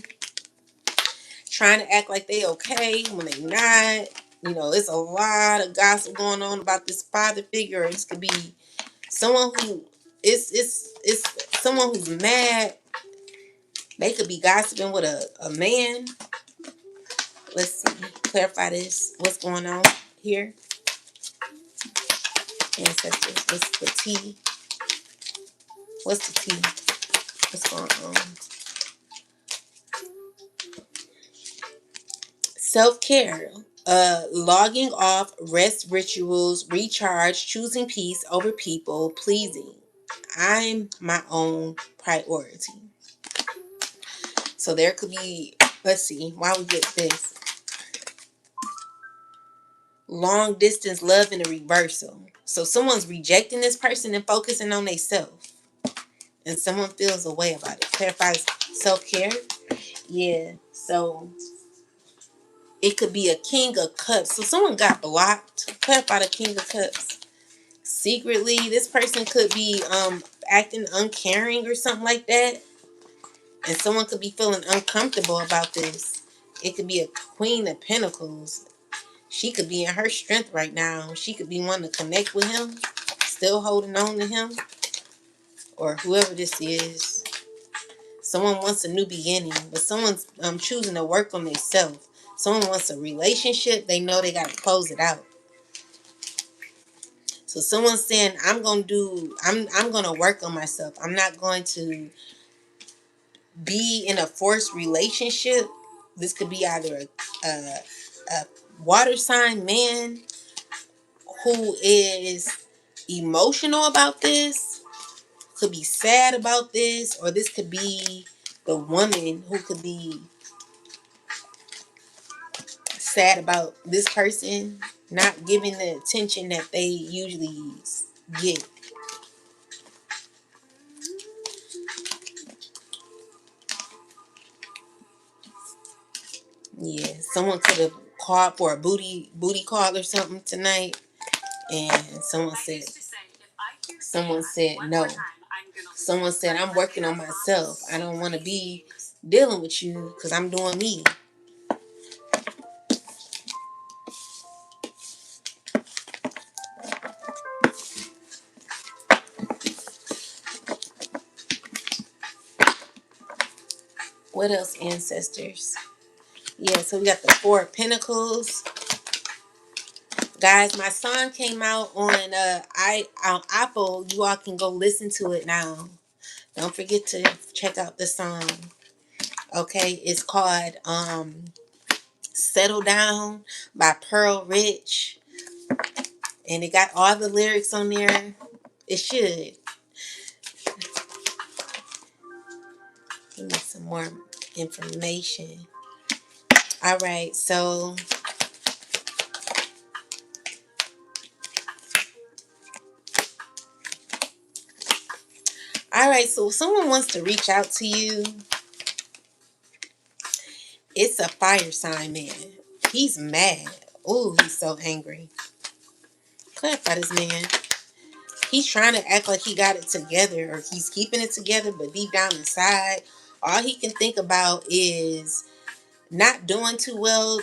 trying to act like they okay when they not. It's a lot of gossip going on about this father figure. This could be someone who it's someone who's mad. They could be gossiping with a man. Let's see. Clarify this. What's going on here? Ancestors. What's the T? What's the tea? What's going on? Self-care. Logging off, rest rituals, recharge, choosing peace over people, pleasing. I'm my own priority. So there could be, let's see, why we get this. Long distance love and a reversal. So someone's rejecting this person and focusing on themselves. And someone feels a way about it. Clarifies self-care. Yeah. So it could be a king of cups. So someone got blocked. Clarify the king of cups. Secretly, this person could be acting uncaring or something like that. And someone could be feeling uncomfortable about this. It could be a queen of pentacles. She could be in her strength right now. She could be wanting to connect with him, still holding on to him, or whoever this is. Someone wants a new beginning, but someone's choosing to work on themselves. Someone wants a relationship. They know they got to close it out. So someone's saying, I'm gonna work on myself. I'm not going to be in a forced relationship. This could be either a water sign man who is emotional about this, could be sad about this, or this could be the woman who could be sad about this person not giving the attention that they usually get. Yeah, someone could have called for a booty call or something tonight, and someone said no. Someone said, I'm working on myself. I don't want to be dealing with you because I'm doing me. What else, ancestors? Yeah, so we got the Four of Pentacles. Guys, my song came out on on Apple. You all can go listen to it now. Don't forget to check out the song. Okay, it's called Settle Down by Pearl Rich. And it got all the lyrics on there. It should. Give me some more information. All right, so if someone wants to reach out to you, it's a fire sign man. He's mad. Oh, he's so angry. Clarify this man. He's trying to act like he got it together, or he's keeping it together, but deep down inside, all he can think about is not doing too well,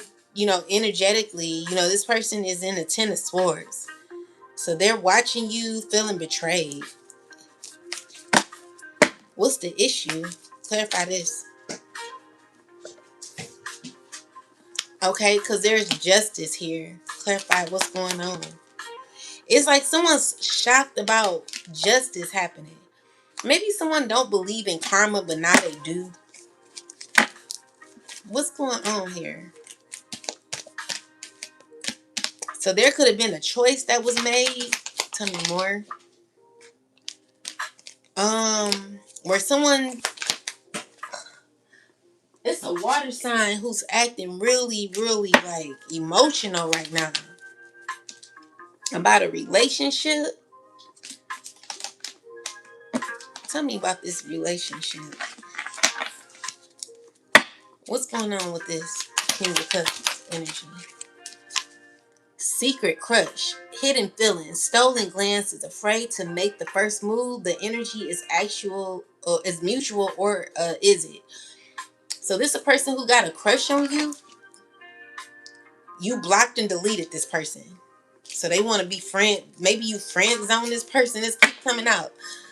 energetically. This person is in a Ten of Swords. So they're watching you feeling betrayed. What's the issue? Clarify this. Okay, because there's justice here. Clarify what's going on. It's like someone's shocked about justice happening. Maybe someone don't believe in karma, but now they do. What's going on here? So there could have been a choice that was made. Tell me more. Where someone, it's a water sign who's acting really, really like emotional right now about a relationship. Tell me about this relationship. What's going on with this King of Cups energy? Secret crush, hidden feelings, stolen glances, afraid to make the first move. The energy is is mutual, or is it? So this is a person who got a crush on you. You blocked and deleted this person. So they want to be friend. Maybe you friend zone this person. This keep coming out.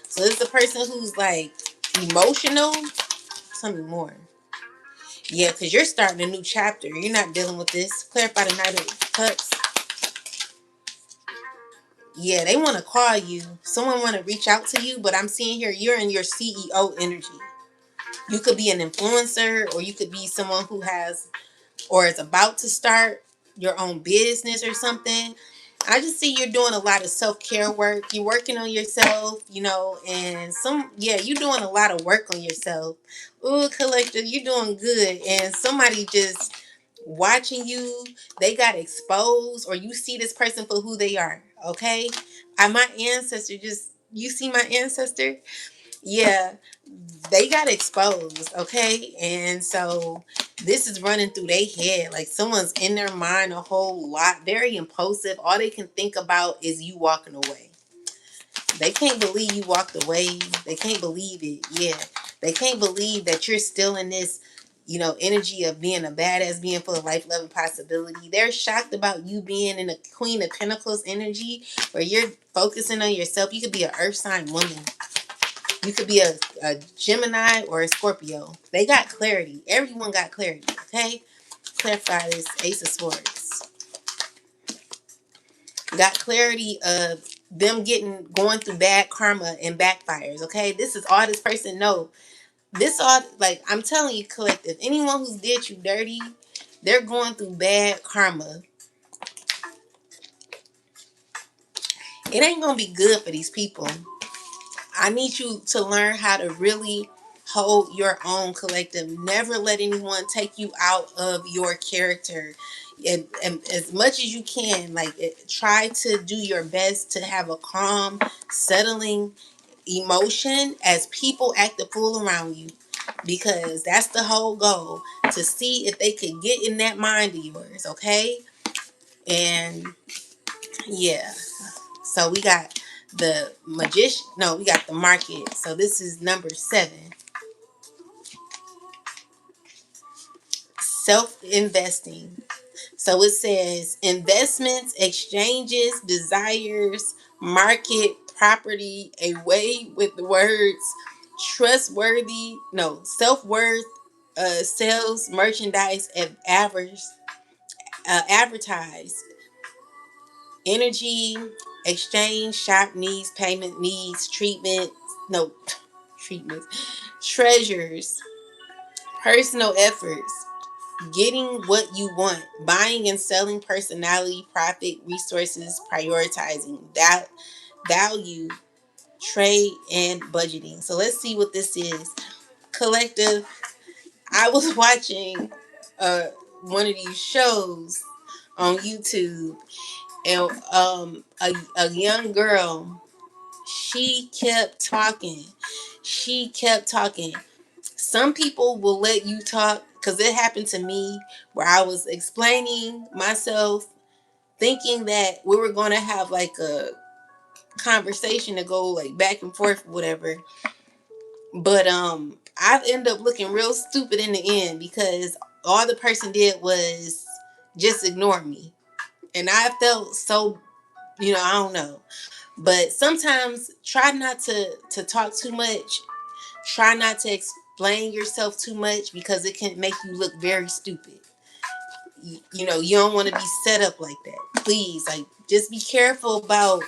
So this is a person who's like emotional. Tell me more. Yeah, because you're starting a new chapter. You're not dealing with this. Clarify the Knight of Cups. Yeah, they want to call you. Someone want to reach out to you, but I'm seeing here you're in your CEO energy. You could be an influencer, or you could be someone who has or is about to start your own business or something. I just see you're doing a lot of self-care work. You're working on yourself, and you're doing a lot of work on yourself. Ooh, collector, you're doing good. And somebody just watching you, they got exposed, or you see this person for who they are. Okay. My ancestor you see my ancestor? Yeah, they got exposed, okay? And so this is running through their head. Like someone's in their mind a whole lot, very impulsive. All they can think about is you walking away. They can't believe you walked away. They can't believe it. Yeah. They can't believe that you're still in this, energy of being a badass, being full of life, love, and possibility. They're shocked about you being in a Queen of Pentacles energy where you're focusing on yourself. You could be an earth sign woman. You could be a Gemini or a Scorpio. They got clarity. Everyone got clarity, okay? Clarify this Ace of Swords. Got clarity of them going through bad karma and backfires, okay? This is all this person know. This all, like, I'm telling you, collective, anyone who's did you dirty, they're going through bad karma. It ain't gonna be good for these people. I need you to learn how to really hold your own, collective. Never let anyone take you out of your character. And as much as you can, try to do your best to have a calm, settling emotion as people act the fool around you. Because that's the whole goal, to see if they could get in that mind of yours, okay? And yeah. So we got the magician. No, we got the market. So this is number 7. Self-investing. So it says investments, exchanges, desires, market, property, away with the words, trustworthy, no, self-worth, sales, merchandise, and advertise, energy, exchange, shop needs, payment needs, treatment, no, treatments, treasures, personal efforts, getting what you want, buying and selling, personality, profit, resources, prioritizing, that value, trade, and budgeting. So let's see what this is. Collective, I was watching one of these shows on YouTube, and a young girl, she kept talking. She kept talking. Some people will let you talk, because it happened to me where I was explaining myself, thinking that we were going to have like a conversation to go like back and forth, whatever. But I ended up looking real stupid in the end, because all the person did was just ignore me. And I felt so, I don't know. But sometimes try not to talk too much. Try not to explain yourself too much, because it can make you look very stupid. You don't want to be set up like that. Please, just be careful about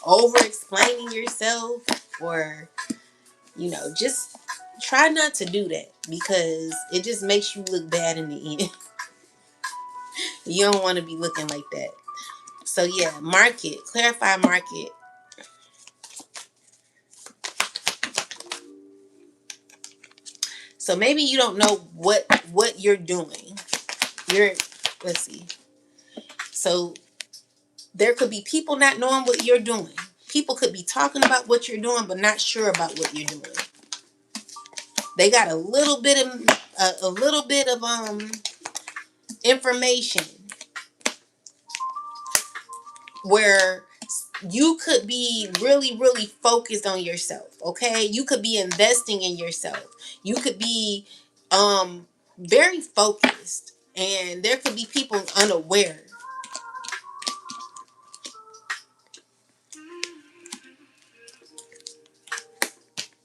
over explaining yourself, or, just try not to do that, because it just makes you look bad in the end. You don't want to be looking like that. So yeah, market, clarify market. So maybe you don't know what you're doing. Let's see. So there could be people not knowing what you're doing. People could be talking about what you're doing, but not sure about what you're doing. They got a little bit of information where you could be really, really focused on yourself. Okay, you could be investing in yourself. You could be very focused, and there could be people unaware.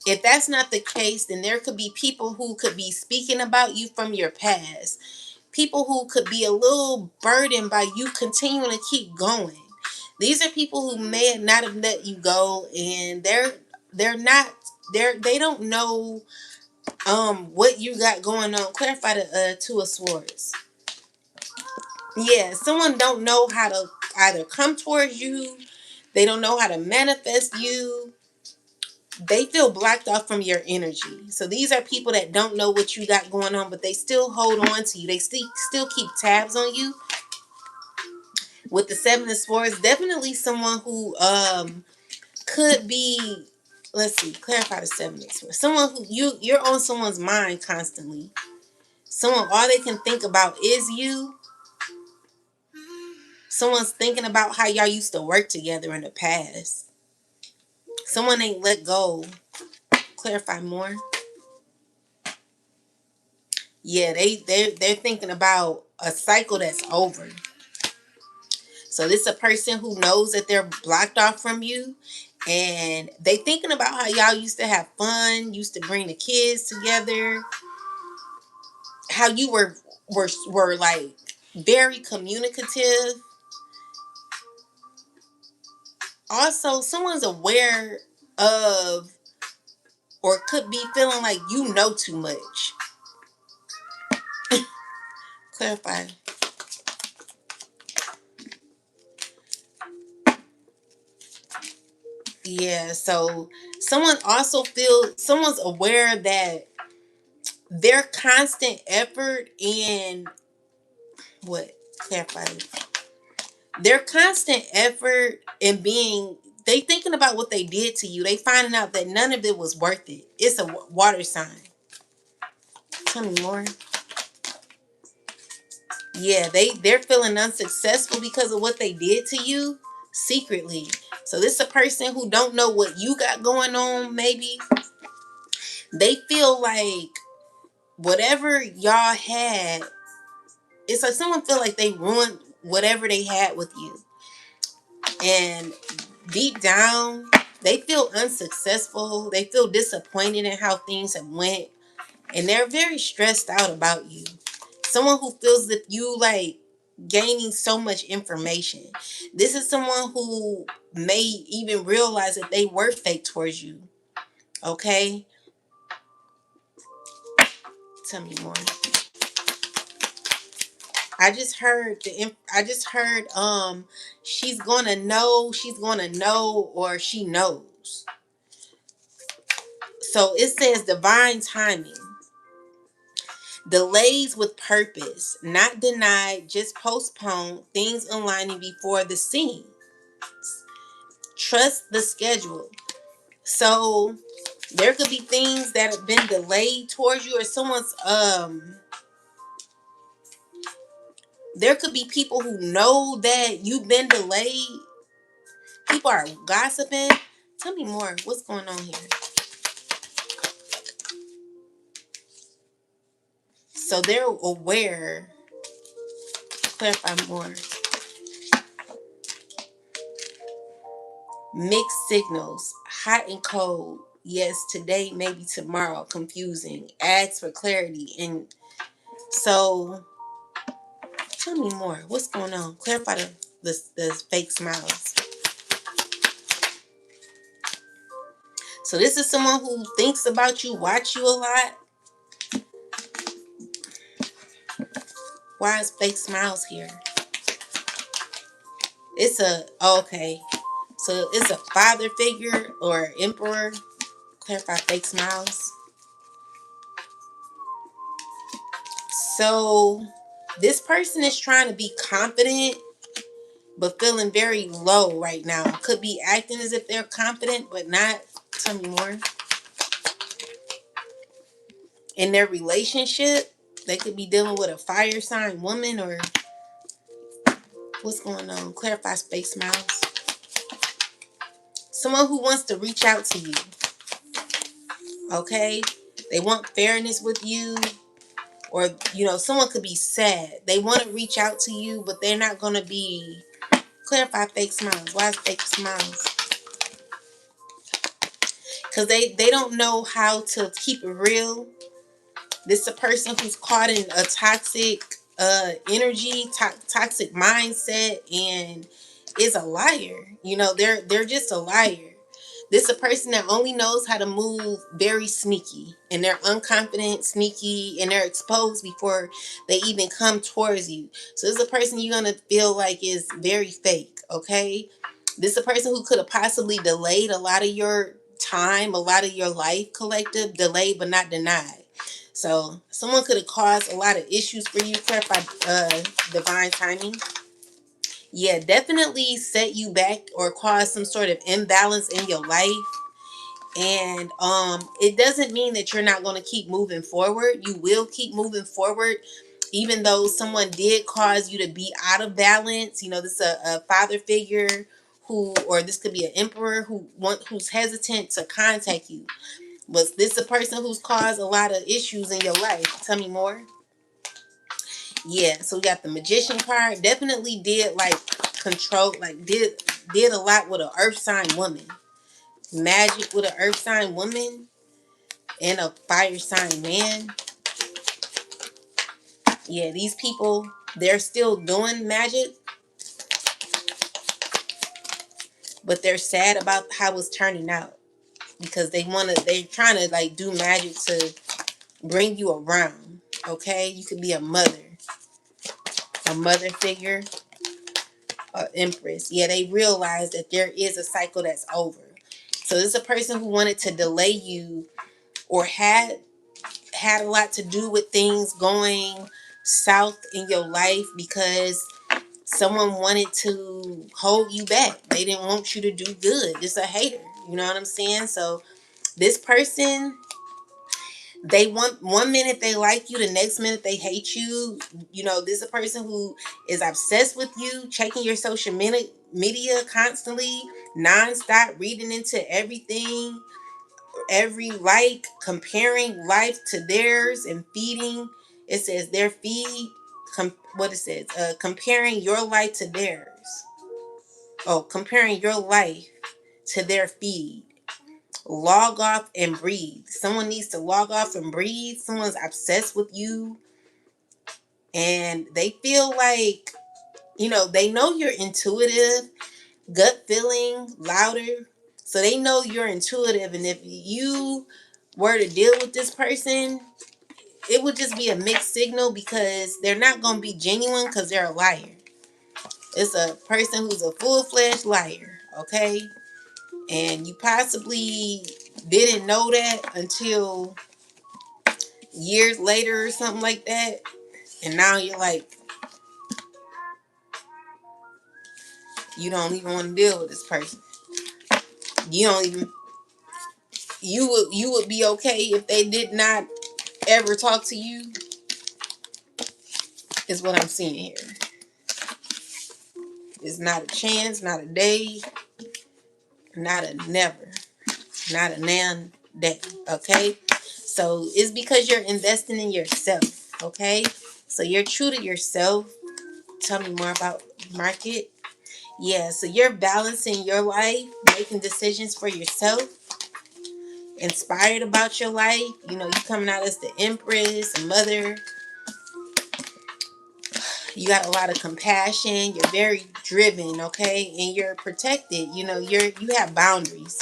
If that's not the case, then there could be people who could be speaking about you from your past. People who could be a little burdened by you continuing to keep going. These are people who may not have let you go, and they're not they don't know what you got going on. Clarify the Two of Swords. Yeah, someone don't know how to either come towards you. They don't know how to manifest you. They feel blocked off from your energy. So these are people that don't know what you got going on, but they still hold on to you. They still keep tabs on you. With the Seven of Swords, definitely someone who could be, let's see, clarify the Seven of Swords. Someone who you're on someone's mind constantly. Someone all they can think about is you. Someone's thinking about how y'all used to work together in the past. Someone ain't let go. Clarify more. Yeah, they're thinking about a cycle that's over. So this is a person who knows that they're blocked off from you, and they thinking about how y'all used to have fun, used to bring the kids together, how you were like very communicative. Also, someone's aware of or could be feeling like you know too much. Clarify. Yeah, so someone's aware that their constant effort in what clarify their constant effort in being they thinking about what they did to you. They finding out that none of it was worth it. It's a water sign. Tell me more. Yeah, they're feeling unsuccessful because of what they did to you secretly. So this is a person who don't know what you got going on. Maybe they feel like whatever y'all had, it's like someone feel like they ruined whatever they had with you, and deep down they feel unsuccessful. They feel disappointed in how things have went, and they're very stressed out about you. Someone who feels that you like gaining so much information. This is someone who may even realize that they were fake towards you. Okay, tell me more. I just heard she's gonna know, or she knows. So it says divine timing. Delays with purpose, not denied, just postponed, things aligning before the scene. Trust the schedule. So there could be things that have been delayed towards you, or someone's there could be people who know that you've been delayed. People are gossiping. Tell me more. What's going on here? So they're aware. Clarify more. Mixed signals. Hot and cold. Yes, today, maybe tomorrow. Confusing. Ask for clarity. And so, tell me more. What's going on? Clarify the fake smiles. So this is someone who thinks about you, watch you a lot. Why is fake smiles here? It's okay. So it's a father figure or emperor. Clarify fake smiles. So this person is trying to be confident but feeling very low right now. Could be acting as if they're confident but not. Tell me more. In their relationship, they could be dealing with a fire sign woman, or what's going on? Clarify fake smiles. Someone who wants to reach out to you. Okay? They want fairness with you. Or, someone could be sad. They want to reach out to you, but they're not going to be... Clarify fake smiles. Why is fake smiles? Because they don't know how to keep it real. This is a person who's caught in a toxic energy, toxic mindset, and is a liar. You know, they're just a liar. This is a person that only knows how to move very sneaky, and they're unconfident, sneaky, and they're exposed before they even come towards you. So this is a person you're gonna feel like is very fake. Okay, this is a person who could have possibly delayed a lot of your time, a lot of your life, collective, delayed but not denied. So someone could have caused a lot of issues for you. Clarify divine timing. Yeah, definitely set you back or cause some sort of imbalance in your life. And it doesn't mean that you're not going to keep moving forward. You will keep moving forward even though someone did cause you to be out of balance. You know, this is a father figure who, or this could be an emperor who's hesitant to contact you. Was this a person who's caused a lot of issues in your life? Tell me more. Yeah, so we got the magician card. Definitely did like control, like did a lot with an earth sign woman. Magic with an earth sign woman and a fire sign man. Yeah, these people, they're still doing magic, but they're sad about how it's turning out because they're trying to like do magic to bring you around. Okay, you could be a mother figure, empress. Yeah, they realize that there is a cycle that's over. So this is a person who wanted to delay you or had a lot to do with things going south in your life because someone wanted to hold you back. They didn't want you to do good. It's a hater. You know what I'm saying? So this person, they want one minute they like you, the next minute they hate you. You know, this is a person who is obsessed with you, checking your social media constantly, nonstop, reading into everything, every like, comparing life to theirs and feeding. It says their feed. What it says? Comparing your life to theirs. Oh, comparing your life to their feed. Log off and breathe. Someone needs to log off and breathe. Someone's obsessed with you and they feel like, you know, they know you're intuitive, gut feeling, louder. So they know you're intuitive. And if you were to deal with this person, it would just be a mixed signal because they're not going to be genuine because they're a liar. It's a person who's a full-fledged liar, okay? And you possibly didn't know that until years later or something like that. And now you're like, you don't even want to deal with this person. You don't even, you would be okay if they did not ever talk to you, is what I'm seeing here. It's not a chance, not a day, not a never, not a nan day, okay? So it's because you're investing in yourself, okay? So you're true to yourself. Tell me more about market. Yeah, so you're balancing your life, making decisions for yourself, inspired about your life. You know, you coming out as the empress, a mother. You got a lot of compassion. You're very driven, okay? And you're protected. You know, you have boundaries.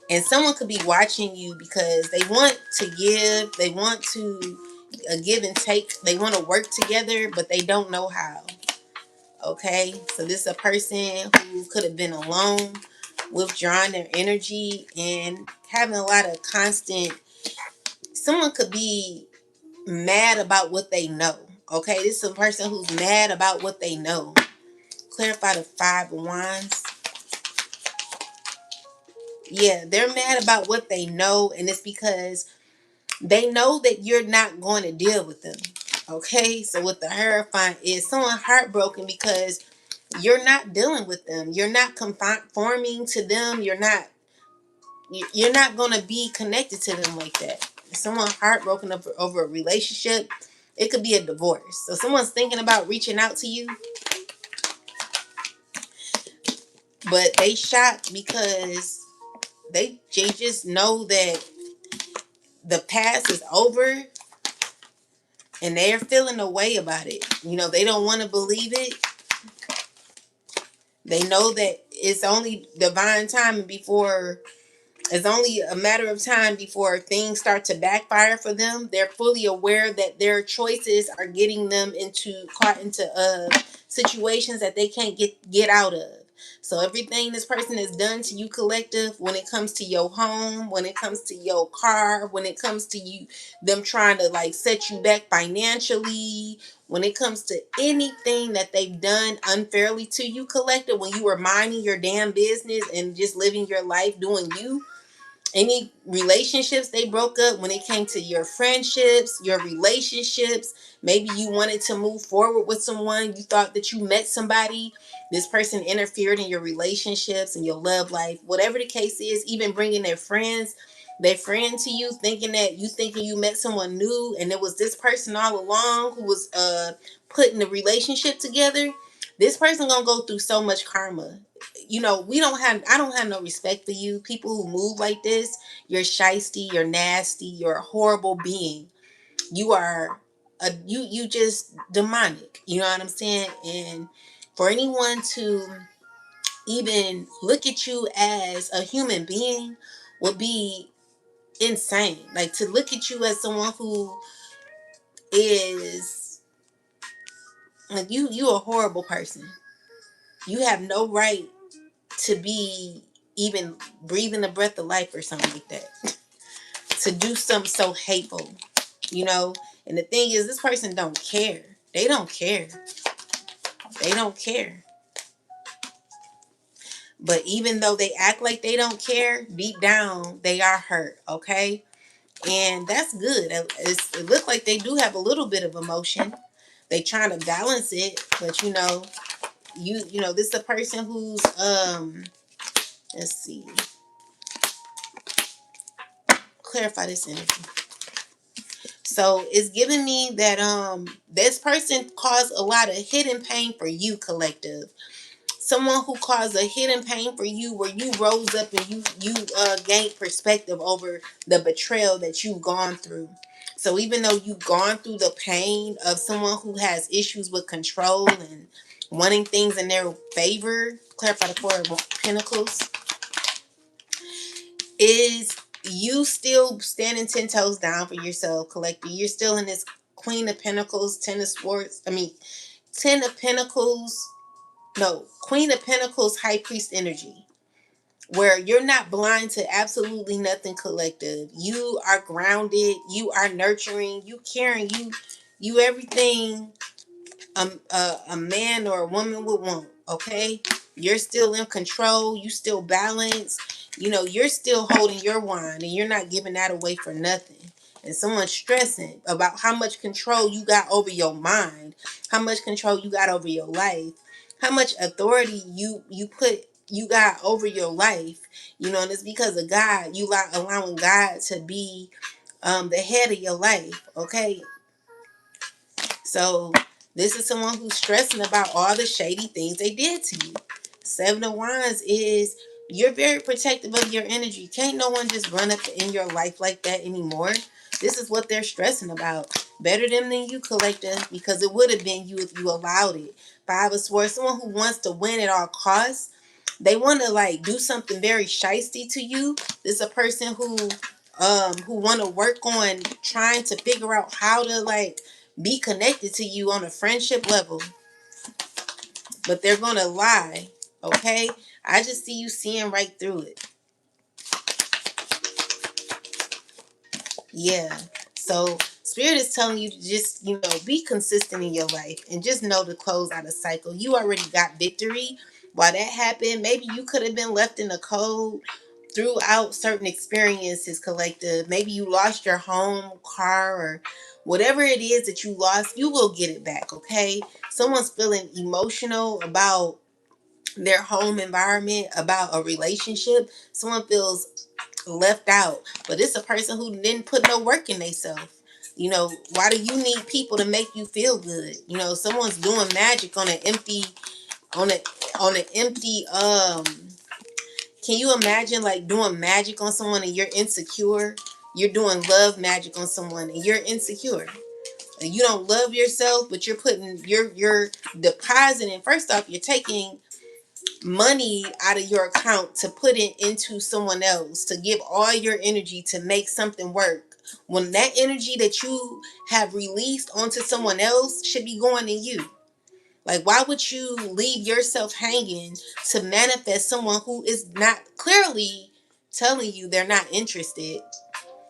And someone could be watching you because they want to give, they want to give and take, they want to work together, but they don't know how. Okay, so this is a person who could have been alone, withdrawing their energy, and having a lot of constant. Someone could be mad about what they know. Okay, this is a person who's mad about what they know. Clarify the 5 of Wands. Yeah, they're mad about what they know, and it's because they know that you're not going to deal with them. Okay, so what the Hierophant is, someone heartbroken because you're not dealing with them. You're not conforming to them. You're not going to be connected to them like that. Someone heartbroken over a relationship. It could be a divorce. So someone's thinking about reaching out to you, but they shocked because they just know that the past is over and they're feeling a way about it. You know, they don't want to believe it. They know that it's only divine timing before it's only a matter of time before things start to backfire for them. They're fully aware that their choices are getting them caught into situations that they can't get out of. So everything this person has done to you, collective, when it comes to your home, when it comes to your car, when it comes to you, them trying to like set you back financially, when it comes to anything that they've done unfairly to you, collective, when you were minding your damn business and just living your life doing you, any relationships they broke up, when it came to your friendships, your relationships, maybe you wanted to move forward with someone, you thought that you met somebody, this person interfered in your relationships and your love life, whatever the case is, even bringing their friend to you, thinking you met someone new and it was this person all along who was putting the relationship together. This person gonna go through so much karma. I don't have no respect for you. People who move like this, you're shisty, you're nasty, you're a horrible being. You are you just demonic. You know what I'm saying? And for anyone to even look at you as a human being would be insane. Like to look at you as someone who is like you a horrible person. You have no right to be even breathing a breath of life or something like that. To do something so hateful, you know? And the thing is, this person don't care. They don't care. They don't care. But even though they act like they don't care, deep down, they are hurt, okay? And that's good. It looks like they do have a little bit of emotion. They trying to balance it, but this is a person who's let's see. Clarify this energy. So it's giving me that this person caused a lot of hidden pain for you, collective. Someone who caused a hidden pain for you where you rose up and you gained perspective over the betrayal that you've gone through. So even though you've gone through the pain of someone who has issues with control and wanting things in their favor, clarify the Four of Pentacles, is you still standing 10 toes down for yourself, collective. You're still in this Queen of Pentacles, Ten of Pentacles, no, Queen of Pentacles, High Priest energy, where you're not blind to absolutely nothing, collective. You are grounded, you are nurturing, you caring, you everything a man or a woman would want, okay? You're still in control, you still balance, you're still holding your wine and you're not giving that away for nothing. And someone's stressing about how much control you got over your mind, how much control you got over your life, how much authority you got over your life, and it's because of God. You allowing God to be the head of your life, okay? So this is someone who's stressing about all the shady things they did to you. Seven of Wands is you're very protective of your energy. Can't no one just run up in your life like that anymore. This is what they're stressing about. Better them than you, collective, because it would have been you if you allowed it. Five of Swords, someone who wants to win at all costs. They want to like do something very shisty to you. This is a person who want to work on trying to figure out how to like be connected to you on a friendship level, but they're gonna lie, okay? I just see you seeing right through it. Yeah. So Spirit is telling you to just, be consistent in your life and just know to close out a cycle. You already got victory. While that happened, maybe you could have been left in the cold throughout certain experiences, collective. Maybe you lost your home, car, or whatever it is that you lost, you will get it back, okay? Someone's feeling emotional about their home environment, about a relationship. Someone feels left out, but it's a person who didn't put no work in themselves. Why do you need people to make you feel good? Someone's doing magic on an empty on a on an empty can you imagine like doing magic on someone and you're insecure? You're doing love magic on someone and you're insecure. And you don't love yourself, but you're depositing. First off, you're taking money out of your account to put it into someone else, to give all your energy to make something work, when that energy that you have released onto someone else should be going to you. Like, why would you leave yourself hanging to manifest someone who is not clearly telling you they're not interested?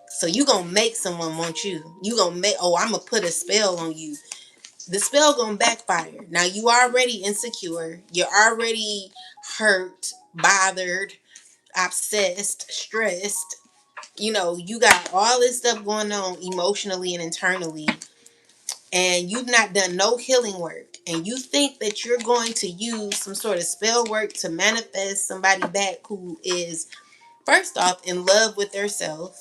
So you gonna make someone want you. You gonna make, oh, I'm gonna put a spell on you. The spell gonna backfire. Now you already insecure. You're already hurt, bothered, obsessed, stressed. You know, you got all this stuff going on emotionally and internally, and you've not done no healing work. And you think that you're going to use some sort of spell work to manifest somebody back who is, first off, in love with themselves,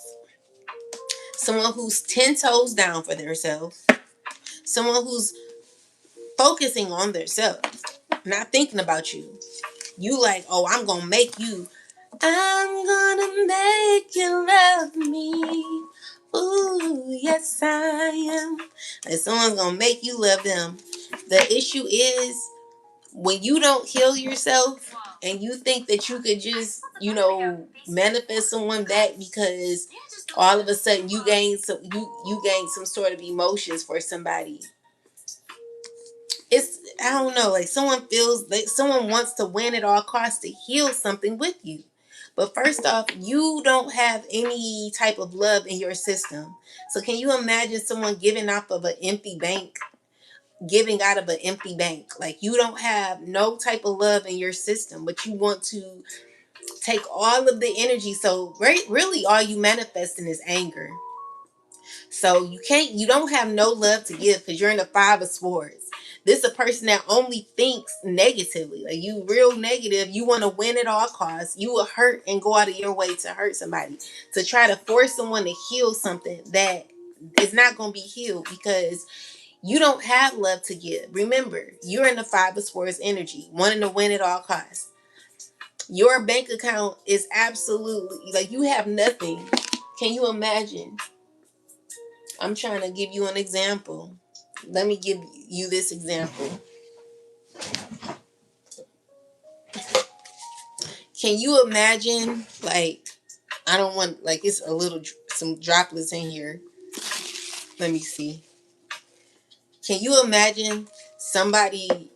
someone who's 10 toes down for themselves, someone who's focusing on themselves, not thinking about you. You like, oh, I'm gonna make you. I'm gonna make you love me. Ooh, yes I am. And someone's gonna make you love them. The issue is when you don't heal yourself and you think that you could just, manifest someone back because all of a sudden you gain some sort of emotions for somebody. It's, I don't know, like someone feels like someone wants to win at all costs to heal something with you. But first off, you don't have any type of love in your system. So can you imagine someone giving off of an empty bank, giving out of an empty bank? Like, you don't have no type of love in your system, but you want to take all of the energy. So really all you manifesting is anger. So you don't have no love to give because you're in the 5 of swords. This is a person that only thinks negatively. Like, you real negative. You want to win at all costs. You will hurt and go out of your way to hurt somebody, to try to force someone to heal something that is not going to be healed because you don't have love to give. Remember, you're in the 5 of swords energy, wanting to win at all costs. Your bank account is absolutely, like, you have nothing. Can you imagine? I'm trying to give you an example. Let me give you this example. Can you imagine, like, I don't want, like, it's a little, some droplets in here. Let me see. Can you imagine somebody,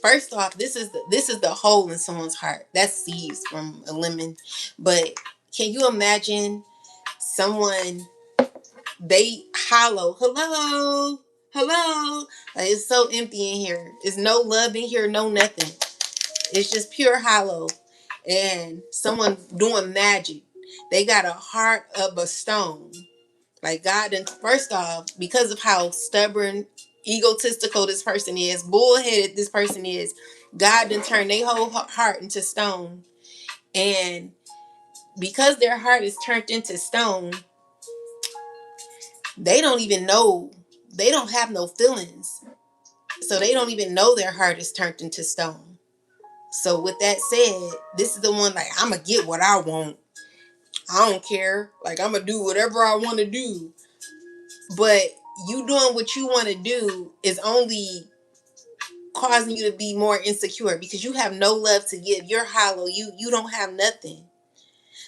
first off, this is the hole in someone's heart. That's seeds from a lemon. But can you imagine someone, they hollow, hello, like, it's so empty in here. There's no love in here, no nothing. It's just pure hollow. And someone doing magic, they got a heart of a stone. Like, God, and first off, because of how stubborn, egotistical this person is, bullheaded this person is, God done turned their whole heart into stone. And because their heart is turned into stone, they don't even know, they don't have no feelings. So they don't even know their heart is turned into stone. So with that said, this is the one, like, I'm going to get what I want. I don't care. Like, I'm going to do whatever I want to do. But you doing what you want to do is only causing you to be more insecure because you have no love to give. You're hollow. You don't have nothing.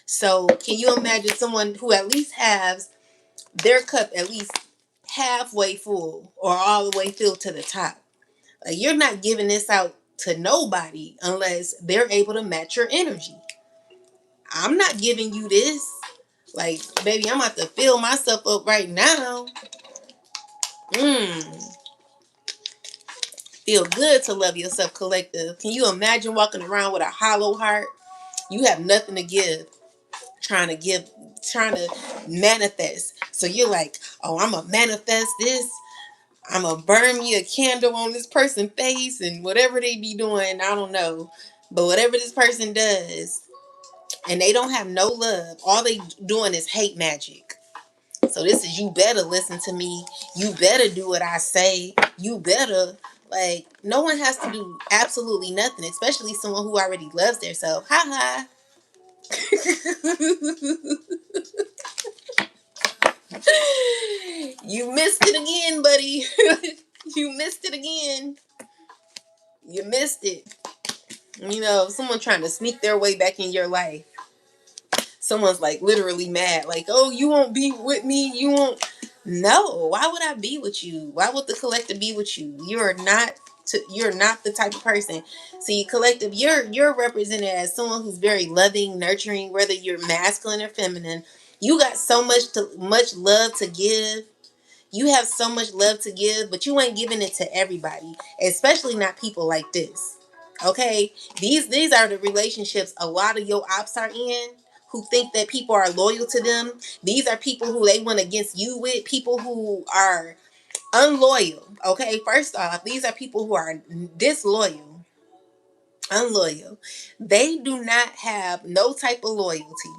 So can you imagine someone who at least has their cup at least halfway full or all the way filled to the top? Like, you're not giving this out to nobody unless they're able to match your energy. I'm not giving you this. Like, baby, I'm about to fill myself up right now. Feel good to love yourself, collective. Can you imagine walking around with a hollow heart? You have nothing to give. Trying to manifest. So you're like, oh, I'm going to manifest this. I'm going to burn me a candle on this person's face and whatever they be doing. I don't know. But whatever this person does, and they don't have no love, all they doing is hate magic. So this is, you better listen to me. You better do what I say. You better, like, no one has to do absolutely nothing, especially someone who already loves themselves. Ha ha. You missed it again, buddy. You missed it again. You missed it. Someone trying to sneak their way back in your life. Someone's like literally mad, like, oh, you won't be with me, you won't. No, why would I be with you? Why would the collective be with you? You're not the type of person. See, collective, you're represented as someone who's very loving, nurturing, whether you're masculine or feminine. You got so much love to give. You have so much love to give, but you ain't giving it to everybody, especially not people like this. Okay? These are the relationships a lot of your ops are in, who think that people are loyal to them. These are people who they went against you with, people who are unloyal. Okay? First off, these are people who are disloyal, unloyal. They do not have no type of loyalty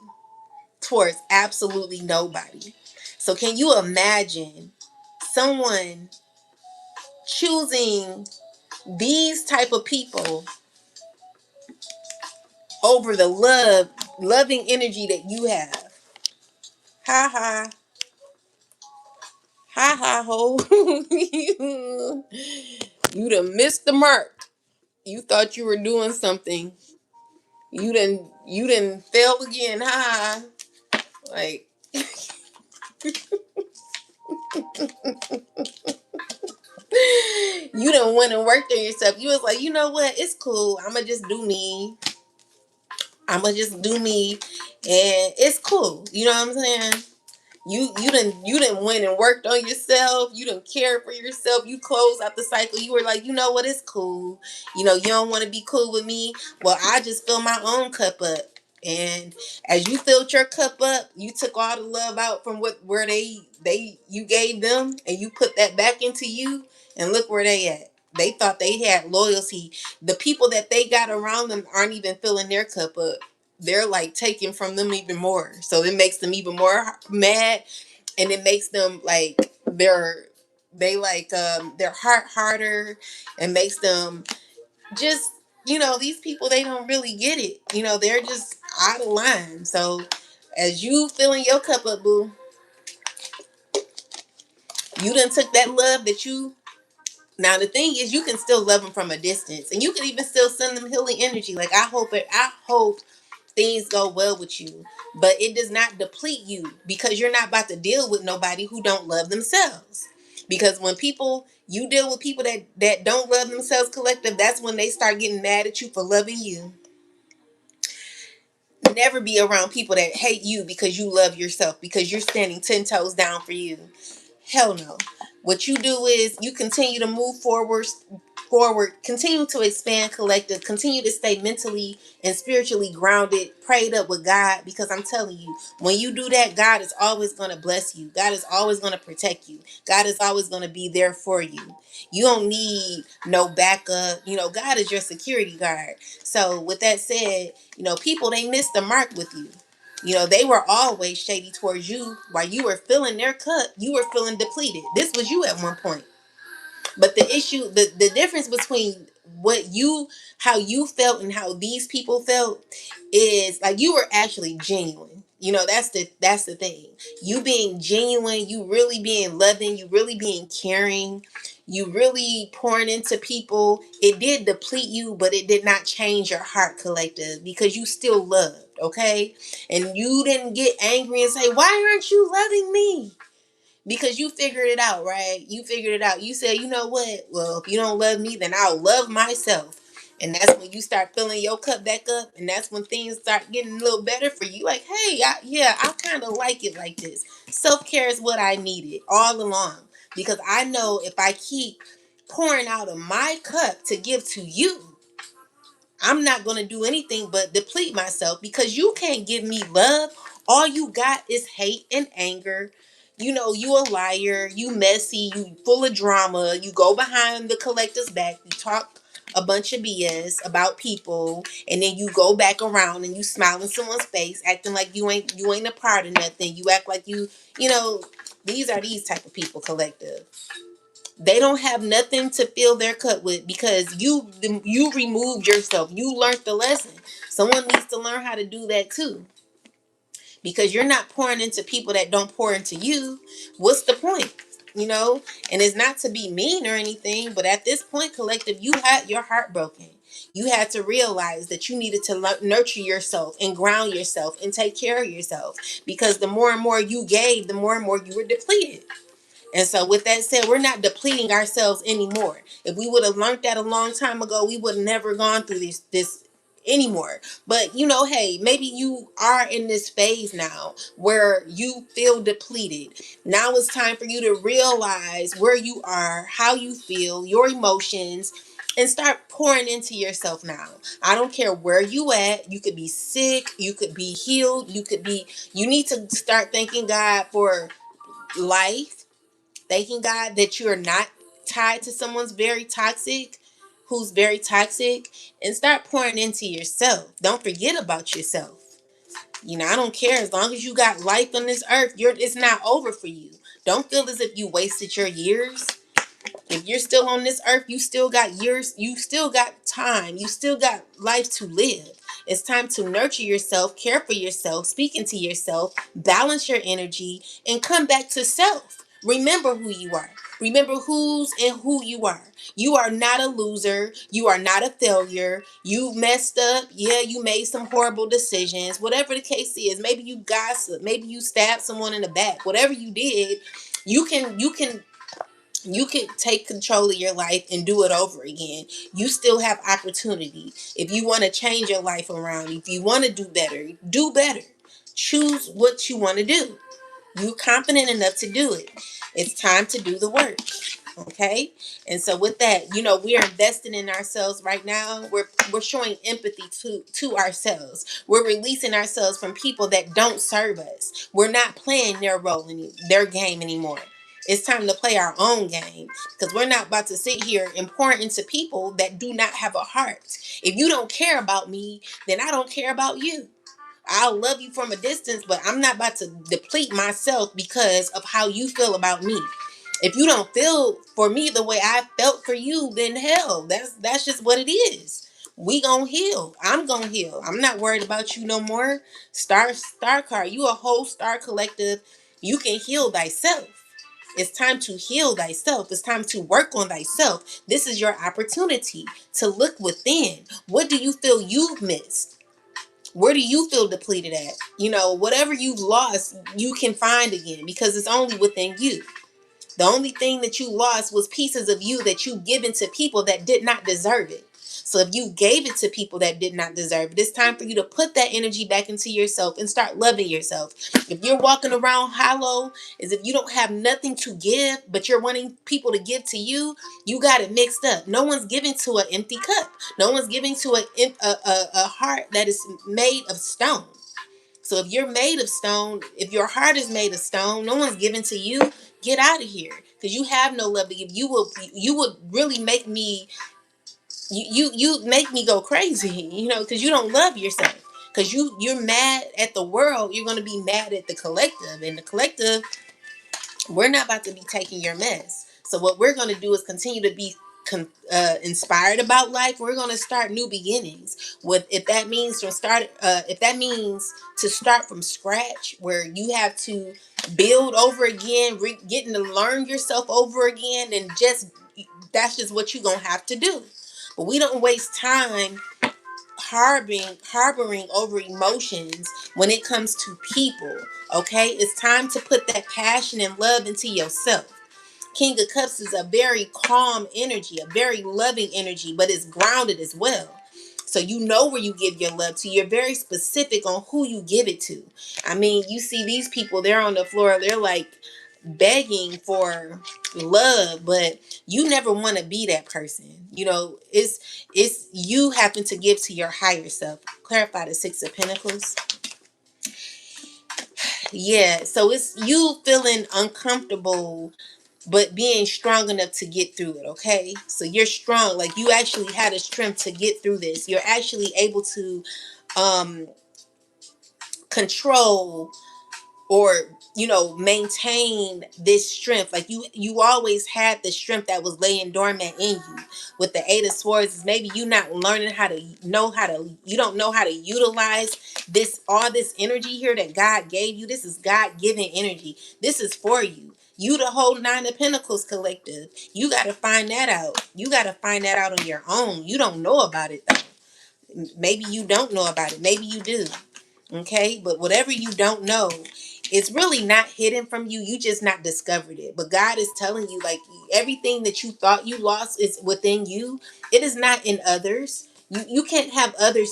towards absolutely nobody. So can you imagine someone choosing these type of people over the loving energy that you have? Ha ha, ha ha ho. You done missed the mark. You thought you were doing something. You didn't fail again. Ha. Like, you done went and worked on yourself. You was like, you know what? It's cool. I'ma just do me. I'ma just do me, and it's cool. You know what I'm saying? You didn't went and worked on yourself. You didn't care for yourself. You closed out the cycle. You were like, you know what? It's cool. You don't want to be cool with me. Well, I just fill my own cup up. And as you filled your cup up, you took all the love out from where you gave them, and you put that back into you. And look where they at. They thought they had loyalty. The people that they got around them aren't even filling their cup up. They're like taking from them even more. So it makes them even more mad, and it makes them like their heart harder, and makes them just, these people, they don't really get it. They're just out of line. So as you filling your cup up, boo, you done took that love that you. Now the thing is, you can still love them from a distance, and you can even still send them healing energy. Like, I hope things go well with you, but it does not deplete you, because you're not about to deal with nobody who don't love themselves. Because when you deal with people that don't love themselves, collective, that's when they start getting mad at you for loving you. Never be around people that hate you because you love yourself, because you're standing 10 toes down for you. Hell no. What you do is you continue to move forward, continue to expand, collective, continue to stay mentally and spiritually grounded, prayed up with God, because I'm telling you, when you do that, God is always going to bless you. God is always going to protect you. God is always going to be there for you. You don't need no backup. God is your security guard. So with that said, people, they missed the mark with you. They were always shady towards you. While you were filling their cup, you were feeling depleted. This was you at one point. But the issue, the difference between how you felt and how these people felt, is like you were actually genuine. That's the thing. You being genuine, you really being loving, you really being caring, you really pouring into people. It did deplete you, but it did not change your heart, collective, because you still loved, okay? And you didn't get angry and say, why aren't you loving me? Because you figured it out, right? You figured it out. You said, you know what? Well, if you don't love me, then I'll love myself. And that's when you start filling your cup back up. And that's when things start getting a little better for you. Like, hey, I kind of like it like this. Self-care is what I needed all along. Because I know if I keep pouring out of my cup to give to you, I'm not going to do anything but deplete myself, because you can't give me love. All you got is hate and anger. You a liar, you messy, you full of drama, you go behind the collector's back, you talk a bunch of BS about people, and then you go back around and you smile in someone's face, acting like you ain't a part of nothing. You act like you know, these are these type of people, collective. They don't have nothing to fill their cup with, because you removed yourself. You learned the lesson. Someone needs to learn how to do that too, because you're not pouring into people that don't pour into you. What's the point? And it's not to be mean or anything, but at this point, collective, you had your heart broken. You had to realize that you needed to nurture yourself and ground yourself and take care of yourself, because the more and more you gave, the more and more you were depleted. And so with that said, we're not depleting ourselves anymore. If we would have learned that a long time ago, we would have never gone through this anymore. But hey, maybe you are in this phase now where you feel depleted. Now it's time for you to realize where you are, how you feel, your emotions, and start pouring into yourself now. I don't care where you at. You could be sick, you could be healed, you need to start thanking God for life, thanking God that you're not tied to someone's who's very toxic, and start pouring into yourself. Don't forget about yourself. I don't care, as long as you got life on this earth, it's not over for you. Don't feel as if you wasted your years. If you're still on this earth, you still got years, you still got time, you still got life to live. It's time to nurture yourself, care for yourself, speak into yourself, balance your energy, and come back to self. Remember who you are. Remember who's and who you are. You are not a loser. You are not a failure. You messed up. Yeah, you made some horrible decisions. Whatever the case is, maybe you gossiped, maybe you stabbed someone in the back. Whatever you did, you can take control of your life and do it over again. You still have opportunity. If you want to change your life around, if you want to do better, do better. Choose what you want to do. You're confident enough to do it. It's time to do the work. Okay? And so with that, we are investing in ourselves right now. We're showing empathy to ourselves. We're releasing ourselves from people that don't serve us. We're not playing their game anymore. It's time to play our own game, because we're not about to sit here and pour into people that do not have a heart. If you don't care about me, then I don't care about you. I'll love you from a distance, but I'm not about to deplete myself because of how you feel about me. If you don't feel for me the way I felt for you, then hell, that's just what it is. We gonna heal. I'm gonna heal. I'm not worried about you no more. Star card. You a whole star collective. You can heal thyself. It's time to heal thyself. It's time to work on thyself. This is your opportunity to look within. What do you feel you've missed? Where do you feel depleted at? Whatever you've lost, you can find again, because it's only within you. The only thing that you lost was pieces of you that you given to people that did not deserve it. So if you gave it to people that did not deserve it, it's time for you to put that energy back into yourself and start loving yourself. If you're walking around hollow, as if you don't have nothing to give, but you're wanting people to give to you, you got it mixed up. No one's giving to an empty cup. No one's giving to a heart that is made of stone. So if you're made of stone, if your heart is made of stone, no one's giving to you. Get out of here, because you have no love to give. You would really make me you make me go crazy, because you don't love yourself. Because you're mad at the world, you're going to be mad at the collective, and the collective, we're not about to be taking your mess. So what we're going to do is continue to be inspired about life. We're going to start new beginnings. If that means to start from scratch, where you have to build over again, getting to learn yourself over again, and that's just what you're going to have to do. But we don't waste time harboring over emotions when it comes to people. Okay, it's time to put that passion and love into yourself. King of Cups is a very calm energy, a very loving energy, but it's grounded as well. So you know where you give your love to. You're very specific on who you give it to. I mean, you see these people, they're on the floor, they're like begging for love, but you never want to be that person. It's you having to give to your higher self. Clarify the Six of Pentacles. Yeah, so it's you feeling uncomfortable but being strong enough to get through it. Okay, so you're strong, like you actually had the strength to get through this. You're actually able to control or maintain this strength. Like you always had the strength that was laying dormant in you. With the Eight of Swords, is maybe you not learning you don't know how to utilize all this energy here that God gave you. This is God-given energy. This is for you. You the whole Nine of Pentacles collective. You got to find that out. You got to find that out on your own. You don't know about it though. Maybe you don't know about it. Maybe you do. Okay, but whatever you don't know, it's really not hidden from you. You just not discovered it. But God is telling you, like, everything that you thought you lost is within you. It is not in others. You can't have others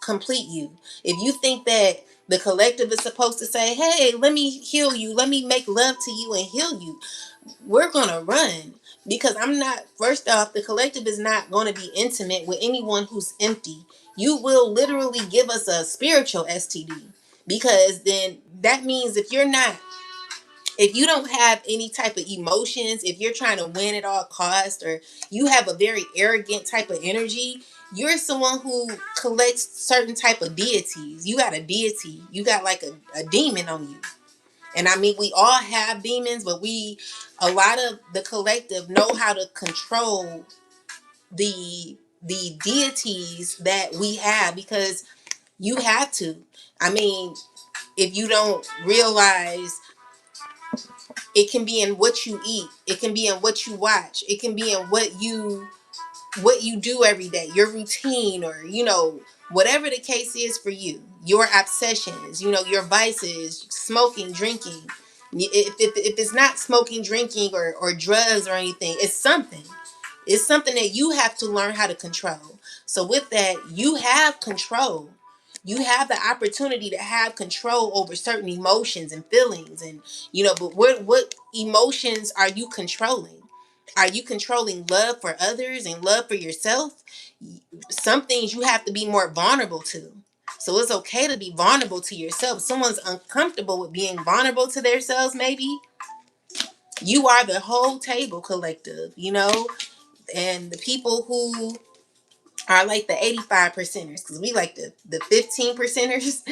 complete you. If you think that the collective is supposed to say, hey, let me heal you, let me make love to you and heal you, we're gonna run. Because I'm not, first off, the collective is not going to be intimate with anyone who's empty. You will literally give us a spiritual STD, because then that means if you don't have any type of emotions, if you're trying to win at all costs, or you have a very arrogant type of energy, you're someone who collects certain type of deities. You got a deity, you got like a demon on you. And I mean, we all have demons, but a lot of the collective know how to control the deities that we have, because you have to. I mean, if you don't realize, it can be in what you eat, it can be in what you watch, it can be in what you do every day, your routine, or whatever the case is for you, your obsessions, your vices, smoking, drinking. If it's not smoking, drinking, or drugs or anything, it's something that you have to learn how to control. So with that, you have control. You have the opportunity to have control over certain emotions and feelings, and but what emotions are you controlling? Are you controlling love for others and love for yourself? Some things you have to be more vulnerable to. So it's okay to be vulnerable to yourself. If someone's uncomfortable with being vulnerable to themselves, maybe you are the whole table collective, and the people who are like the 85 percenters, because we like the 15 percenters.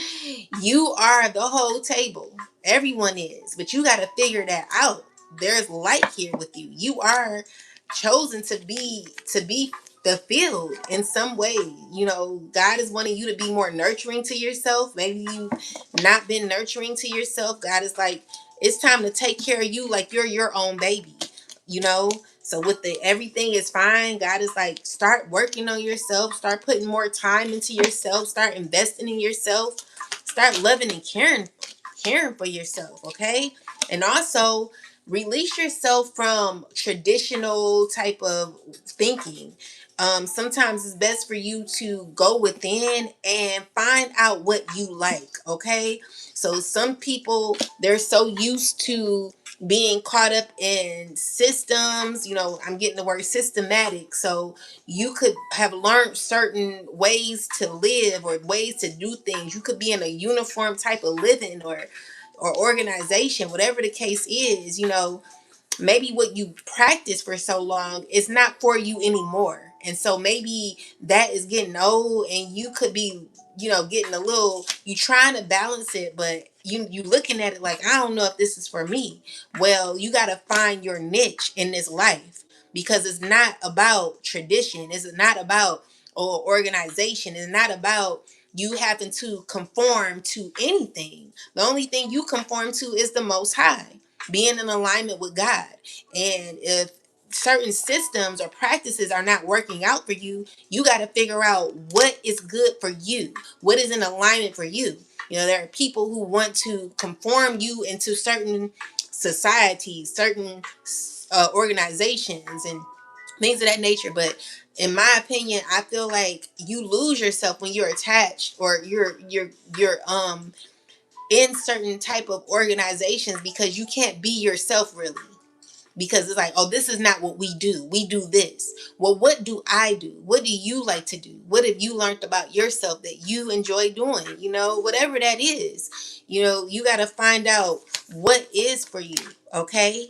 You are the whole table. Everyone is, but you got to figure that out. There's light here with you. You are chosen to be the field in some way. God is wanting you to be more nurturing to yourself. Maybe you not been nurturing to yourself. God is like, it's time to take care of you like you're your own baby. you know so with the everything is fine, God is like, start working on yourself, start putting more time into yourself, start investing in yourself, start loving and caring for yourself. Okay. And also release yourself from traditional type of thinking. Sometimes it's best for you to go within and find out what you like. Okay. So some people, they're so used to being caught up in systems. I'm getting the word systematic. So you could have learned certain ways to live or ways to do things. You could be in a uniform type of living or organization, whatever the case is. Maybe what you practice for so long is not for you anymore. And so maybe that is getting old, and you could be, getting a little, you trying to balance it, but you looking at it like, I don't know if this is for me. Well, you got to find your niche in this life, because it's not about tradition. It's not about organization. It's not about you having to conform to anything. The only thing you conform to is the Most High, being in alignment with God. And if certain systems or practices are not working out for you, you got to figure out what is good for you, what is in alignment for you. There are people who want to conform you into certain societies, certain organizations, and things of that nature. But in my opinion, I feel like you lose yourself when you're attached, or you're in certain type of organizations, because you can't be yourself really, because it's like, oh, this is not what we do. We do this. Well, what do I do? What do you like to do? What have you learned about yourself that you enjoy doing? Whatever that is, you got to find out what is for you. Okay.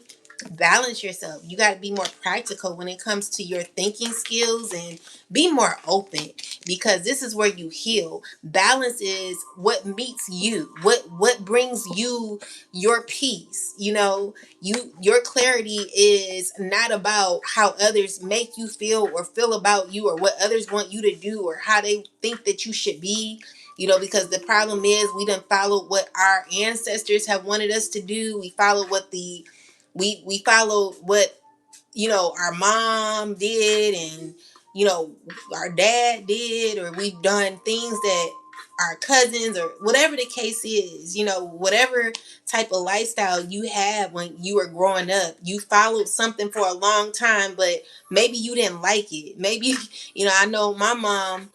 Balance yourself. You got to be more practical when it comes to your thinking skills, and be more open, because this is where you heal. Balance is what meets you, what brings you your peace. Your clarity is not about how others make you feel or feel about you, or what others want you to do, or how they think that you should be. Because the problem is, we done followed what our ancestors have wanted us to do. We follow what the We followed what, our mom did, and our dad did, or we've done things that our cousins, or whatever the case is, whatever type of lifestyle you had when you were growing up, you followed something for a long time, but maybe you didn't like it. Maybe I know my mom,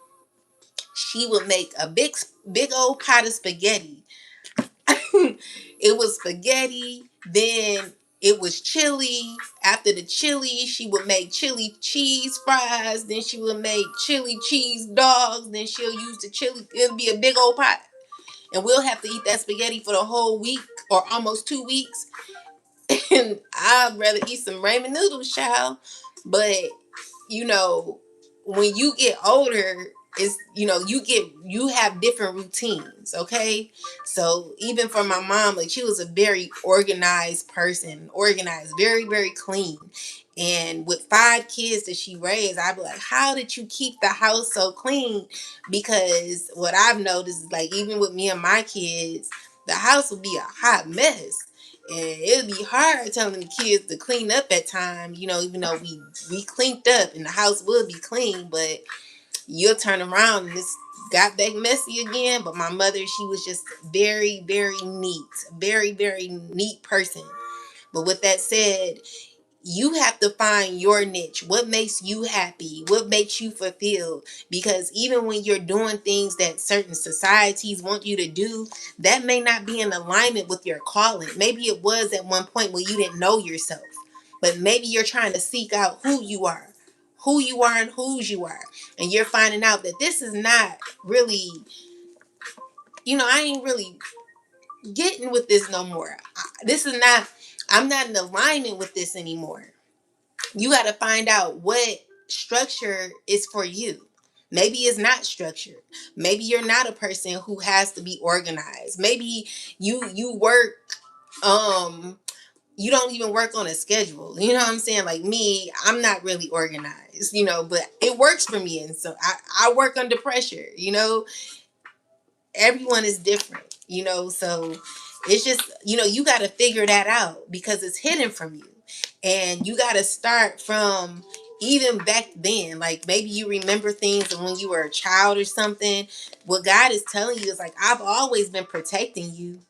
she would make a big old pot of spaghetti. It was spaghetti, then it was chili. After the chili, she would make chili cheese fries. Then she would make chili cheese dogs. Then she'll use the chili. It'll be a big old pot. And we'll have to eat that spaghetti for the whole week or almost 2 weeks. And I'd rather eat some ramen noodles, child. But you know, when you get older, it's you have different routines, okay? So even for my mom, like, she was a very organized person, organized, very, very clean. And with 5 kids that she raised, I'd be like, how did you keep the house so clean? Because what I've noticed is, like, even with me and my kids, the house would be a hot mess. And it'd be hard telling the kids to clean up at times, even though we cleaned up and the house would be clean, but you'll turn around and it's got back messy again. But my mother, she was just very, very neat, very, very neat person. But with that said, you have to find your niche. What makes you happy? What makes you fulfilled? Because even when you're doing things that certain societies want you to do, that may not be in alignment with your calling. Maybe it was at one point when you didn't know yourself, but maybe you're trying to seek out who you are and whose you are. And you're finding out that this is not really, I ain't really getting with this no more. I'm not in alignment with this anymore. You got to find out what structure is for you. Maybe it's not structured. Maybe you're not a person who has to be organized. Maybe you work, you don't even work on a schedule. You know what I'm saying? Like me, I'm not really organized, but it works for me. And so I work under pressure. Everyone is different, so it's just, you got to figure that out because it's hidden from you. And you got to start from even back then. Like, maybe you remember things when you were a child or something. What God is telling you is, like, I've always been protecting you.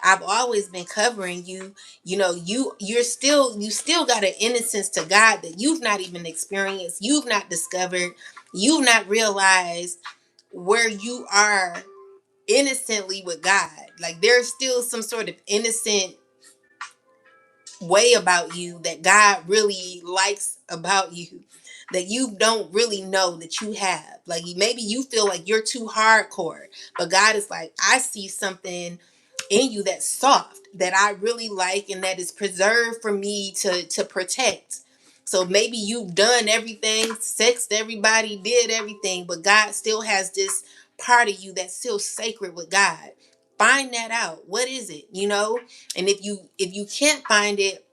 I've always been covering you. You still got an innocence to God that you've not even experienced, you've not discovered, you've not realized where you are innocently with God. Like, there's still some sort of innocent way about you that God really likes about you, that you don't really know that you have. Like, maybe you feel like you're too hardcore, but God is like, I see something in you that's soft, that I really like, and that is preserved for me to protect. So maybe you've done everything, sexed everybody, did everything, but God still has this part of you that's still sacred with God. Find that out. What is it? And if you can't find it,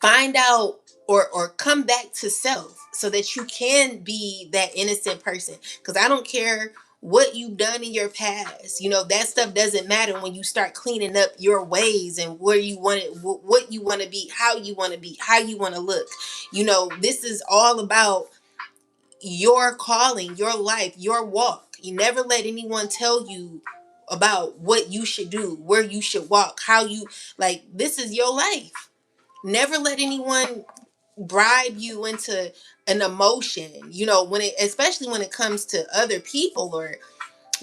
find out, or come back to self so that you can be that innocent person. Because I don't care what you've done in your past, that stuff doesn't matter when you start cleaning up your ways and where you want it, what you want to be, how you want to be, how you want to look. This is all about your calling, your life, your walk. You never let anyone tell you about what you should do, where you should walk, how you, like, this is your life. Never let anyone bribe you into an emotion, especially when it comes to other people, or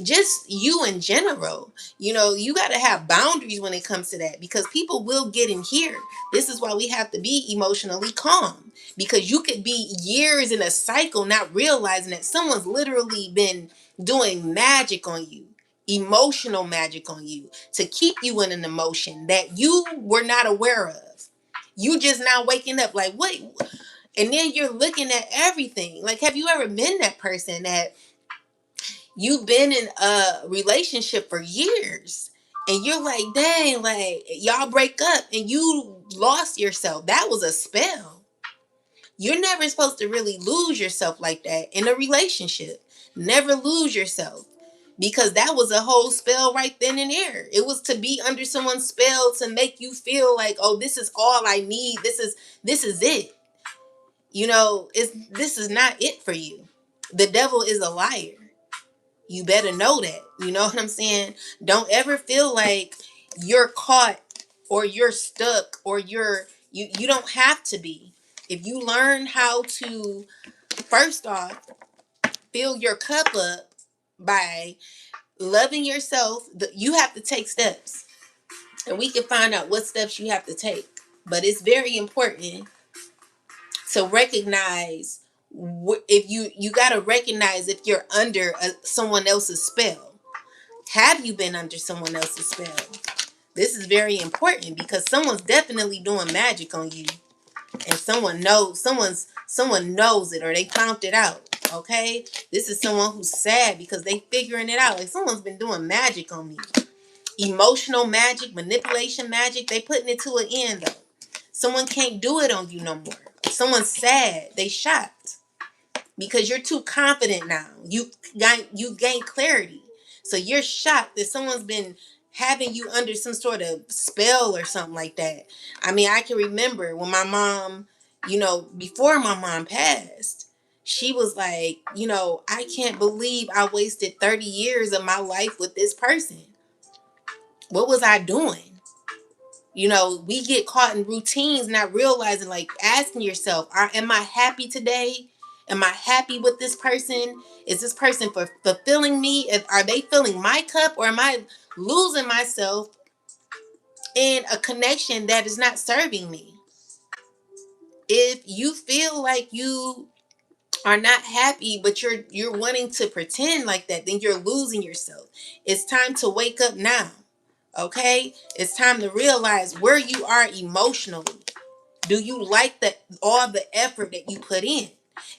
just you in general. You got to have boundaries when it comes to that, because people will get in here. This is why we have to be emotionally calm, because you could be years in a cycle not realizing that someone's literally been doing magic on you, emotional magic on you, to keep you in an emotion that you were not aware of. You just now waking up, like, what? And then you're looking at everything. Like, have you ever been that person that you've been in a relationship for years, and you're like, dang, like, y'all break up and you lost yourself? That was a spell. You're never supposed to really lose yourself like that in a relationship. Never lose yourself. because that was a whole spell right then and there. It was to be under someone's spell to make you feel like, oh, this is all I need. This is it. This is not it for you. The devil is a liar. You better know that. You know what I'm saying? Don't ever feel like you're caught or you're stuck or you don't have to be. If you learn how to, first off, fill your cup up by loving yourself, you have to take steps. And we can find out what steps you have to take. But it's very important to recognize, if you got to recognize if you're under someone else's spell. Have you been under someone else's spell? This is very important because someone's definitely doing magic on you, and someone knows it, or they found it out. Okay, this is someone who's sad because they figuring it out. Like, someone's been doing magic on me, emotional magic, manipulation magic. They putting it to an end though. Someone can't do it on you no more. Someone's sad. They shocked because you're too confident now. You gain clarity. So you're shocked that someone's been having you under some sort of spell or something like that. I mean, I can remember when my mom, before my mom passed, she was like, I can't believe I wasted 30 years of my life with this person. What was I doing? We get caught in routines, not realizing, like, asking yourself, am I happy today? Am I happy with this person? Is this person fulfilling me? Are they filling my cup, or am I losing myself in a connection that is not serving me? If you feel like you are not happy, but you're wanting to pretend like that, then you're losing yourself. It's time to wake up now. Okay? It's time to realize where you are emotionally. Do you like all the effort that you put in?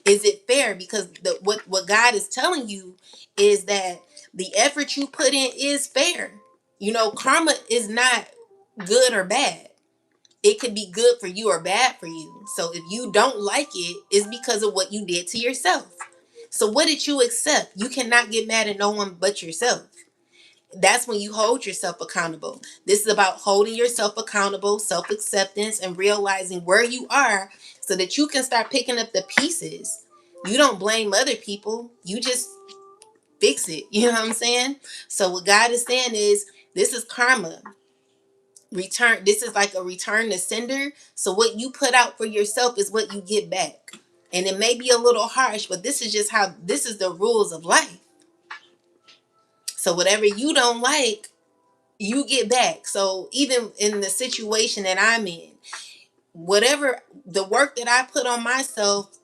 Is it fair? Because what God is telling you is that the effort you put in is fair. Karma is not good or bad. It could be good for you or bad for you. So if you don't like it, it's because of what you did to yourself. So what did you accept? You cannot get mad at no one but yourself. That's when you hold yourself accountable. This is about holding yourself accountable, self-acceptance, and realizing where you are so that you can start picking up the pieces. You don't blame other people. You just fix it. You know what I'm saying? So what God is saying is, this is karma. Return. This is like a return to sender. So what you put out for yourself is what you get back. And it may be a little harsh, but this is the rules of life. So whatever you don't like, you get back. So even in the situation that I'm in, whatever the work that I put on myself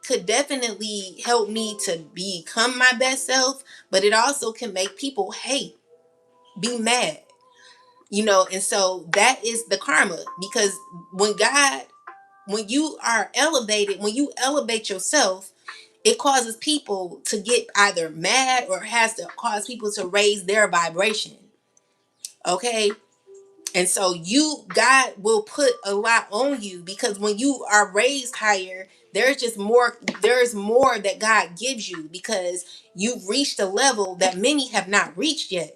could definitely help me to become my best self, but it also can make people hate, be mad, and so that is the karma. Because when you are elevated, when you elevate yourself, it causes people to get either mad, or has to cause people to raise their vibration. Okay? And so God will put a lot on you, because when you are raised higher, there's more that God gives you, because you've reached a level that many have not reached yet.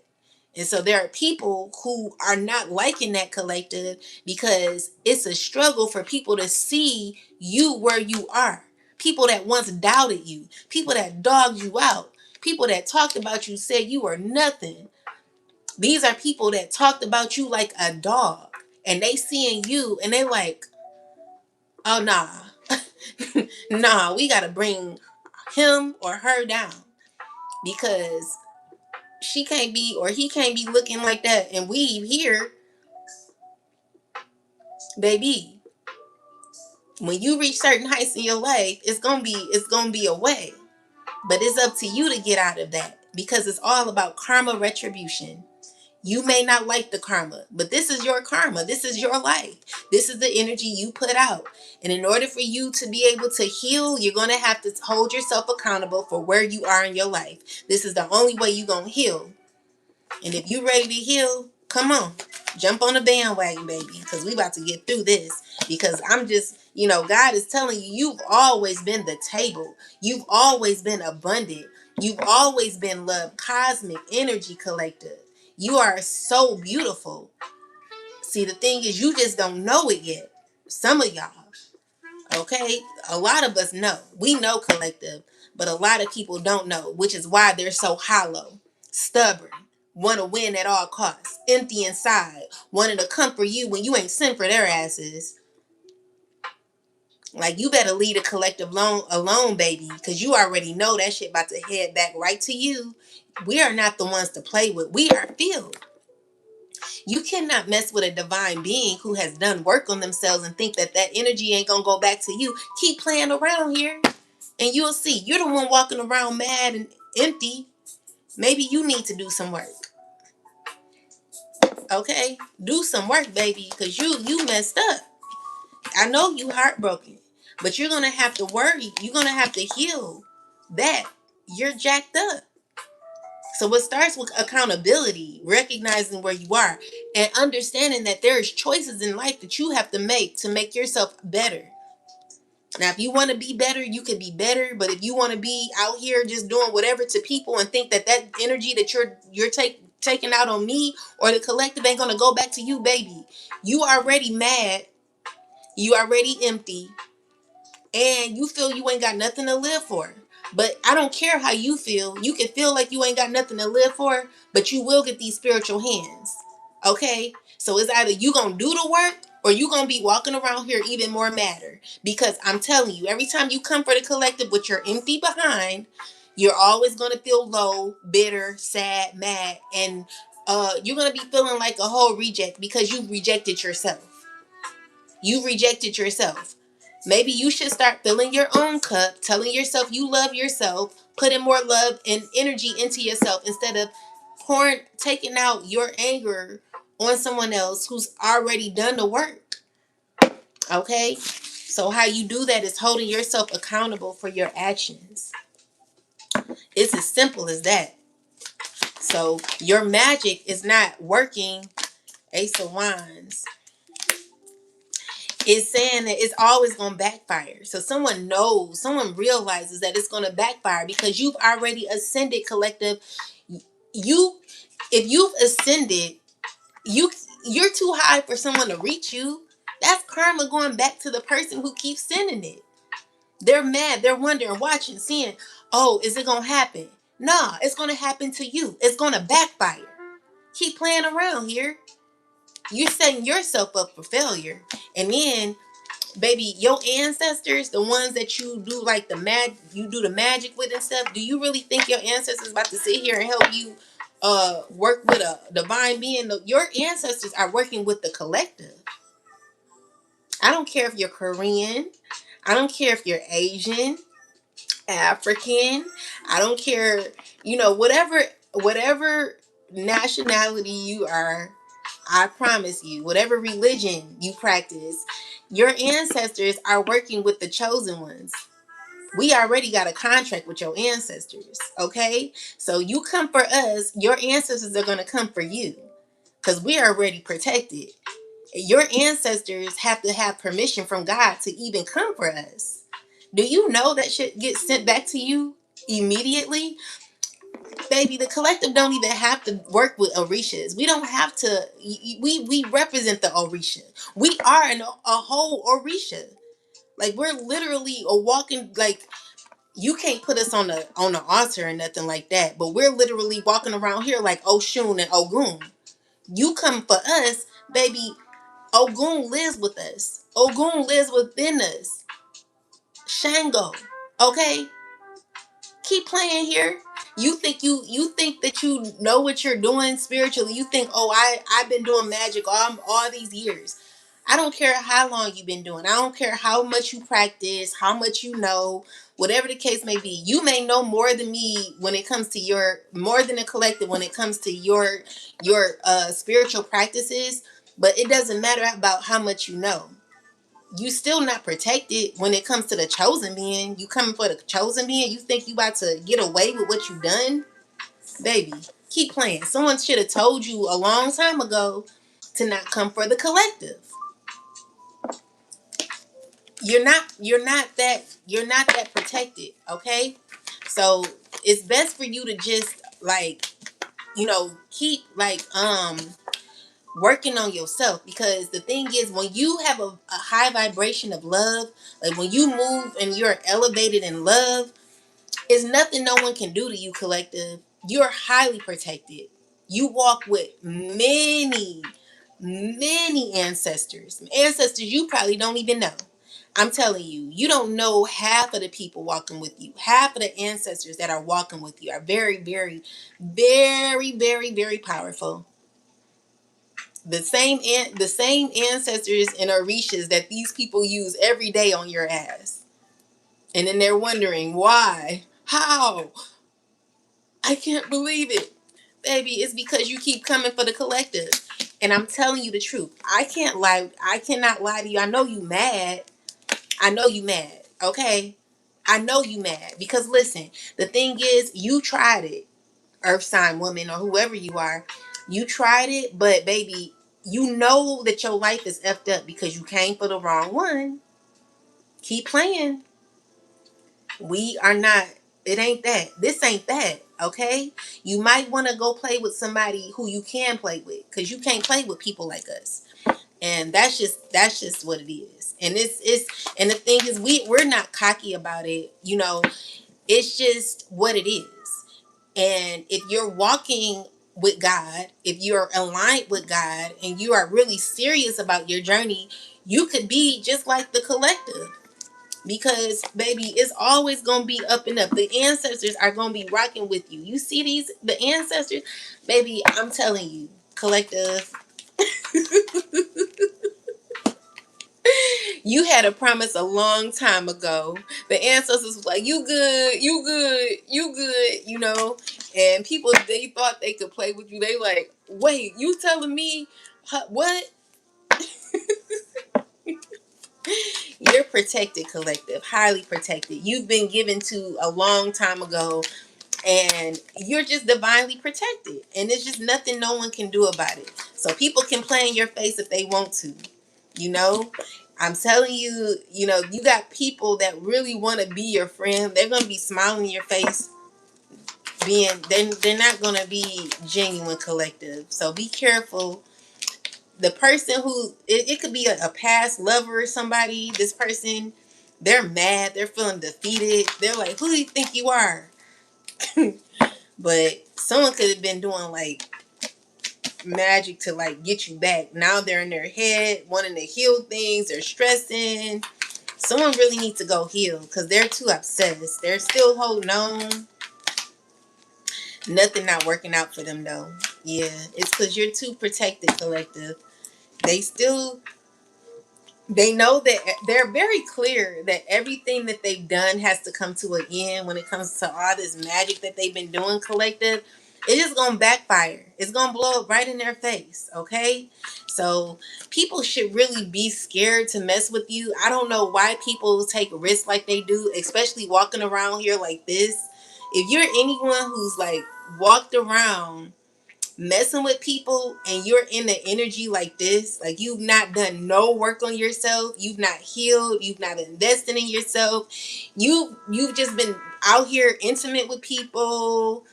And so there are people who are not liking that collective, because it's a struggle for people to see you where you are. People that once doubted you, people that dogged you out, people that talked about you, said you were nothing. These are people that talked about you like a dog, and they seeing you and they like, oh nah, nah, we gotta bring him or her down, because she can't be, or he can't be looking like that and we here. Baby, when you reach certain heights in your life, it's gonna be a way, but it's up to you to get out of that, because it's all about karma retribution. You may not like the karma, but this is your karma. This is your life. This is the energy you put out. And in order for you to be able to heal, you're going to have to hold yourself accountable for where you are in your life. This is the only way you're going to heal. And if you're ready to heal, come on. Jump on the bandwagon, baby, because we about to get through this. Because I'm just, God is telling you, you've always been the table. You've always been abundant. You've always been love, cosmic energy collective. You are so beautiful. See, the thing is, you just don't know it yet. Some of y'all, okay? A lot of us know. We know collective, but a lot of people don't know, which is why they're so hollow, stubborn, want to win at all costs, empty inside, wanting to comfort you when you ain't sent for their asses. Like, you better leave a collective alone, baby, because you already know that shit about to head back right to you. We are not the ones to play with. We are filled. You cannot mess with a divine being who has done work on themselves and think that that energy ain't gonna go back to you. Keep playing around here and you'll see. You're the one walking around mad and empty. Maybe you need to do some work. Okay? Do some work, baby, because you messed up. I know you heartbroken, but you're gonna have to worry. You're gonna have to heal that. You're jacked up. So it starts with accountability, recognizing where you are, and understanding that there is choices in life that you have to make yourself better. Now, if you want to be better, you can be better. But if you want to be out here just doing whatever to people and think that that energy that you're taking out on me or the collective ain't gonna go back to you, baby. You already mad. You already empty. And you feel you ain't got nothing to live for. But I don't care how you feel. You can feel like you ain't got nothing to live for, but you will get these spiritual hands. Okay? So it's either you gonna do the work or you gonna be walking around here even more madder. Because I'm telling you, every time you come for the collective with your empty behind, you're always gonna feel low, bitter, sad, mad, and you're gonna be feeling like a whole reject because you rejected yourself. You rejected yourself. Maybe you should start filling your own cup, telling yourself you love yourself, putting more love and energy into yourself instead of taking out your anger on someone else who's already done the work. Okay? So how you do that is holding yourself accountable for your actions. It's as simple as that. So your magic is not working. Ace of Wands is saying that it's always going to backfire. So someone realizes that it's going to backfire because you've already ascended, collective. If you've ascended, you're too high for someone to reach you. That's karma going back to the person who keeps sending it. They're mad. They're wondering, watching, seeing, oh, is it going to happen? Nah, it's going to happen to you. It's going to backfire. Keep playing around here. You're setting yourself up for failure. And then, baby, your ancestors, the ones that you do like you do the magic with and stuff, do you really think your ancestors about to sit here and help you work with a divine being? Your ancestors are working with the collective. I don't care if you're Korean. I don't care if you're Asian, African. I don't care, whatever nationality you are. I promise you, whatever religion you practice, your ancestors are working with the chosen ones. We already got a contract with your ancestors, okay? So you come for us, your ancestors are going to come for you because we are already protected. Your ancestors have to have permission from God to even come for us. Do you know that shit gets sent back to you immediately? Baby, the collective don't even have to work with Orishas. We don't have to. We represent the Orisha. We are a whole Orisha. Like, we're literally a walking, like, you can't put us on the altar or nothing like that. But we're literally walking around here like Oshun and Ogun. You come for us, baby. Ogun lives with us. Ogun lives within us. Shango. Okay? Keep playing here. You think that you know what you're doing spiritually. You think, oh, I've been doing magic all these years. I don't care how long you've been doing. I don't care how much you practice, how much you know, whatever the case may be. You may know more than me when it comes to more than a collective when it comes to your spiritual practices, but it doesn't matter about how much you know. You still not protected when it comes to the chosen being. You coming for the chosen being? You think you about to get away with what you done? Baby, keep playing. Someone should have told you a long time ago to not come for the collective. You're not that protected, okay? So it's best for you to just like, keep like working on yourself, because the thing is, when you have a high vibration of love, like when you move and you're elevated in love, it's nothing no one can do to you, collective. You're highly protected. You walk with many, many ancestors. Ancestors you probably don't even know. I'm telling you, you don't know half of the people walking with you. Half of the ancestors that are walking with you are very, very, very, very, very powerful. The same ancestors and orishas that these people use every day on your ass. And then they're wondering why, how, I can't believe it. Baby, it's because you keep coming for the collective. And I'm telling you the truth. I can't lie. I cannot lie to you. I know you mad. I know you mad. Okay? I know you mad. Because listen, the thing is, you tried it. Earth sign woman or whoever you are. You tried it, but baby, you know that your life is effed up because you came for the wrong one. Keep playing. We are not, it ain't that. This ain't that, okay? You might want to go play with somebody who you can play with, because you can't play with people like us. And that's just what it is. And and the thing is, we're not cocky about it, it's just what it is. And if you're walking with God, if you're aligned with God and you are really serious about your journey, you could be just like the collective. Because baby, it's always gonna be up and up. The ancestors are gonna be rocking with you. You see the ancestors, baby. I'm telling you, collective. You had a promise a long time ago. The ancestors was like, "You good, you good, you good," And people, they thought they could play with you. They like, "Wait, you telling me what?" You're protected, collective, highly protected. You've been given to a long time ago, and you're just divinely protected, and there's just nothing no one can do about it. So people can play in your face if they want to, you know I'm telling you, you got people that really want to be your friend. They're going to be smiling in your face, they're not going to be genuine, collective. So be careful. The person who it could be a past lover or somebody. This person, they're mad, they're feeling defeated, they're like, who do you think you are? But someone could have been doing like magic to like get you back. Now they're in their head wanting to heal things. They're stressing. Someone really needs to go heal because they're too obsessed. They're still holding on. Nothing not working out for them though. Yeah, it's because you're too protected, collective. They still they know that they're very clear that everything that they've done has to come to an end when it comes to all this magic that they've been doing, collective. It's just gonna backfire. It's gonna blow up right in their face, okay? So people should really be scared to mess with you. I don't know why people take risks like they do, especially walking around here like this. If you're anyone who's like walked around messing with people and you're in the energy like this, like you've not done no work on yourself, you've not healed, you've not invested in yourself, you've just been out here intimate with people,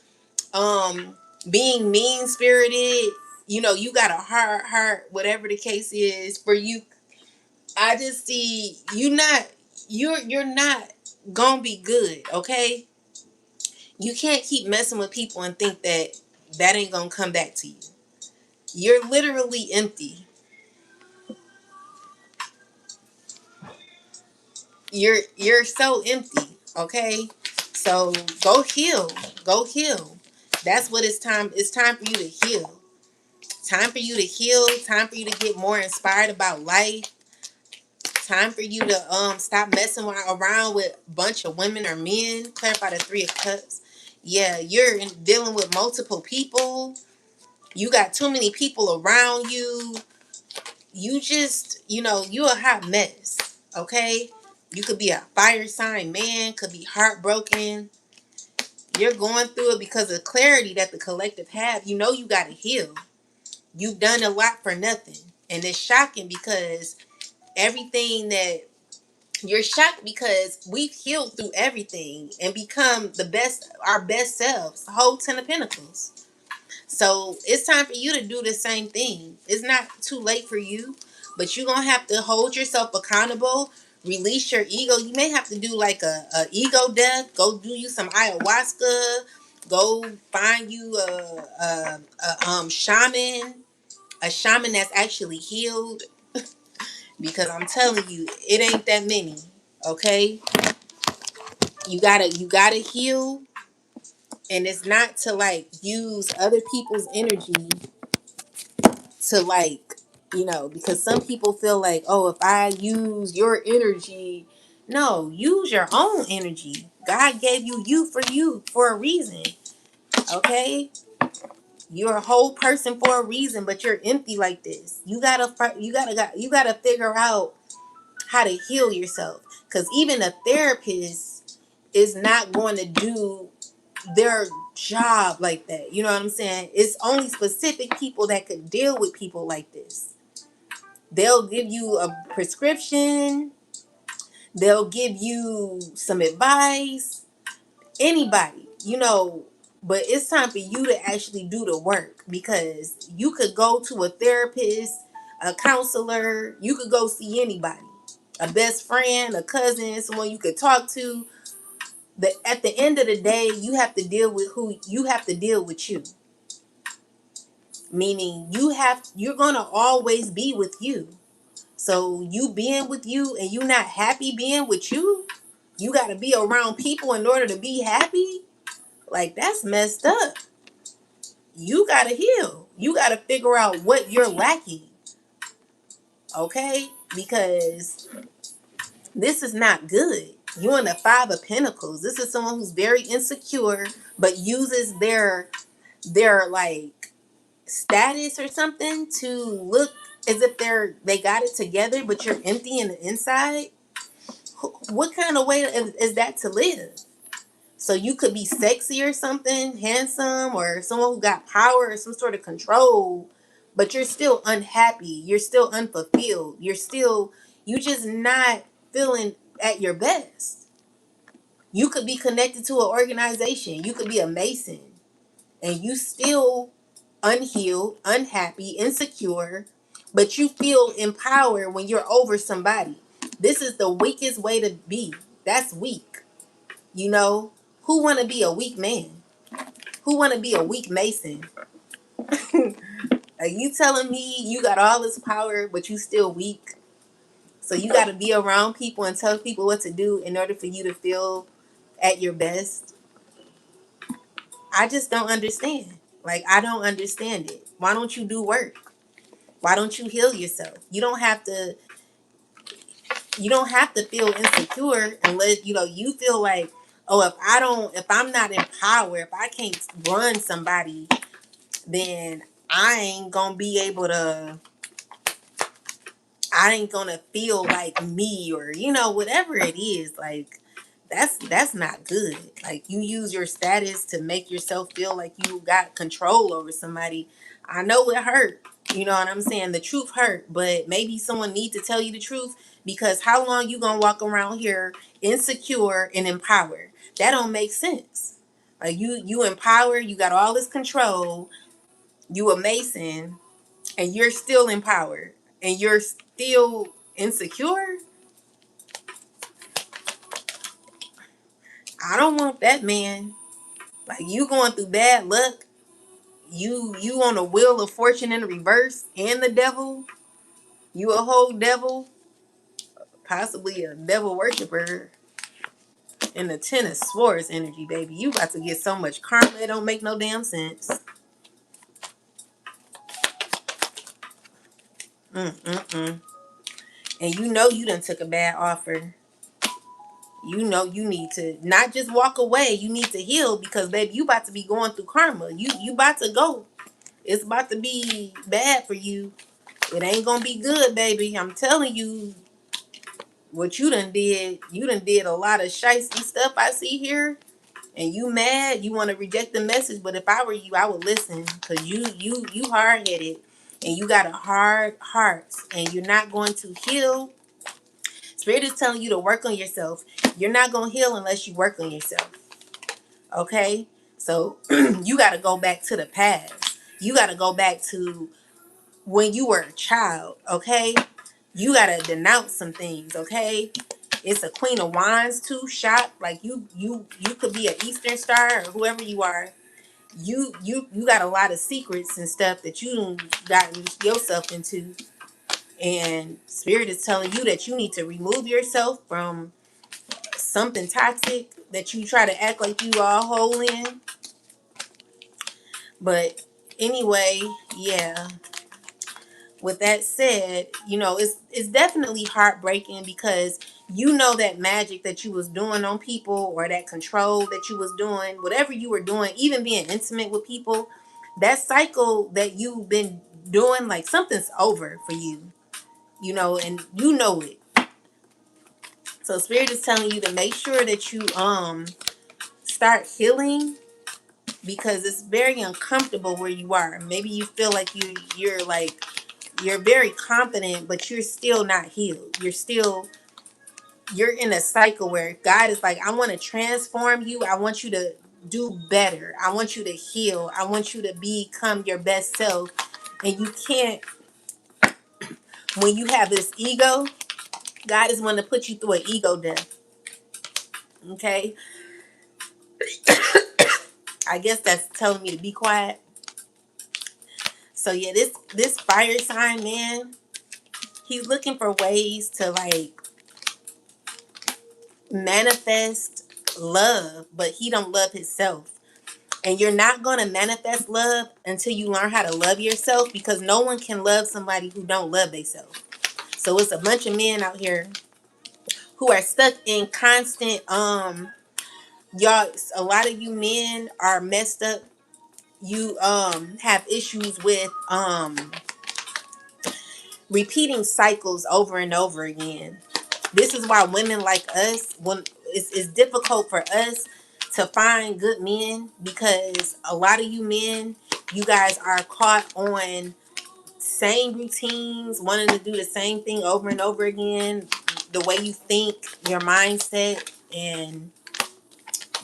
being mean spirited, you got a hard heart, whatever the case is for you. I just see you're not gonna be good, okay? You can't keep messing with people and think that ain't gonna come back to you. You're literally empty. You're so empty, okay? So go heal. Go heal. That's what it's time for you to heal. Time for you to heal. Time for you to get more inspired about life. Time for you to stop messing around with a bunch of women or men. Clarify the 3 of Cups. Yeah, you're dealing with multiple people. You got too many people around you. You just, you a hot mess, okay? You could be a fire sign man, could be heartbroken. You're going through it because of clarity that the collective have. You got to heal. You've done a lot for nothing. And it's shocking because everything that You're shocked because we've healed through everything and become our best selves. Whole 10 of Pentacles. So it's time for you to do the same thing. It's not too late for you, but you're gonna have to hold yourself accountable. Release your ego. You may have to do like a ego death. Go do you some ayahuasca. Go find you a shaman, a shaman that's actually healed. Because I'm telling you, it ain't that many. Okay, you gotta heal, and it's not to like use other people's energy to like, because some people feel like, oh, if I use your energy, no, use your own energy. God gave you for a reason. Okay, you're a whole person for a reason, but you're empty like this. You gotta figure out how to heal yourself, because even a therapist is not going to do their job like that. You know what I'm saying? It's only specific people that could deal with people like this. They'll give you a prescription, they'll give you some advice, anybody, but it's time for you to actually do the work, because you could go to a therapist, a counselor, you could go see anybody, a best friend, a cousin, someone you could talk to. But at the end of the day, you have to deal with you. Meaning you're gonna always be with you. So you being with you and you not happy being with you gotta be around people in order to be happy. Like, that's messed up. You gotta heal. You gotta figure out what you're lacking. Okay? Because this is not good. You're in the 5 of Pentacles. This is someone who's very insecure, but uses their like status or something to look as if they got it together, but you're empty in the inside. What kind of way is that to live? So you could be sexy or something, handsome, or someone who got power or some sort of control, but you're still unhappy. You're still unfulfilled. You just not feeling at your best. You could be connected to an organization. You could be a Mason, and you still unhealed, unhappy, insecure, but you feel empowered when you're over somebody. This is the weakest way to be. That's weak. Who want to be a weak man? Who want to be a weak Mason? Are you telling me you got all this power, but you still weak? So you got to be around people and tell people what to do in order for you to feel at your best? I just don't understand. Like, I don't understand it. Why don't you do work? Why don't you heal yourself? You don't have to feel insecure unless you feel like, oh, if I'm not in power, if I can't run somebody, then I ain't gonna feel like me, or whatever it is. Like, that's not good. Like, you use your status to make yourself feel like you got control over somebody. I know it hurt. You know what I'm saying? The truth hurt, but maybe someone needs to tell you the truth, because how long you gonna walk around here insecure and empowered? That don't make sense. Like, you empower, you got all this control, you a Mason, and you're still empowered and you're still insecure. I don't want that, man. Like, you going through bad luck. You on a wheel of fortune in the reverse, and the devil. You a whole devil, possibly a devil worshiper in the 10 of Swords energy, baby. You about to get so much karma, it don't make no damn sense. Mm-mm-mm. And you done took a bad offer. You need to not just walk away. You need to heal, because baby, you about to be going through karma. You about to go. It's about to be bad for you. It ain't gonna be good, baby. I'm telling you what you done did. You done did a lot of shicey stuff I see here. And you mad, you want to reject the message, but if I were you, I would listen, because you hard headed and you got a hard heart, and you're not going to heal. Spirit is telling you to work on yourself. You're not going to heal unless you work on yourself. Okay? So you got to go back to the past. You got to go back to when you were a child. Okay? You got to denounce some things. Okay? It's a Queen of Wands too shot. Like you could be an Eastern Star or whoever you are. You got a lot of secrets and stuff that you done gotten yourself into, and Spirit is telling you that you need to remove yourself from something toxic that you try to act like you all whole in. But anyway, yeah, with that said, it's definitely heartbreaking because you know that magic that you was doing on people, or that control that you was doing, whatever you were doing, even being intimate with people, that cycle that you've been doing, like something's over for you, and you know it. So Spirit is telling you to make sure that you start healing, because it's very uncomfortable where you are. Maybe you feel like you're very confident, but you're still not healed. You're in a cycle where God is like, I want to transform you. I want you to do better. I want you to heal. I want you to become your best self. And you can't, when you have this ego, God is going to put you through an ego death. Okay? I guess that's telling me to be quiet. So yeah, this fire sign, man, he's looking for ways to like manifest love, but he don't love himself. And you're not going to manifest love until you learn how to love yourself, because no one can love somebody who don't love themselves. So it's a bunch of men out here who are stuck in constant y'all, a lot of you men are messed up. You have issues with repeating cycles over and over again. This is why women like us, when it's difficult for us to find good men, because a lot of you men, you guys are caught on same routines, wanting to do the same thing over and over again. The way you think, your mindset, and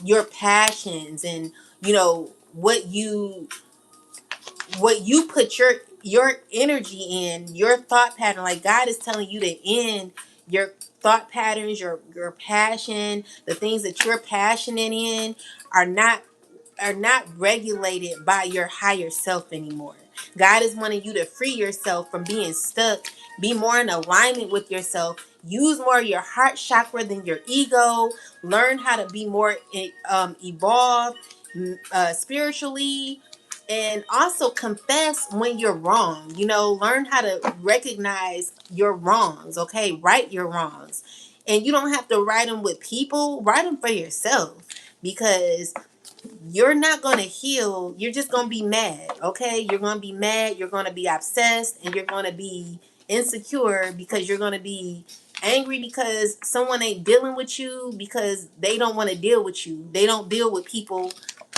your passions, and what you put your energy in, your thought pattern. Like God is telling you to end your thought patterns, your passion, the things that you're passionate in are not regulated by your higher self anymore. God is wanting you to free yourself from being stuck, be more in alignment with yourself, use more of your heart chakra than your ego, learn how to be more evolved spiritually, and also confess when you're wrong. Learn how to recognize your wrongs, okay? Right your wrongs. And you don't have to write them with people, write them for yourself, because you're not going to heal. You're just going to be mad, okay? You're going to be mad, you're going to be obsessed, and you're going to be insecure, because you're going to be angry because someone ain't dealing with you, because they don't want to deal with you. They don't deal with people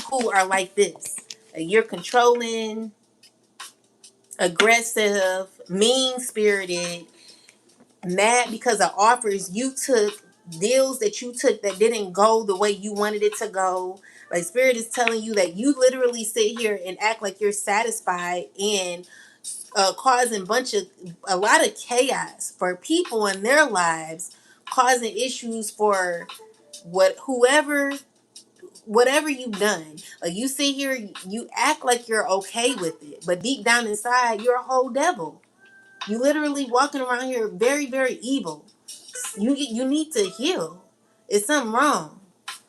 who are like this. You're controlling, aggressive, mean-spirited, mad because of offers you took, deals that you took that didn't go the way you wanted it to go. Like Spirit is telling you that you literally sit here and act like you're satisfied, and causing a lot of chaos for people in their lives, causing issues for whatever you've done. Like you sit here, you act like you're okay with it, but deep down inside, you're a whole devil. You literally walking around here very, very evil. You need to heal. It's something wrong.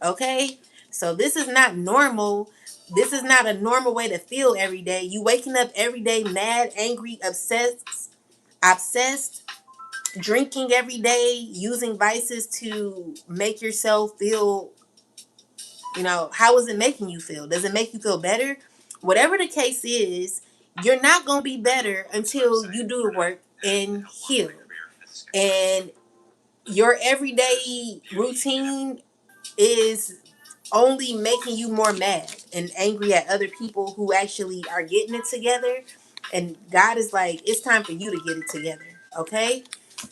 Okay? So this is not normal. This is not a normal way to feel every day. You waking up every day mad, angry, obsessed, drinking every day, using vices to make yourself feel, how is it making you feel? Does it make you feel better? Whatever the case is, you're not going to be better until you do the work and heal. And your everyday routine is only making you more mad and angry at other people who actually are getting it together. And God is like, it's time for you to get it together. Okay?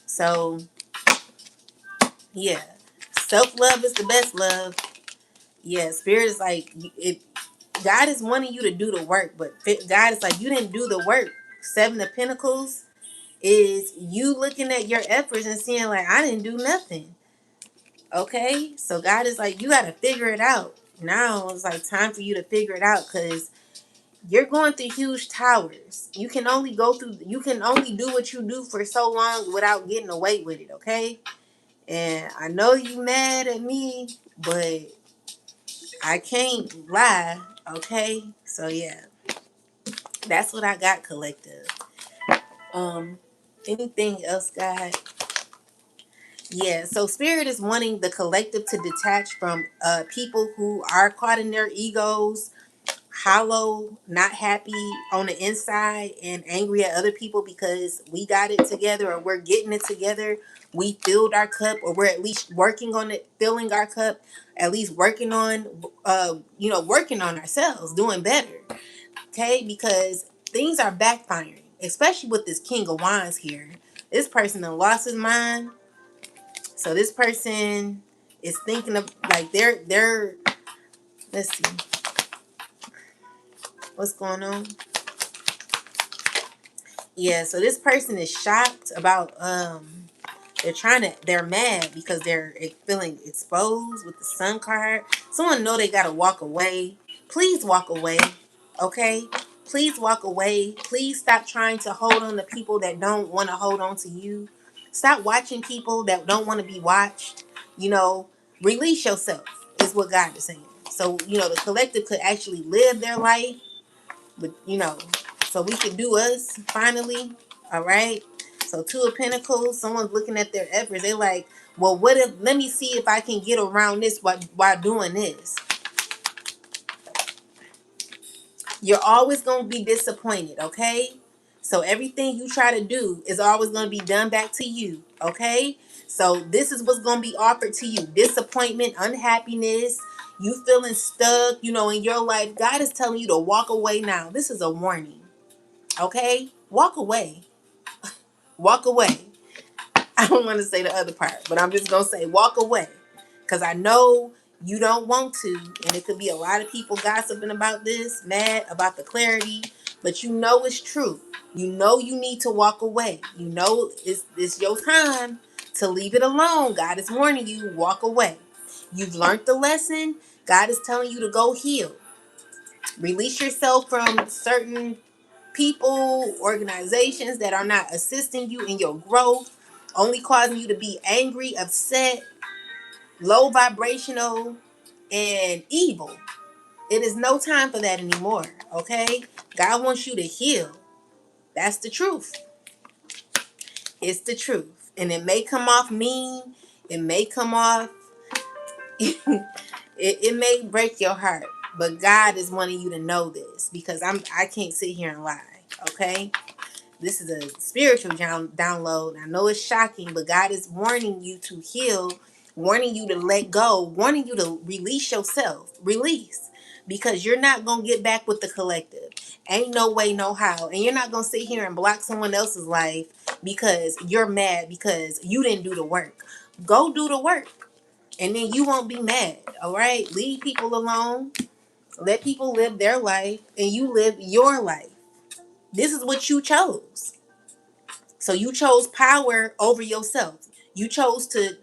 So Yeah. Self-love is the best love. Yeah, spirit is like, it. God is wanting you to do the work, but God is like, you didn't do the work. Seven of Pentacles is you looking at your efforts and seeing like, I didn't do nothing. Okay, so God is like, you got to figure it out. Now it's like time for you to figure it out, because you're going through huge towers. You can only do what you do for so long without getting away with it. Okay, and I know you mad at me, but I can't lie. Okay, so yeah, that's what I got, collective. Um, anything else, God? Yeah, so spirit is wanting the collective to detach from people who are caught in their egos, hollow, not happy on the inside, and angry at other people because we got it together or we're getting it together. We filled our cup, or we're at least working on it, filling our cup, at least working on working on ourselves, doing better. Okay, because things are backfiring, especially with this King of Wands here. This person done lost his mind. So this person is thinking of like they're let's see what's going on. Yeah, so this person is shocked about they're mad because they're feeling exposed with the Sun card. Someone know they gotta walk away. Please walk away. Okay? Please walk away. Please stop trying to hold on to people that don't want to hold on to you. Stop watching people that don't want to be watched. Release yourself is what God is saying. So, the collective could actually live their life, but so we could do us finally. All right. So Two of Pentacles, someone's looking at their efforts. They like, well, what if, let me see if I can get around this while doing this. You're always going to be disappointed, okay? So everything you try to do is always going to be done back to you, okay? So this is what's going to be offered to you. Disappointment, unhappiness, you feeling stuck, in your life. God is telling you to walk away now. This is a warning, okay? Walk away. Walk away. I don't want to say the other part, but I'm just going to say walk away. Because I know you don't want to, and it could be a lot of people gossiping about this, mad about the clarity, but it's true. You know you need to walk away. You know it's your time to leave it alone. God is warning you, walk away. You've learned the lesson. God is telling you to go heal. Release yourself from certain people, organizations that are not assisting you in your growth, only causing you to be angry, upset, low vibrational, and evil. It is no time for that anymore, okay? God wants you to heal. That's the truth. It's the truth. And it may come off mean. It may come off, it may break your heart. But God is wanting you to know this, because I can't sit here and lie, okay? This is a spiritual download. I know it's shocking, but God is warning you to heal, warning you to let go, warning you to release yourself. Release. Because you're not going to get back with the collective. Ain't no way, no how. And you're not going to sit here and block someone else's life because you're mad because you didn't do the work. Go do the work. And then you won't be mad. All right? Leave people alone. Let people live their life and you live your life. This is what you chose. So you chose power over yourself. You chose to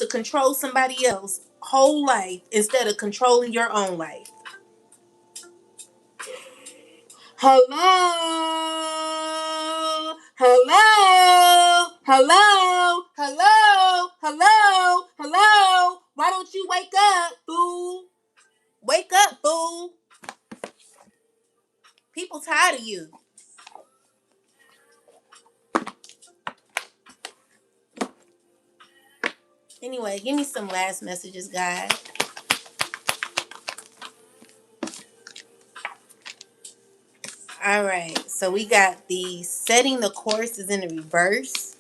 control somebody else's whole life instead of controlling your own life. Hello? Hello? Hello? Hello? Hello? Hello? Why don't you wake up, fool? Wake up, fool. People tired of you. Anyway, give me some last messages, guys. All right, so we got the setting the course is in the reverse.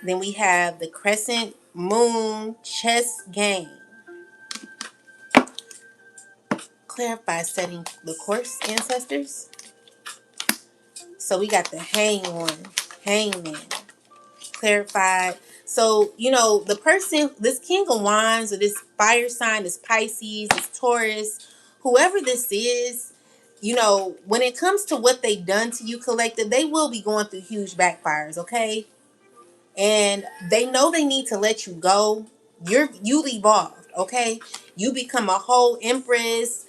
Then we have the crescent moon chess game. Clarify setting the course, ancestors. So we got the hangman. clarified. So, the person, this King of Wands or this fire sign, this Pisces, this Taurus, whoever this is, when it comes to what they've done to you, collective, they will be going through huge backfires, okay? And they know they need to let you go. You evolved, okay? You become a whole empress.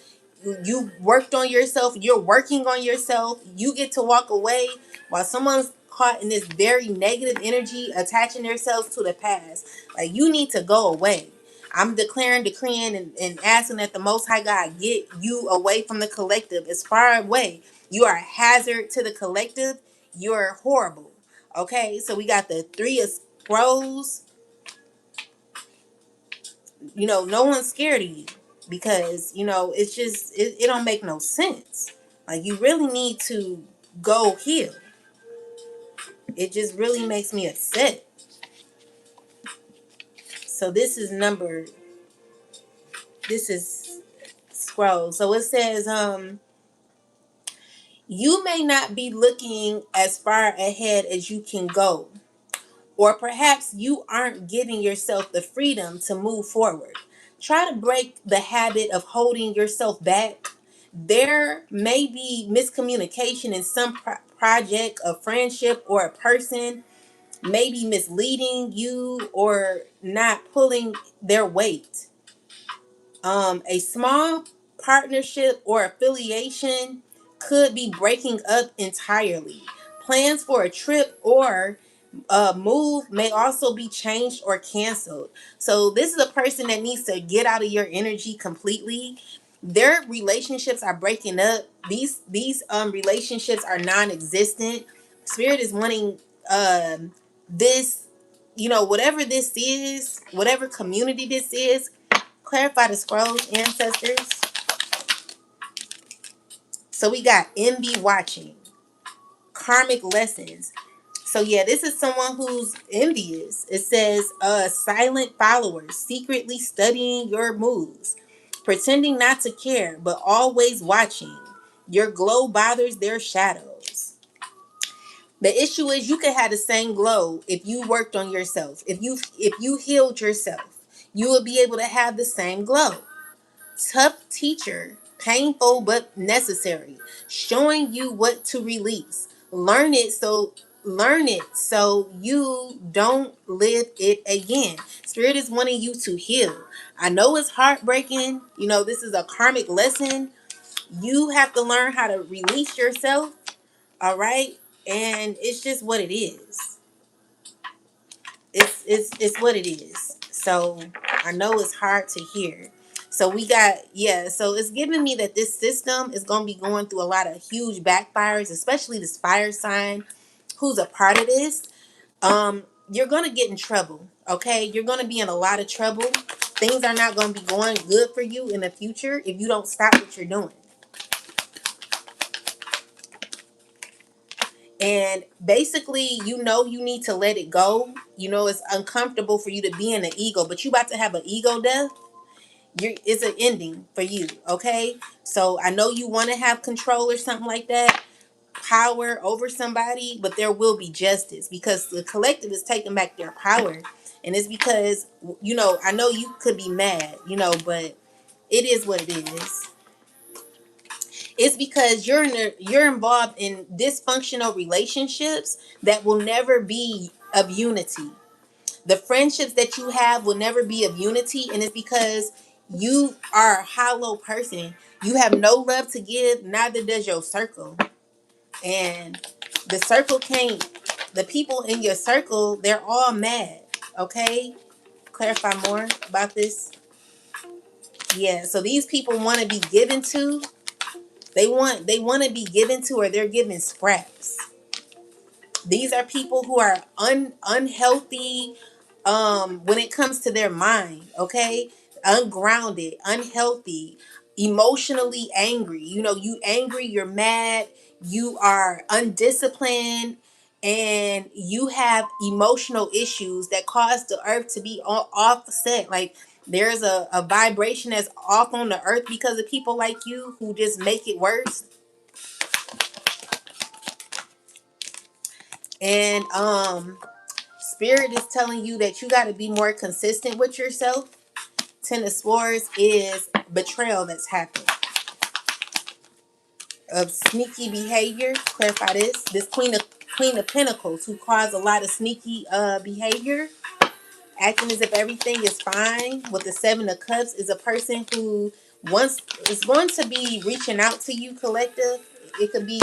You worked on yourself. You're working on yourself. You get to walk away while someone's caught in this very negative energy, attaching themselves to the past. Like, you need to go away. I'm declaring, decreeing, and asking that the Most High God get you away from the collective, as far away. You are a hazard to the collective. You're horrible. Okay, so we got the Three of Scrolls. No one's scared of you because, it's just, it don't make no sense. Like, you really need to go heal. It just really makes me upset. So this is Scroll. So it says, you may not be looking as far ahead as you can go. Or perhaps you aren't giving yourself the freedom to move forward. Try to break the habit of holding yourself back. There may be miscommunication in some project, a friendship, or a person may be misleading you or not pulling their weight. A small partnership or affiliation could be breaking up entirely. Plans for a trip or move may also be changed or canceled. So this is a person that needs to get out of your energy completely. Their relationships are breaking up. These relationships are non-existent. Spirit is wanting this, whatever this is, whatever community this is, clarify the scrolls, ancestors. So we got envy watching, karmic lessons. So yeah, this is someone who's envious. It says silent followers secretly studying your moves, pretending not to care, but always watching. Your glow bothers their shadows. The issue is you could have the same glow if you worked on yourself. If you healed yourself, you will be able to have the same glow. Tough teacher, painful but necessary, showing you what to release. Learn it so you don't live it again. Spirit is wanting you to heal. I know it's heartbreaking. This is a karmic lesson. You have to learn how to release yourself. All right? And it's just what it is. It's what it is. So I know it's hard to hear. So we got, yeah, so it's giving me that this system is going to be going through a lot of huge backfires, especially this fire sign who's a part of this. You're going to get in trouble, okay? You're going to be in a lot of trouble. Things are not going to be going good for you in the future if you don't stop what you're doing. And basically, you need to let it go. It's uncomfortable for you to be in an ego, but you about to have an ego death. It's an ending for you, okay? So I know you want to have control or something like that, power over somebody, but there will be justice because the collective is taking back their power. And it's because, I know you could be mad, but it is what it is. It's because you're involved in dysfunctional relationships that will never be of unity. The friendships that you have will never be of unity, and it's because you are a hollow person. You have no love to give, neither does your circle. And the circle can't, the people in your circle, they're all mad. Okay? Clarify more about this. Yeah, so these people want to be given to. They want to be given to, or they're given scraps. These are people who are unhealthy when it comes to their mind, okay? Ungrounded, unhealthy, emotionally angry. You angry, you're mad, you are undisciplined, and you have emotional issues that cause the earth to be offset. Like, there's a vibration that's off on the earth because of people like you who just make it worse. And Spirit is telling you that you got to be more consistent with yourself. Ten of Swords is betrayal that's happened. Of sneaky behavior. Clarify this. This Queen of Pentacles, who caused a lot of sneaky behavior, acting as if everything is fine. With the Seven of Cups is a person who once is going to be reaching out to you, collective. It could be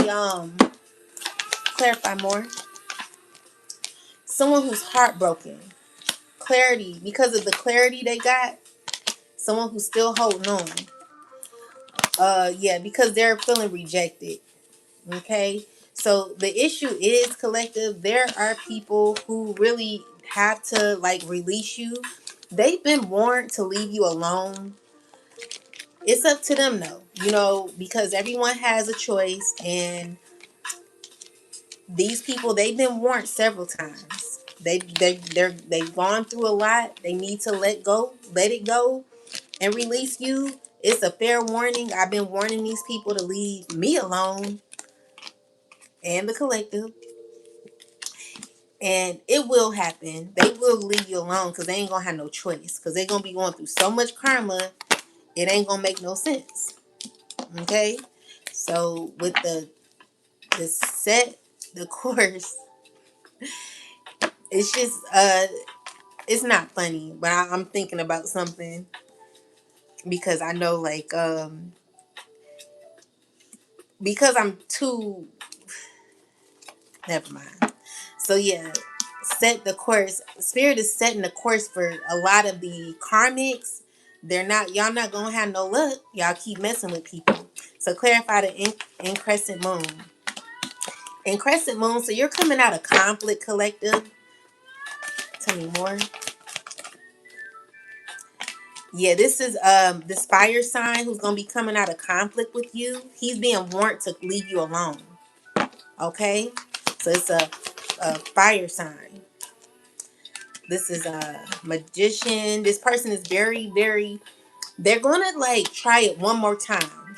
clarify more. Someone who's heartbroken. Clarity, because of the clarity they got. Someone who's still holding on. Yeah, because they're feeling rejected. Okay. So the issue is, collective, there are people who really have to like release you. They've been warned to leave you alone. It's up to them though, you know, because everyone has a choice, and these people, they've been warned several times. They've gone through a lot. They need to let it go and release you. It's a fair warning. I've been warning these people to leave me alone and the collective. And it will happen. They will leave you alone because they ain't gonna have no choice. Because they're gonna be going through so much karma, it ain't gonna make no sense. Okay? So with the set, the course, it's just it's not funny, but I'm thinking about something because I know like because I'm too never mind. So yeah, set the course. Spirit is setting the course for a lot of the karmics. Y'all not gonna have no luck. Y'all keep messing with people. So clarify the in crescent moon. In crescent moon, so you're coming out of conflict, collective. Tell me more. Yeah, this is this fire sign who's gonna be coming out of conflict with you. He's being warned to leave you alone. Okay? So it's a fire sign. This is a magician. This person is very, very, they're gonna like try it one more time.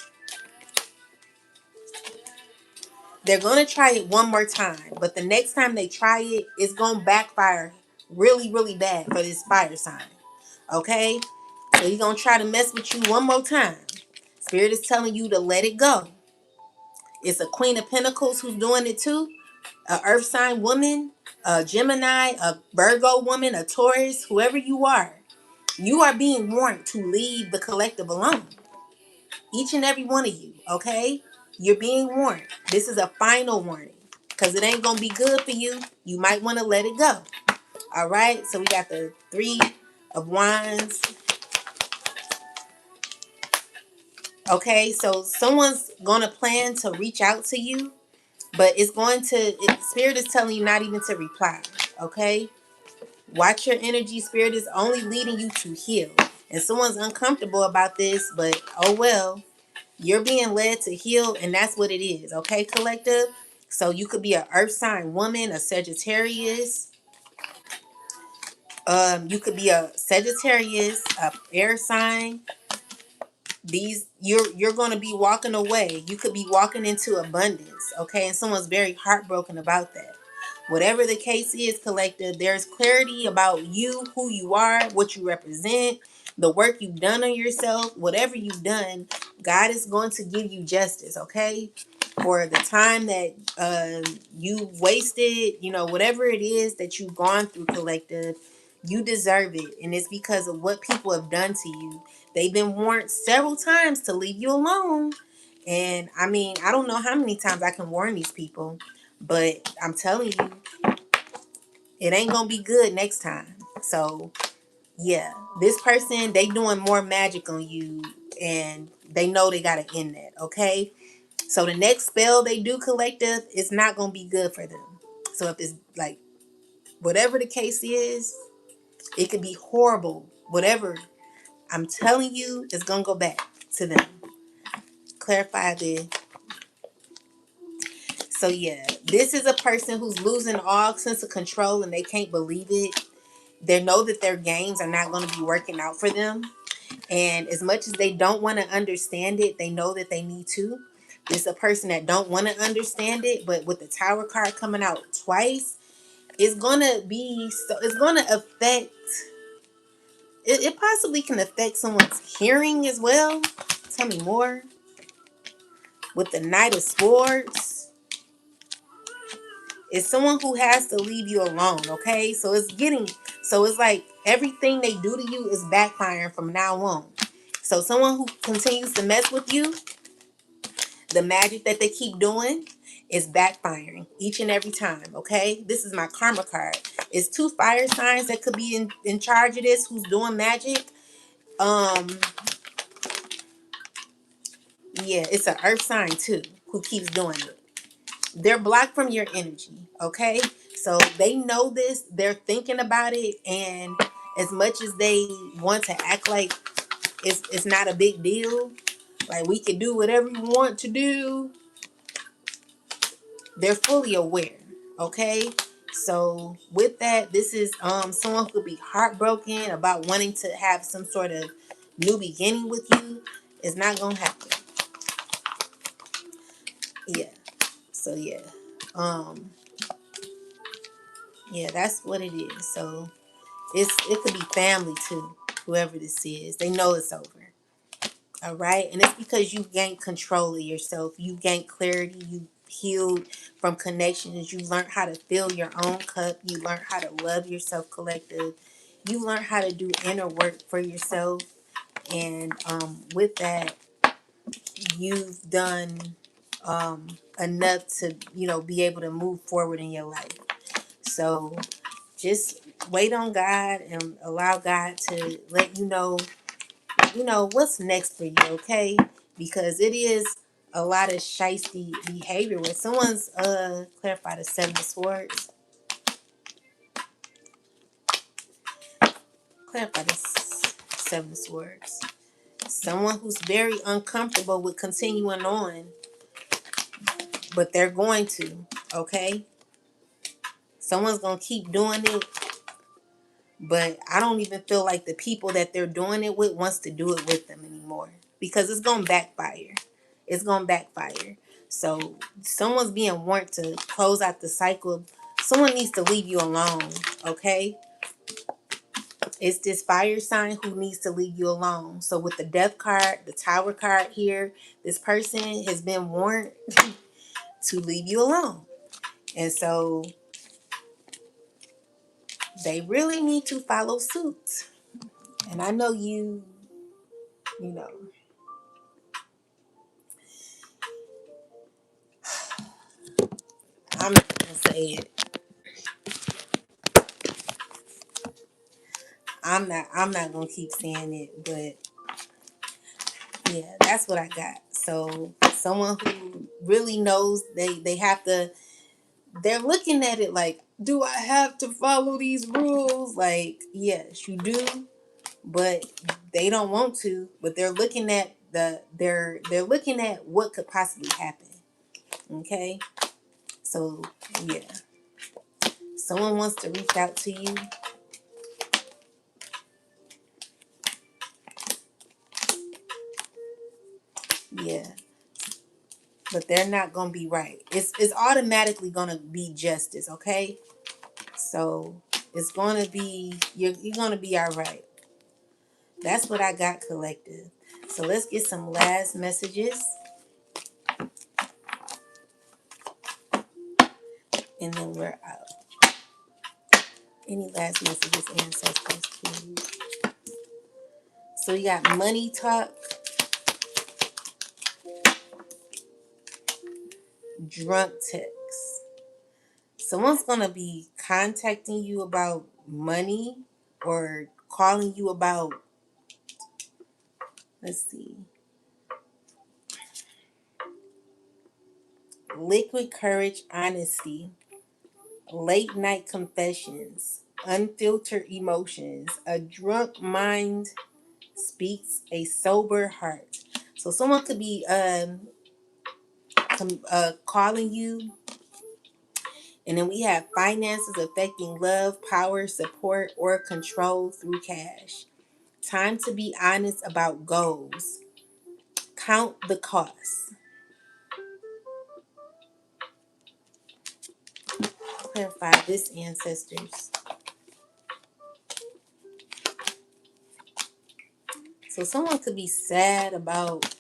They're gonna try it one more time, but the next time they try it, it's gonna backfire really, really bad for this fire sign. Okay? So he's gonna try to mess with you one more time. Spirit is telling you to let it go. It's a Queen of Pentacles who's doing it too. A Earth sign woman, a Gemini, a Virgo woman, a Taurus, whoever you are being warned to leave the collective alone. Each and every one of you, okay? You're being warned. This is a final warning because it ain't going to be good for you. You might want to let it go. All right? So we got the Three of Wands. Okay? So someone's going to plan to reach out to you, but Spirit is telling you not even to reply. Okay? Watch your energy. Spirit is only leading you to heal. And someone's uncomfortable about this, but oh well. You're being led to heal, and that's what it is. Okay, collective? So you could be an earth sign woman, a Sagittarius. You could be a Sagittarius, a air sign. You're going to be walking away. You could be walking into abundance. Okay, and someone's very heartbroken about that. Whatever the case is, collective, there's clarity about you, who you are, what you represent, the work you've done on yourself, whatever you've done, God is going to give you justice, okay? For the time that you've wasted, you know, whatever it is that you've gone through, collective, you deserve it. And it's because of what people have done to you. They've been warned several times to leave you alone. And I mean, I don't know how many times I can warn these people, but I'm telling you, it ain't gonna be good next time. So yeah, this person, they doing more magic on you, and they know they gotta end that. Okay, so the next spell they do, collective, it's not gonna be good for them. So if it's like whatever the case is, it could be horrible. Whatever, I'm telling you, it's gonna go back to them. Clarify this. So yeah, this is a person who's losing all sense of control, and they can't believe it. They know that their games are not going to be working out for them. And as much as they don't want to understand it, they know that they need to. There's a person that don't want to understand it, but with the Tower card coming out twice, It's gonna be so. It's gonna affect. It possibly can affect someone's hearing as well. Tell me more. With the Knight of Swords, it's someone who has to leave you alone. Okay, so it's getting. So it's like everything they do to you is backfiring from now on. So someone who continues to mess with you, the magic that they keep doing is backfiring each and every time. Okay, this is my karma card. It's two fire signs that could be in charge of this, who's doing magic. um yeah, it's an earth sign too who keeps doing it. They're blocked from your energy. Okay, so they know this, they're thinking about it, and as much as they want to act like it's not a big deal, like we can do whatever we want to do, they're fully aware. Okay, so with that, this is someone who could be heartbroken about wanting to have some sort of new beginning with you. It's not gonna happen. Yeah, so yeah, um yeah, that's what it is. So it could be family too, whoever this is, they know it's over. All right, and it's because you gained control of yourself, you gained clarity, you healed from connections, you learned how to fill your own cup, you learned how to love yourself, collective. You learned how to do inner work for yourself, and with that, you've done enough to be able to move forward in your life. So just wait on God and allow God to let you know what's next for you. Okay, because it is a lot of shisty behavior when someone's clarify the Seven of Swords. Clarify the Seven of Swords. Someone who's very uncomfortable with continuing on, but they're going to. Okay, someone's gonna keep doing it, but I don't even feel like the people that they're doing it with wants to do it with them anymore, because it's gonna backfire. It's gonna backfire. So someone's being warned to close out the cycle. Someone needs to leave you alone. Okay, it's this fire sign who needs to leave you alone. So with the Death card, the Tower card here, this person has been warned to leave you alone, and so they really need to follow suit. And I know you know I'm not gonna say it. I'm not gonna keep saying it, but yeah, that's what I got. So someone who really knows, they have to, they're looking at it like, do I have to follow these rules? Like, yes, you do, but they don't want to, but they're looking at they're looking at what could possibly happen. Okay? So yeah. Someone wants to reach out to you. Yeah. But they're not gonna be right. It's automatically gonna be justice, okay? So it's gonna be you're gonna be all right. That's what I got, collective. So let's get some last messages, and then we're out. Any last messages, ancestors, please? So we got money talk, drunk text. Someone's gonna be contacting you about money or calling you about, let's see, liquid courage, honesty, late night confessions, unfiltered emotions. A drunk mind speaks a sober heart. So someone could be calling you. And then we have finances affecting love, power, support, or control through cash. Time to be honest about goals. Count the costs. Clarify this, ancestors. So someone could be sad about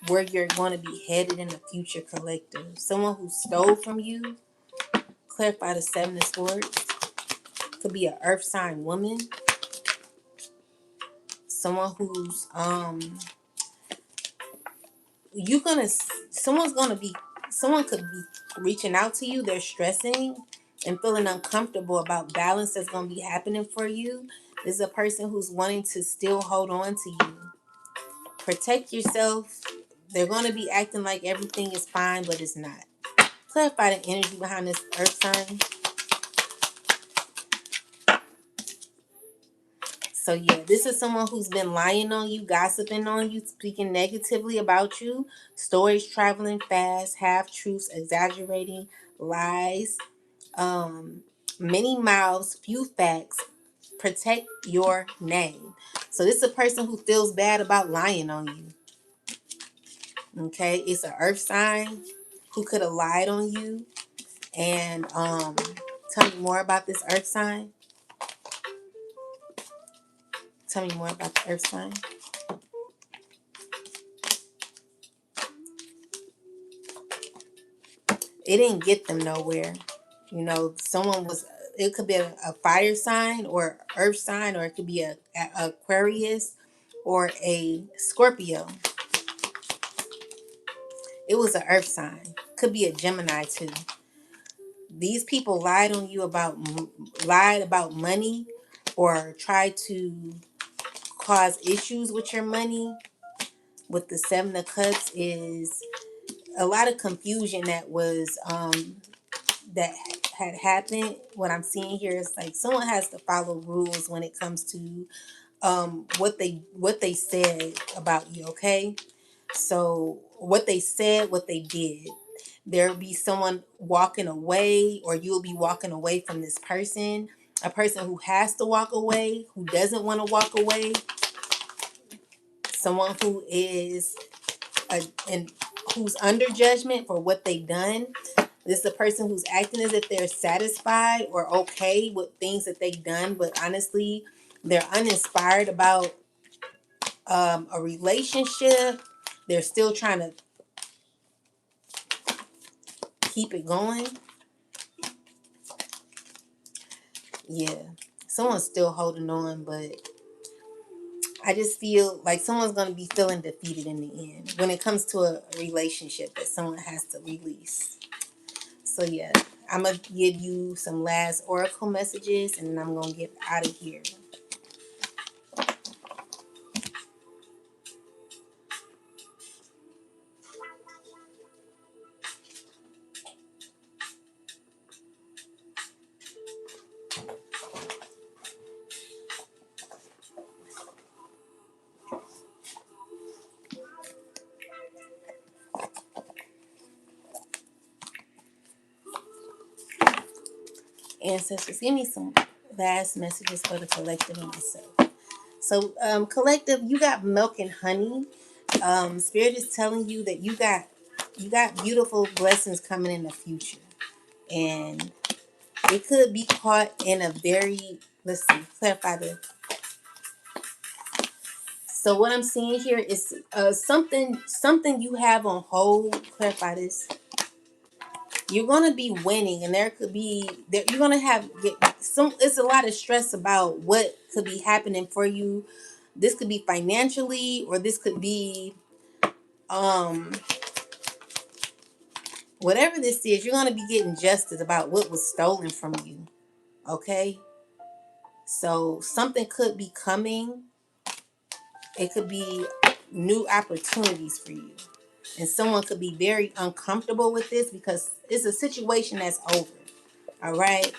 where you're going to be headed in the future, collective. Someone who stole from you. Clarify the Seven of Swords. Could be an earth sign woman. Someone who's you're gonna someone's gonna be someone could be reaching out to you. They're stressing and feeling uncomfortable about balance that's gonna be happening for you. This is a person who's wanting to still hold on to you. Protect yourself. They're gonna be acting like everything is fine, but it's not. Clarify the energy behind this earth sign. So yeah, this is someone who's been lying on you, gossiping on you, speaking negatively about you, stories traveling fast, half truths, exaggerating, lies, many mouths, few facts. Protect your name. So this is a person who feels bad about lying on you. Okay, it's an earth sign who could have lied on you. And tell me more about this earth sign. Tell me more about the earth sign. It didn't get them nowhere. You know, someone was, it could be a fire sign or earth sign, or it could be a Aquarius or a Scorpio. It was an earth sign. Could be a Gemini too. These people lied about money, or tried to cause issues with your money. With the Seven of Cups is a lot of confusion that had happened. What I'm seeing here is like someone has to follow rules when it comes to what they said about you. Okay, so what they said, what they did. There'll be someone walking away, or you'll be walking away from this person. A person who has to walk away, who doesn't want to walk away. Someone who is and who's under judgment for what they've done. This is a person who's acting as if they're satisfied or okay with things that they've done, but honestly, they're uninspired about a relationship. They're still trying to keep it going. Yeah, someone's still holding on, but I just feel like someone's going to be feeling defeated in the end when it comes to a relationship that someone has to release. So yeah, I'm going to give you some last oracle messages, and then I'm going to get out of here. Ancestors, give me some last messages for the collective and myself. So, collective, you got milk and honey. Spirit is telling you that you got beautiful blessings coming in the future, and it could be caught in a very, let's see, clarify the. So what I'm seeing here is something you have on hold. Clarify this. You're gonna be winning, and there could be that you're gonna have some. It's a lot of stress about what could be happening for you. This could be financially, or this could be um whatever this is. You're gonna be getting justice about what was stolen from you. Okay, so something could be coming. It could be new opportunities for you, and someone could be very uncomfortable with this because it's a situation that's over. All right.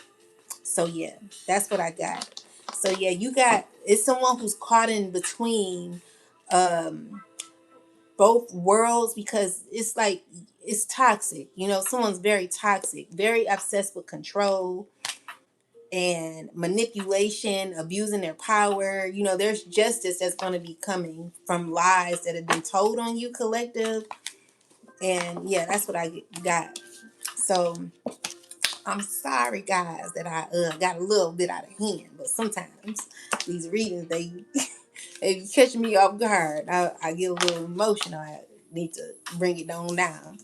So yeah, that's what I got. So yeah, it's someone who's caught in between both worlds, because it's like it's toxic. You know, someone's very toxic, very obsessed with control and manipulation, abusing their power. You know, there's justice that's going to be coming from lies that have been told on you, collective. And yeah, that's what I got. So I'm sorry, guys, that I got a little bit out of hand. But sometimes these readings, they catch me off guard. I get a little emotional. I need to bring it down.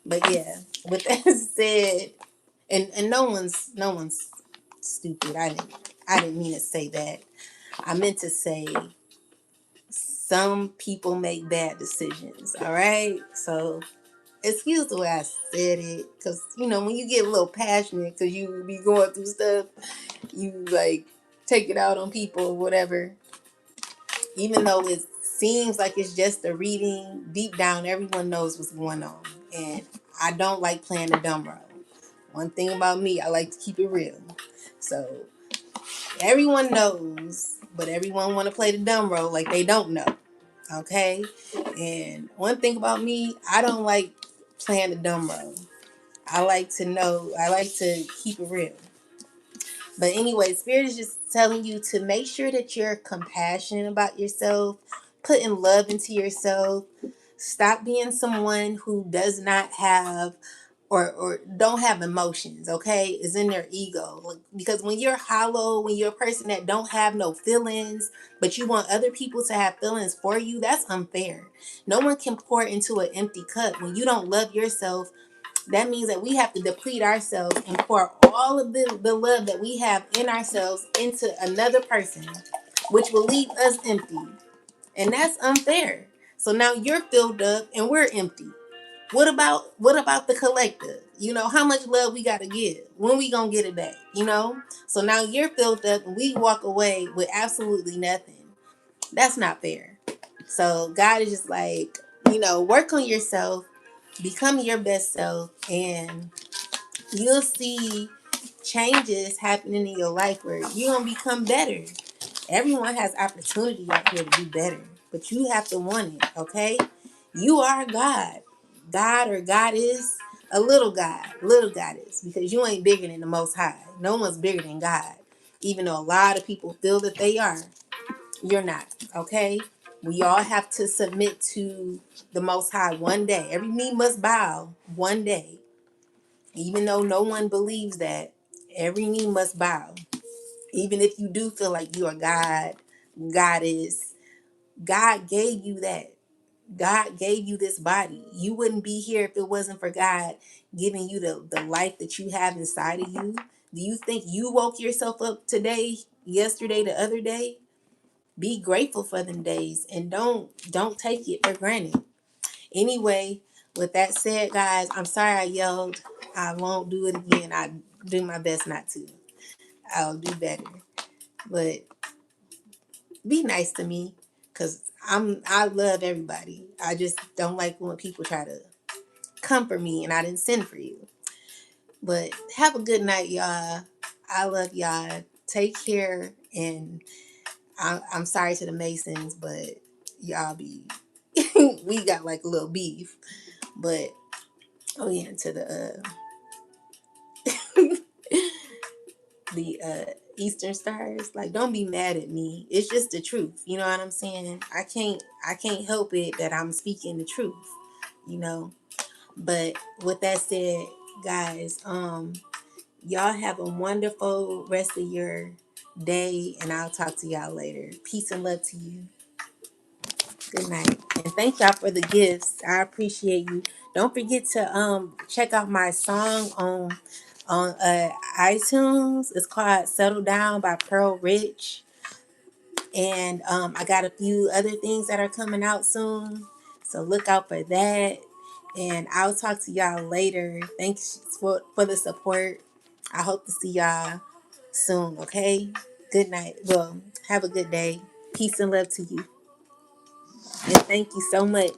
But yeah, with that said, and no one's stupid. I didn't mean to say that. I meant to say some people make bad decisions. All right, so excuse the way I said it, because when you get a little passionate because you be going through stuff, you like take it out on people or whatever. Even though it seems like it's just a reading, deep down everyone knows what's going on, and I don't like playing the dumb role. One thing about me, I like to keep it real. So everyone knows, but everyone want to play the dumb role like they don't know. Okay? And one thing about me, I don't like playing the dumb role. I like to know, I like to keep it real. But anyway, Spirit is just telling you to make sure that you're compassionate about yourself, putting love into yourself. Stop being someone who does not have or don't have emotions, okay? Is in their ego. Because when you're hollow, when you're a person that don't have no feelings, but you want other people to have feelings for you, that's unfair. No one can pour into an empty cup. When you don't love yourself, that means that we have to deplete ourselves and pour all of the love that we have in ourselves into another person, which will leave us empty. And that's unfair. So now you're filled up and we're empty. What about the collective? How much love we gotta give? When we gonna get it back? So now you're filled up and we walk away with absolutely nothing. That's not fair. So God is just like, work on yourself, become your best self, and you'll see changes happening in your life where you're gonna become better. Everyone has opportunity out here to do better, but you have to want it, okay? You are God. God or God is a little God. Little God is, because you ain't bigger than the Most High. No one's bigger than God. Even though a lot of people feel that they are, you're not, okay? We all have to submit to the Most High one day. Every knee must bow one day. Even though no one believes that, every knee must bow. Even if you do feel like you are God, God is, God gave you that. God gave you this body. You wouldn't be here if it wasn't for God giving you the life that you have inside of you. Do you think you woke yourself up today, yesterday, the other day? Be grateful for them days and don't take it for granted. Anyway, with that said, guys, I'm sorry I yelled. I won't do it again. I do my best not to. I'll do better. But be nice to me, because I love everybody. I just don't like when people try to comfort me and I didn't send for you. But have a good night, y'all. I love y'all. Take care, and I'm sorry to the Masons, but y'all be we got like a little beef. But oh yeah, to the Eastern Stars, like, don't be mad at me. It's just the truth. You know what I'm saying? I can't help it that I'm speaking the truth, you know. But with that said, guys, y'all have a wonderful rest of your day, and I'll talk to y'all later. Peace and love to you. Good night. And thank y'all for the gifts. I appreciate you. Don't forget to check out my song on iTunes. It's called Settle Down by Pearl Rich. And I got a few other things that are coming out soon. So look out for that. And I'll talk to y'all later. Thanks for the support. I hope to see y'all soon, okay? Good night. Well, have a good day. Peace and love to you. And thank you so much.